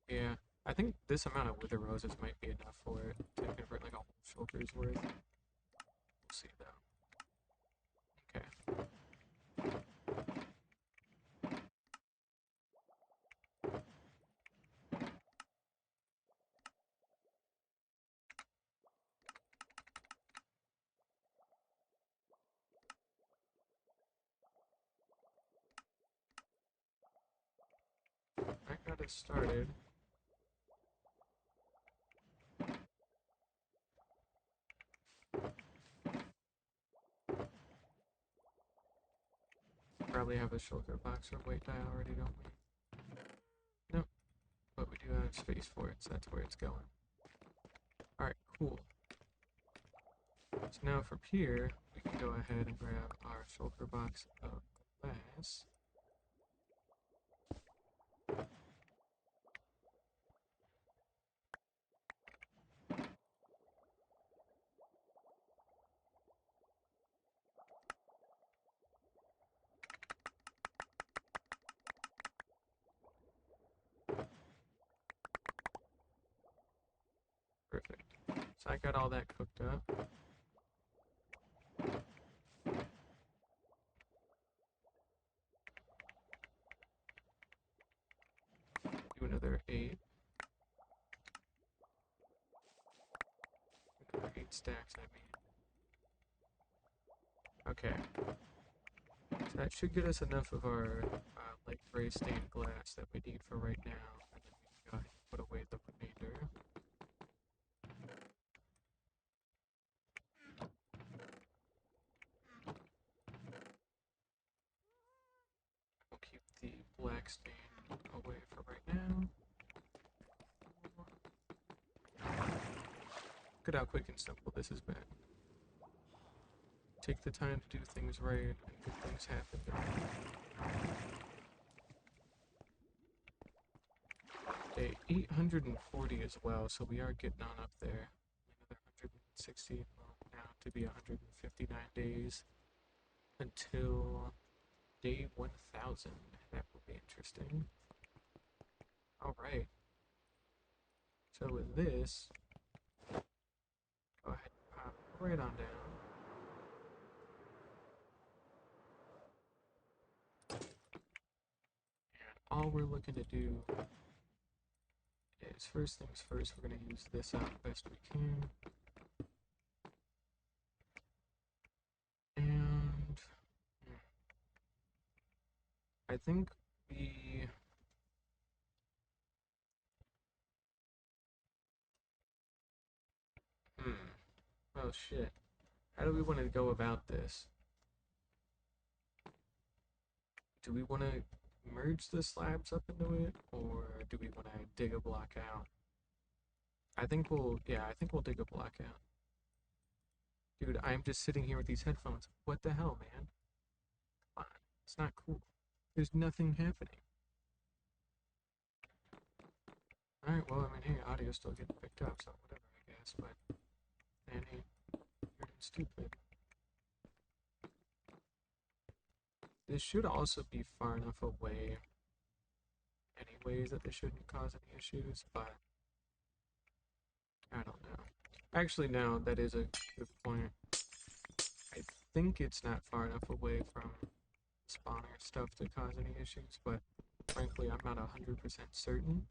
Speaker 1: yeah, I think this amount of wither roses might be enough for it to convert like a whole shulker's worth. We'll see though. Okay. I got it started. Probably have a shulker box of white dye already, don't we? Nope. But we do have space for it, so that's where it's going. Alright, cool. So now from here, we can go ahead and grab our shulker box of glass. Perfect. So I got all that cooked up. Do another 8. 8 stacks, I mean. Okay. So that should get us enough of our light gray stained glass that we need for right now. And then we can go ahead and put away the remainder. We'll keep the black stain away for right now. Look at how quick and simple this has been. Take the time to do things right, and good things happen. Day 840 as well, so we are getting on up there. Another 160, well, now to be 159 days until day 1000. That will be interesting. Alright. So with this, go ahead and pop right on down. And all we're looking to do is, first things first, we're going to use this out best we can. And I think we... Oh shit. How do we want to go about this? Do we want to merge the slabs up into it, or do we want to dig a block out? I think we'll dig a block out. Dude, I'm just sitting here with these headphones. What the hell, man? Come on. It's not cool. There's nothing happening. Alright, well, I mean, hey, audio's still getting picked up, so whatever, I guess, but... Man, hey, you're stupid. This should also be far enough away anyways that this shouldn't cause any issues, but... I don't know. Actually, no, that is a good point. I think it's not far enough away from spawner stuff to cause any issues, but frankly, I'm not 100% certain.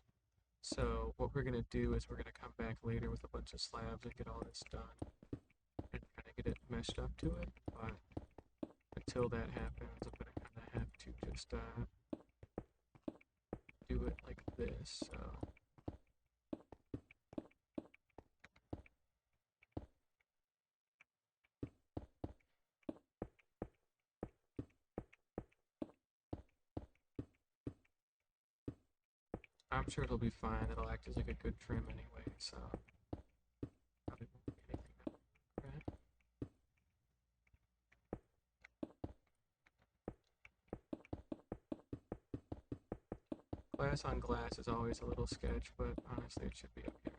Speaker 1: So what we're going to do is we're going to come back later with a bunch of slabs and get all this done and kind of get it meshed up to it. But until that happens, I'm going to kind of have to just do it like this. So I'm sure it'll be fine. It'll act as like a good trim anyway, so probably won't be anything that right. Glass on glass is always a little sketch, but honestly it should be okay.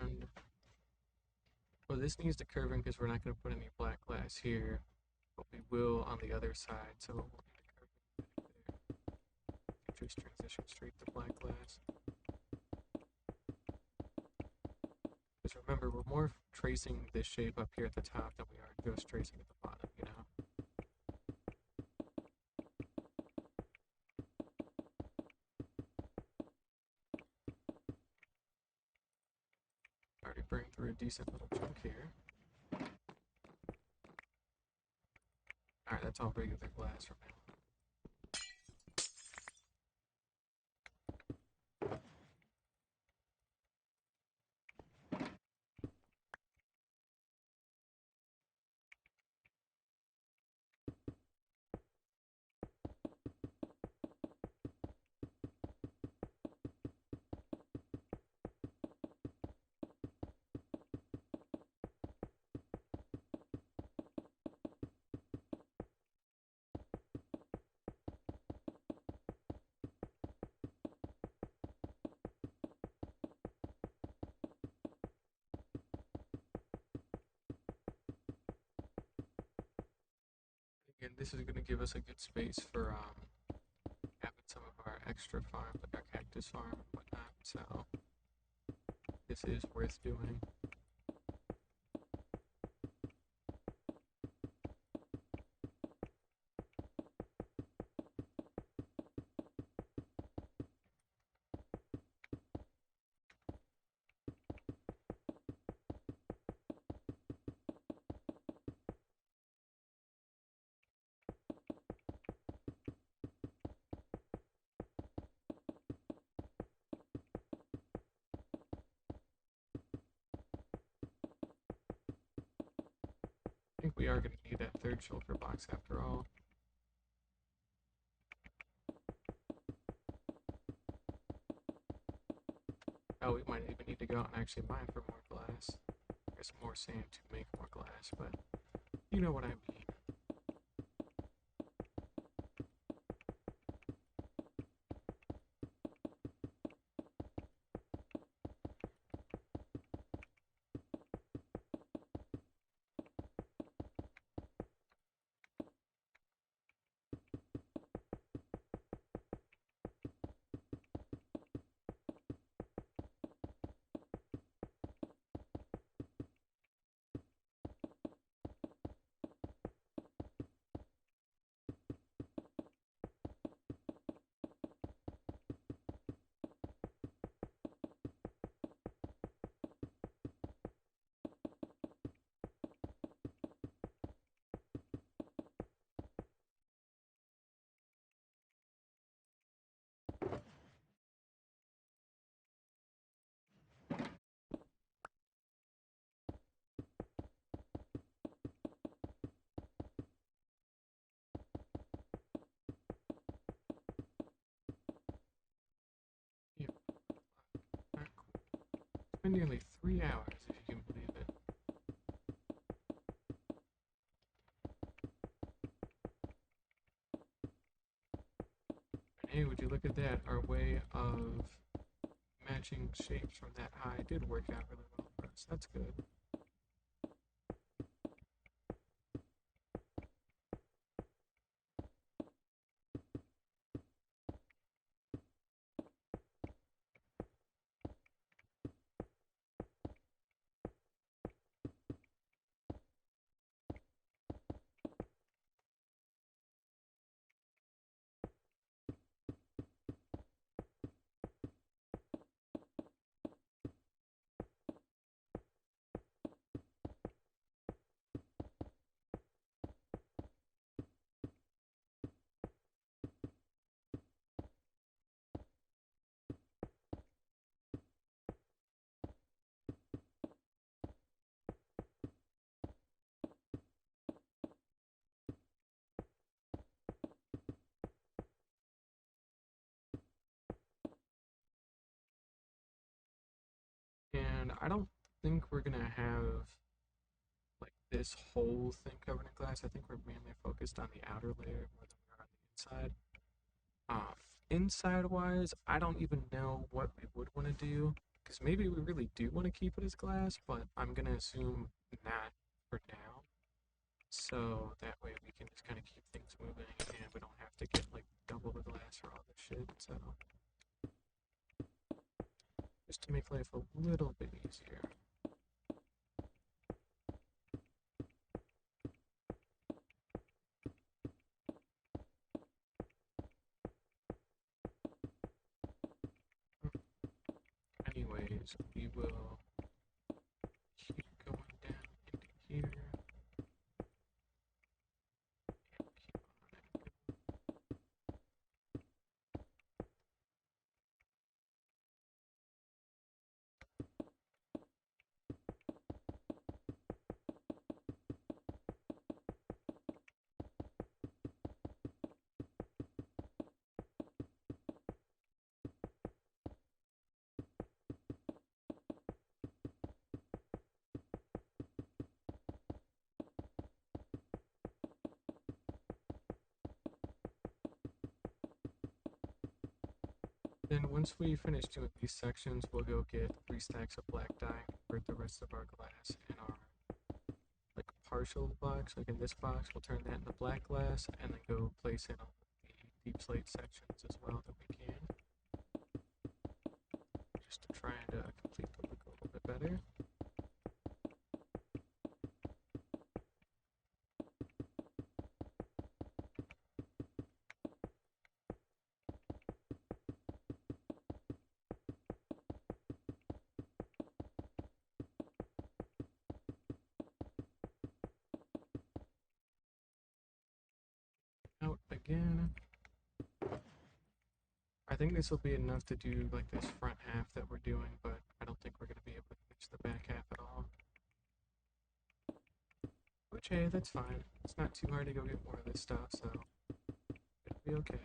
Speaker 1: And well, this needs to curve in because we're not going to put any black glass here, but we will on the other side, so we'll need to curve in there. Just transition straight to black glass. Because remember, we're more tracing this shape up here at the top than we are just tracing at the bottom, you know? Already burned through a decent little chunk here. Alright, That's all regular glass from now. Again, this is going to give us a good space for having some of our extra farm, like our cactus farm and whatnot. So this is worth doing. I think we are going to need that third shulker box after all. Oh, we might even need to go out and actually mine for more glass. There's more sand to make more glass, but you know what I mean. Yep, not cool. It's been nearly 3 hours, if you can believe it. And hey, would you look at that? Our way of matching shapes from that high did work out really well for us. That's good. And I don't think we're gonna have like this whole thing covered in glass. I think we're mainly focused on the outer layer more than we are on the inside. Uh, inside wise, I don't even know what we would want to do because maybe we really do want to keep it as glass, but I'm gonna assume not for now. So that way we can just kind of keep things moving and we don't have to get like double the glass for all this shit. So just to make life a little bit easier. Anyways, we will keep going down into here. Then once we finish doing these sections, we'll go get 3 stacks of black dye, convert the rest of our glass in our like partial box. Like in this box, we'll turn that into black glass and then go place in all the deep slate sections as well that we can, just to try and complete the look a little bit better. Out again. I think this will be enough to do like this front half that we're doing, but I don't think we're going to be able to finish the back half at all. Which, hey, that's fine. It's not too hard to go get more of this stuff, so it'll be okay.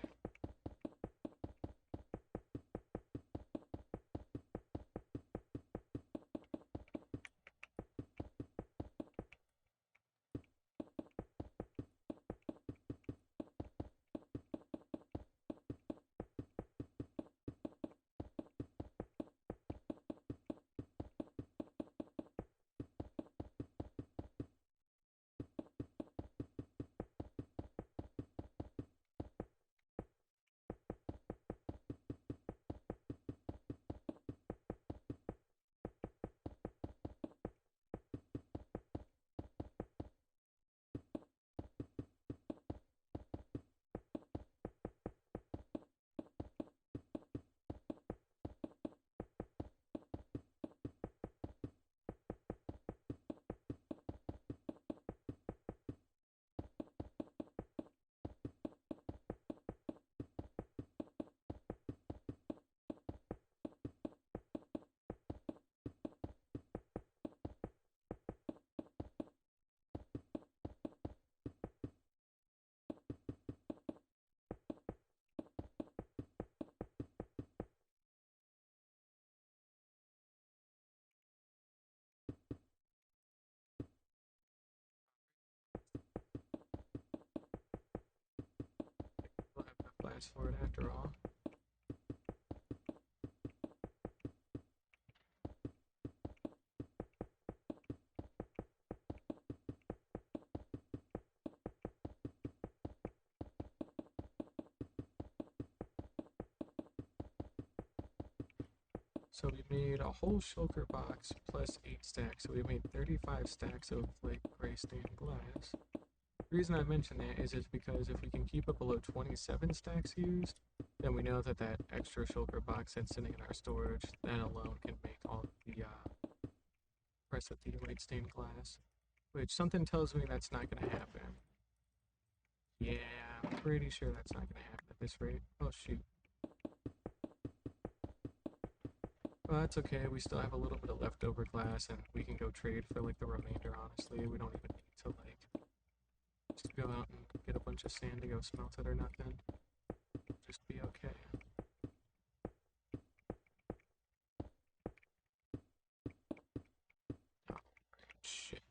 Speaker 1: We'll have enough glass for it after all. So we made a whole shulker box plus 8 stacks, so we made 35 stacks of like gray stained glass. The reason I mention that is because if we can keep it below 27 stacks used, then we know that that extra shulker box that's sitting in our storage, that alone can make all of the rest of the white stained glass. Which something tells me that's not going to happen. Yeah, I'm pretty sure that's not going to happen at this rate. Oh shoot. Well, that's okay. We still have a little bit of leftover glass, and we can go trade for like the remainder. Honestly, we don't even need to like just go out and get a bunch of sand to go smelt it or nothing. Just be okay. Oh, shit.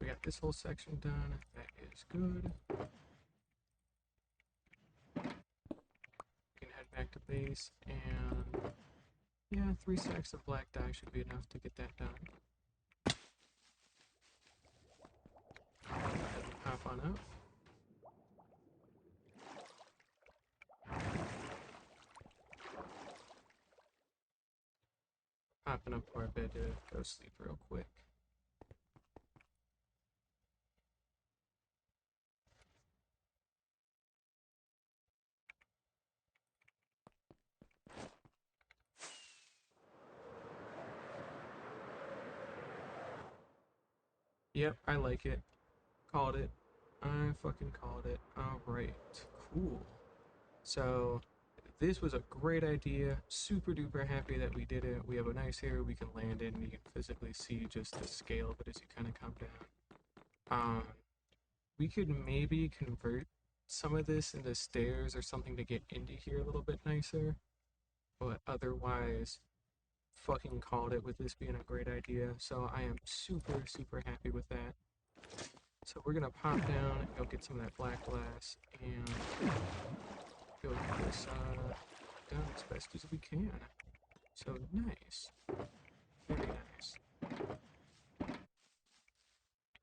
Speaker 1: We got this whole section done. That is good. We can head back to base, and yeah, 3 stacks of black dye should be enough to get that done. Go ahead and hop on up. Hopping up to our bed to go sleep real quick. Yep, I like it. Called it. I fucking called it. Alright, cool. So, this was a great idea. Super duper happy that we did it. We have a nice area we can land in. You can physically see just the scale of it as you kind of come down. We could maybe convert some of this into stairs or something to get into here a little bit nicer. But otherwise, fucking called it with this being a great idea. So I am super, super happy with that. So we're gonna pop down and go get some of that black glass and go get this done as best as we can. So nice. Very nice.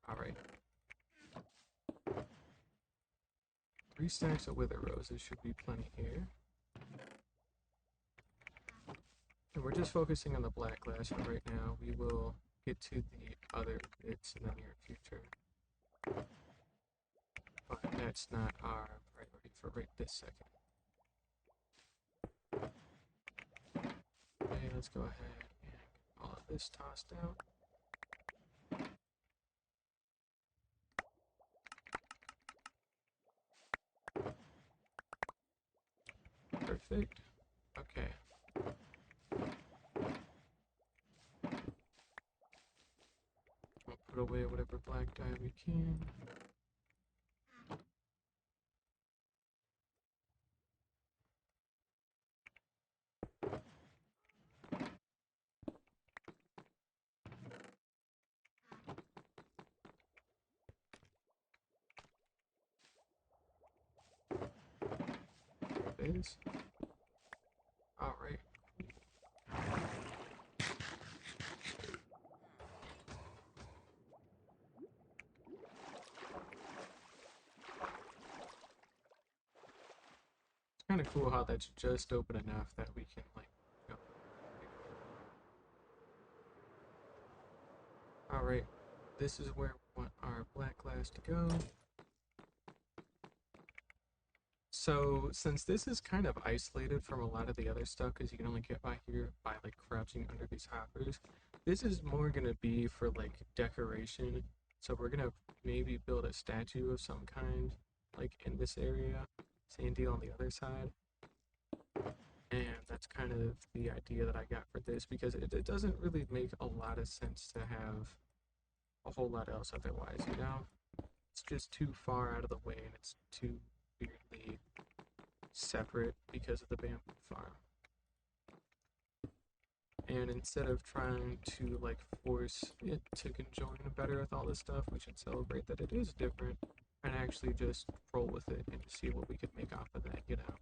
Speaker 1: Alright. 3 stacks of wither roses should be plenty here. And we're just focusing on the black glass for right now. We will get to the other bits in the near future. But that's not our priority for right this second. Okay, let's go ahead and get all of this tossed out. Perfect. Okay. We'll put away whatever black dye we can. There it is. Alright. It's kind of cool how that's just open enough that we can, like, go. Alright. This is where we want our black glass to go. So, since this is kind of isolated from a lot of the other stuff, because you can only get by here by like crouching under these hoppers, this is more gonna be for like decoration. So we're gonna maybe build a statue of some kind, like in this area. Same deal on the other side. And that's kind of the idea that I got for this, because it doesn't really make a lot of sense to have a whole lot else otherwise, you know? It's just too far out of the way and it's too weirdly separate because of the bamboo farm. And instead of trying to like force it to conjoin better with all this stuff, we should celebrate that it is different and actually just roll with it and see what we could make off of that, you know.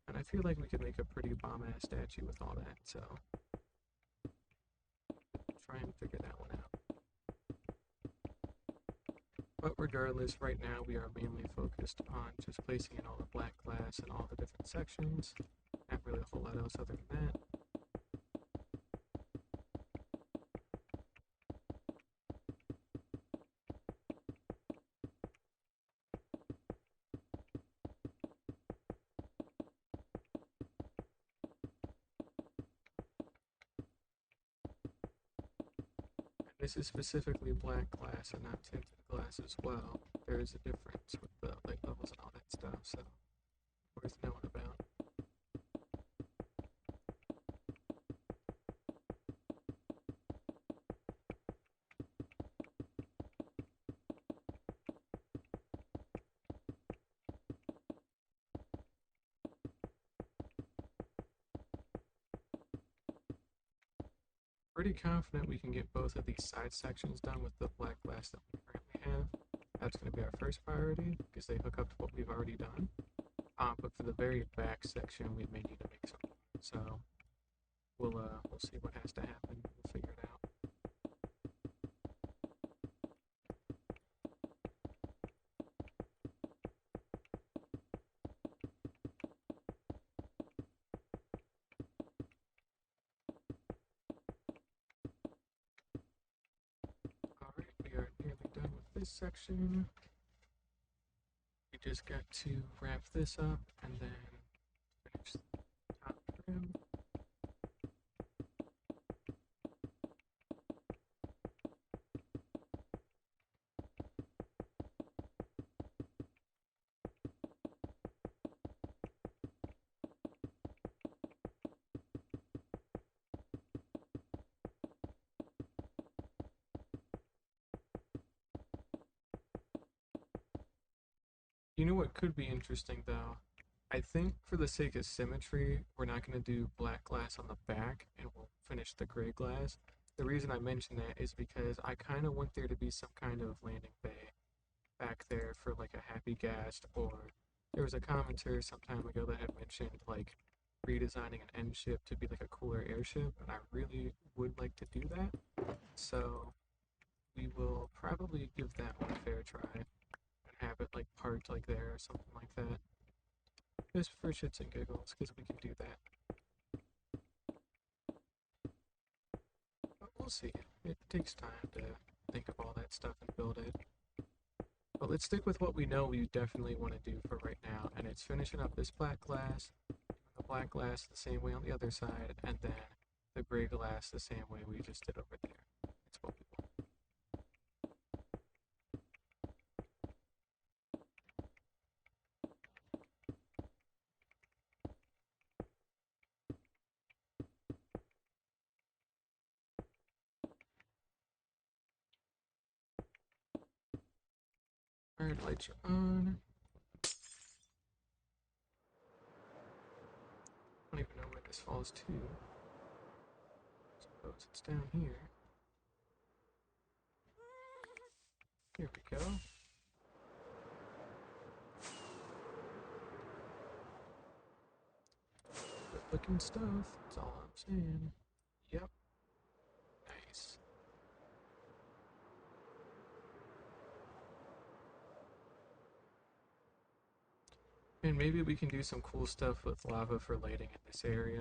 Speaker 1: And I feel like we could make a pretty bomb ass statue with all that, so try and figure that one out. But regardless, right now we are mainly focused on just placing in all the black glass in all the different sections. Not really a whole lot else other than that. This is specifically black glass and not tinted glass as well. There is a difference with the light levels and all that stuff, so worth knowing about. Pretty confident we can get both of these side sections done with the black glass that we currently have. That's going to be our first priority because they hook up to what we've already done. But for the very back section, we may need to make some. So we'll see what has to happen. We'll figure it out. Alright, we are nearly done with this section. We just got to wrap this up and then finish the top trim. You know what could be interesting though? I think for the sake of symmetry, we're not going to do black glass on the back and we'll finish the gray glass. The reason I mention that is because I kind of want there to be some kind of landing bay back there for like a happy guest, or there was a commenter some time ago that had mentioned like redesigning an end ship to be like a cooler airship, and I really would like to do that. So we will probably give that one a fair try and have it like parked like there or something like that. Just for shits and giggles, because we can do that. But we'll see. It takes time to think of all that stuff and build it. But let's stick with what we know we definitely want to do for right now, and it's finishing up this black glass, the black glass the same way on the other side, and then the gray glass the same way we just did over there. That's what we want. Alright, lights are on. I don't even know where this falls to. Suppose it's down here. Here we go. Good looking stuff. That's all I'm saying. Yep. Nice. And maybe we can do some cool stuff with lava for lighting in this area,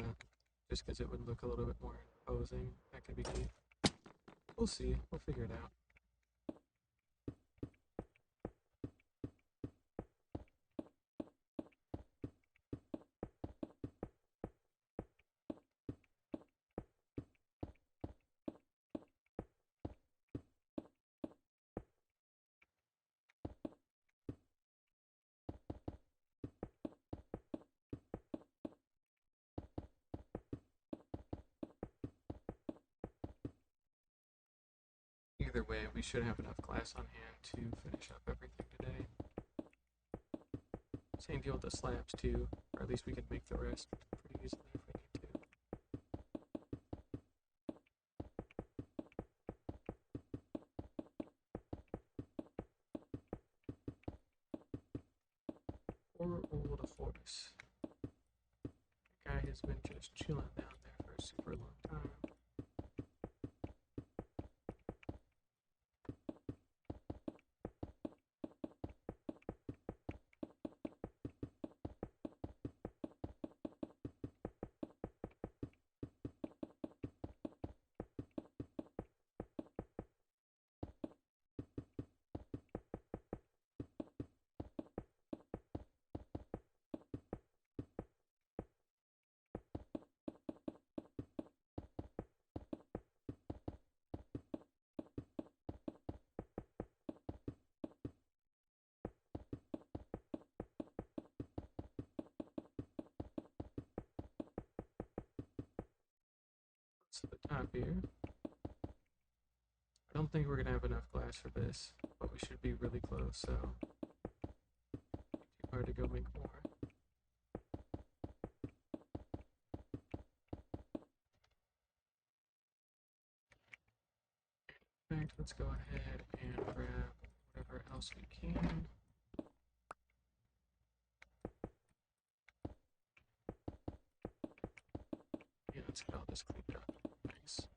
Speaker 1: just because it would look a little bit more imposing. That could be neat. We'll see. We'll figure it out. Either way, we should have enough glass on hand to finish up everything today. Same deal with the slabs too, or at least we can make the rest pretty easily if we need to. Poor old horse. The guy has been just chilling down there for a super long time. To the top here. I don't think we're gonna have enough glass for this, but we should be really close, so too hard to go make more. In fact, let's go ahead and grab whatever else we can. Yeah, let's get all this cleaned up. Nice.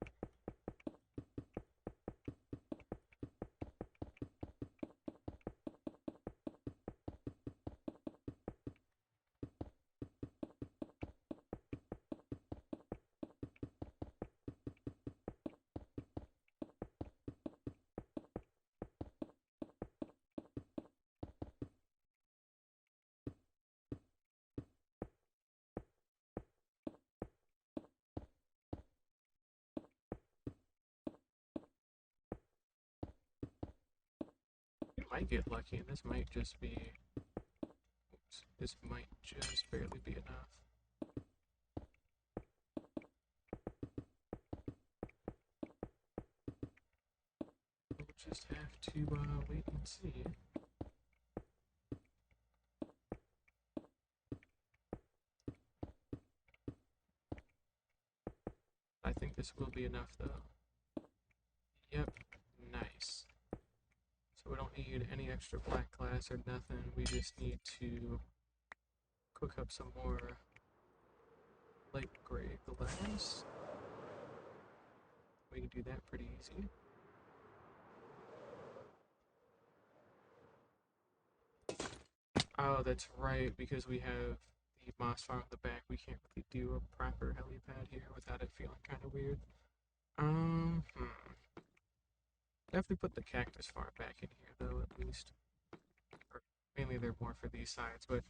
Speaker 1: We might get lucky, and this might just be. Oops, this might just barely be enough. We'll just have to wait and see. This will be enough though. Yep, nice. So we don't need any extra black glass or nothing. We just need to cook up some more light gray glass. We can do that pretty easy. Oh, that's right, because we have the moss farm in the back, we can't really do a proper helipad here without it feeling kind of weird. Definitely put the cactus farm back in here, though, at least. Or mainly they're more for these sides, but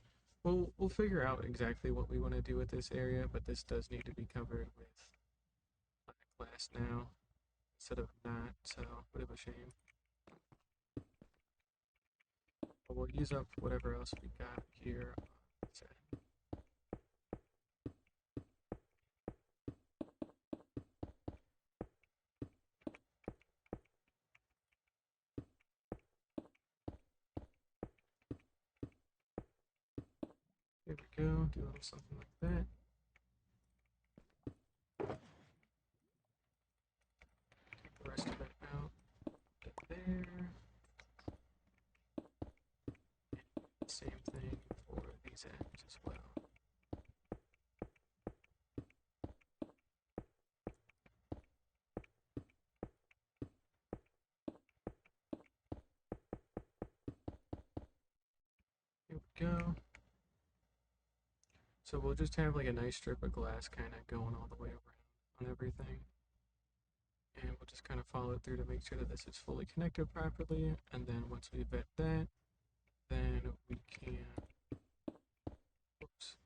Speaker 1: we'll figure out exactly what we want to do with this area, but this does need to be covered with black glass now, instead of not, so bit of a shame. But we'll use up whatever else we got here. Here we go, do a little something like that. Take the rest of it out there. Same thing for these ends as well. Here we go. So we'll just have like a nice strip of glass kind of going all the way around on everything. And we'll just kind of follow it through to make sure that this is fully connected properly. And then once we vet that, then we can, whoops,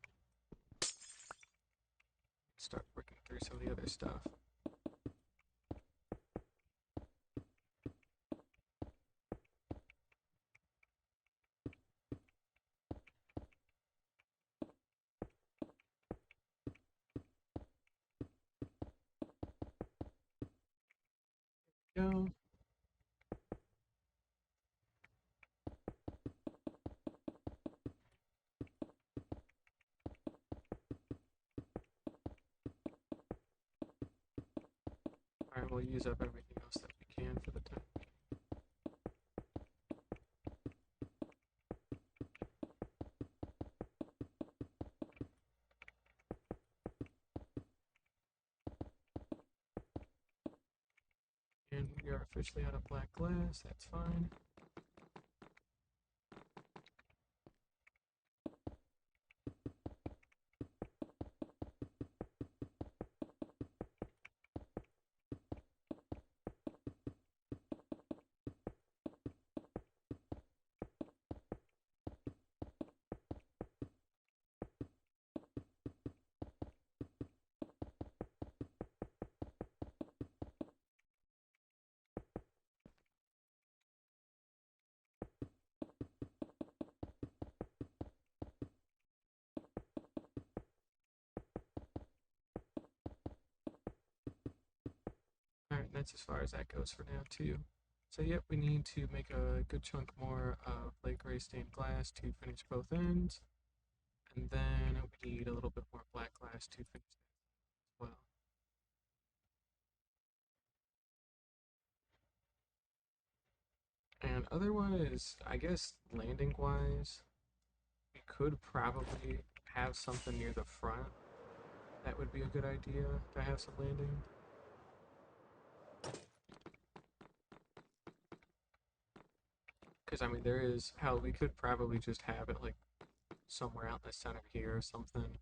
Speaker 1: start working through some of the other stuff. Go. Alright, we'll use up everything else that we can for the time. And we are officially out of black glass, that's fine. Alright, that's as far as that goes for now too. So yep, we need to make a good chunk more of light gray stained glass to finish both ends. And then we need a little bit more black glass to finish that as well. And otherwise, I guess landing wise, we could probably have something near the front. That would be a good idea to have some landing. Because, I mean, there is, hell, we could probably just have it like somewhere out in the center here or something.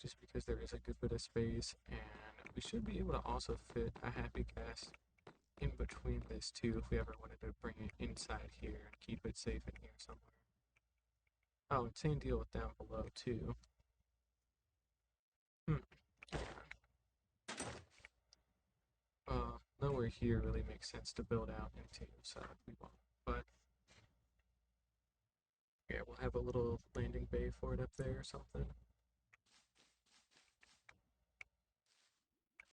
Speaker 1: Just because there is a good bit of space. And we should be able to also fit a happy cast in between this too if we ever wanted to bring it inside here and keep it safe in here somewhere. Oh, and same deal with down below too. Hmm. Nowhere here really makes sense to build out into, so we won't. But yeah, we'll have a little landing bay for it up there or something.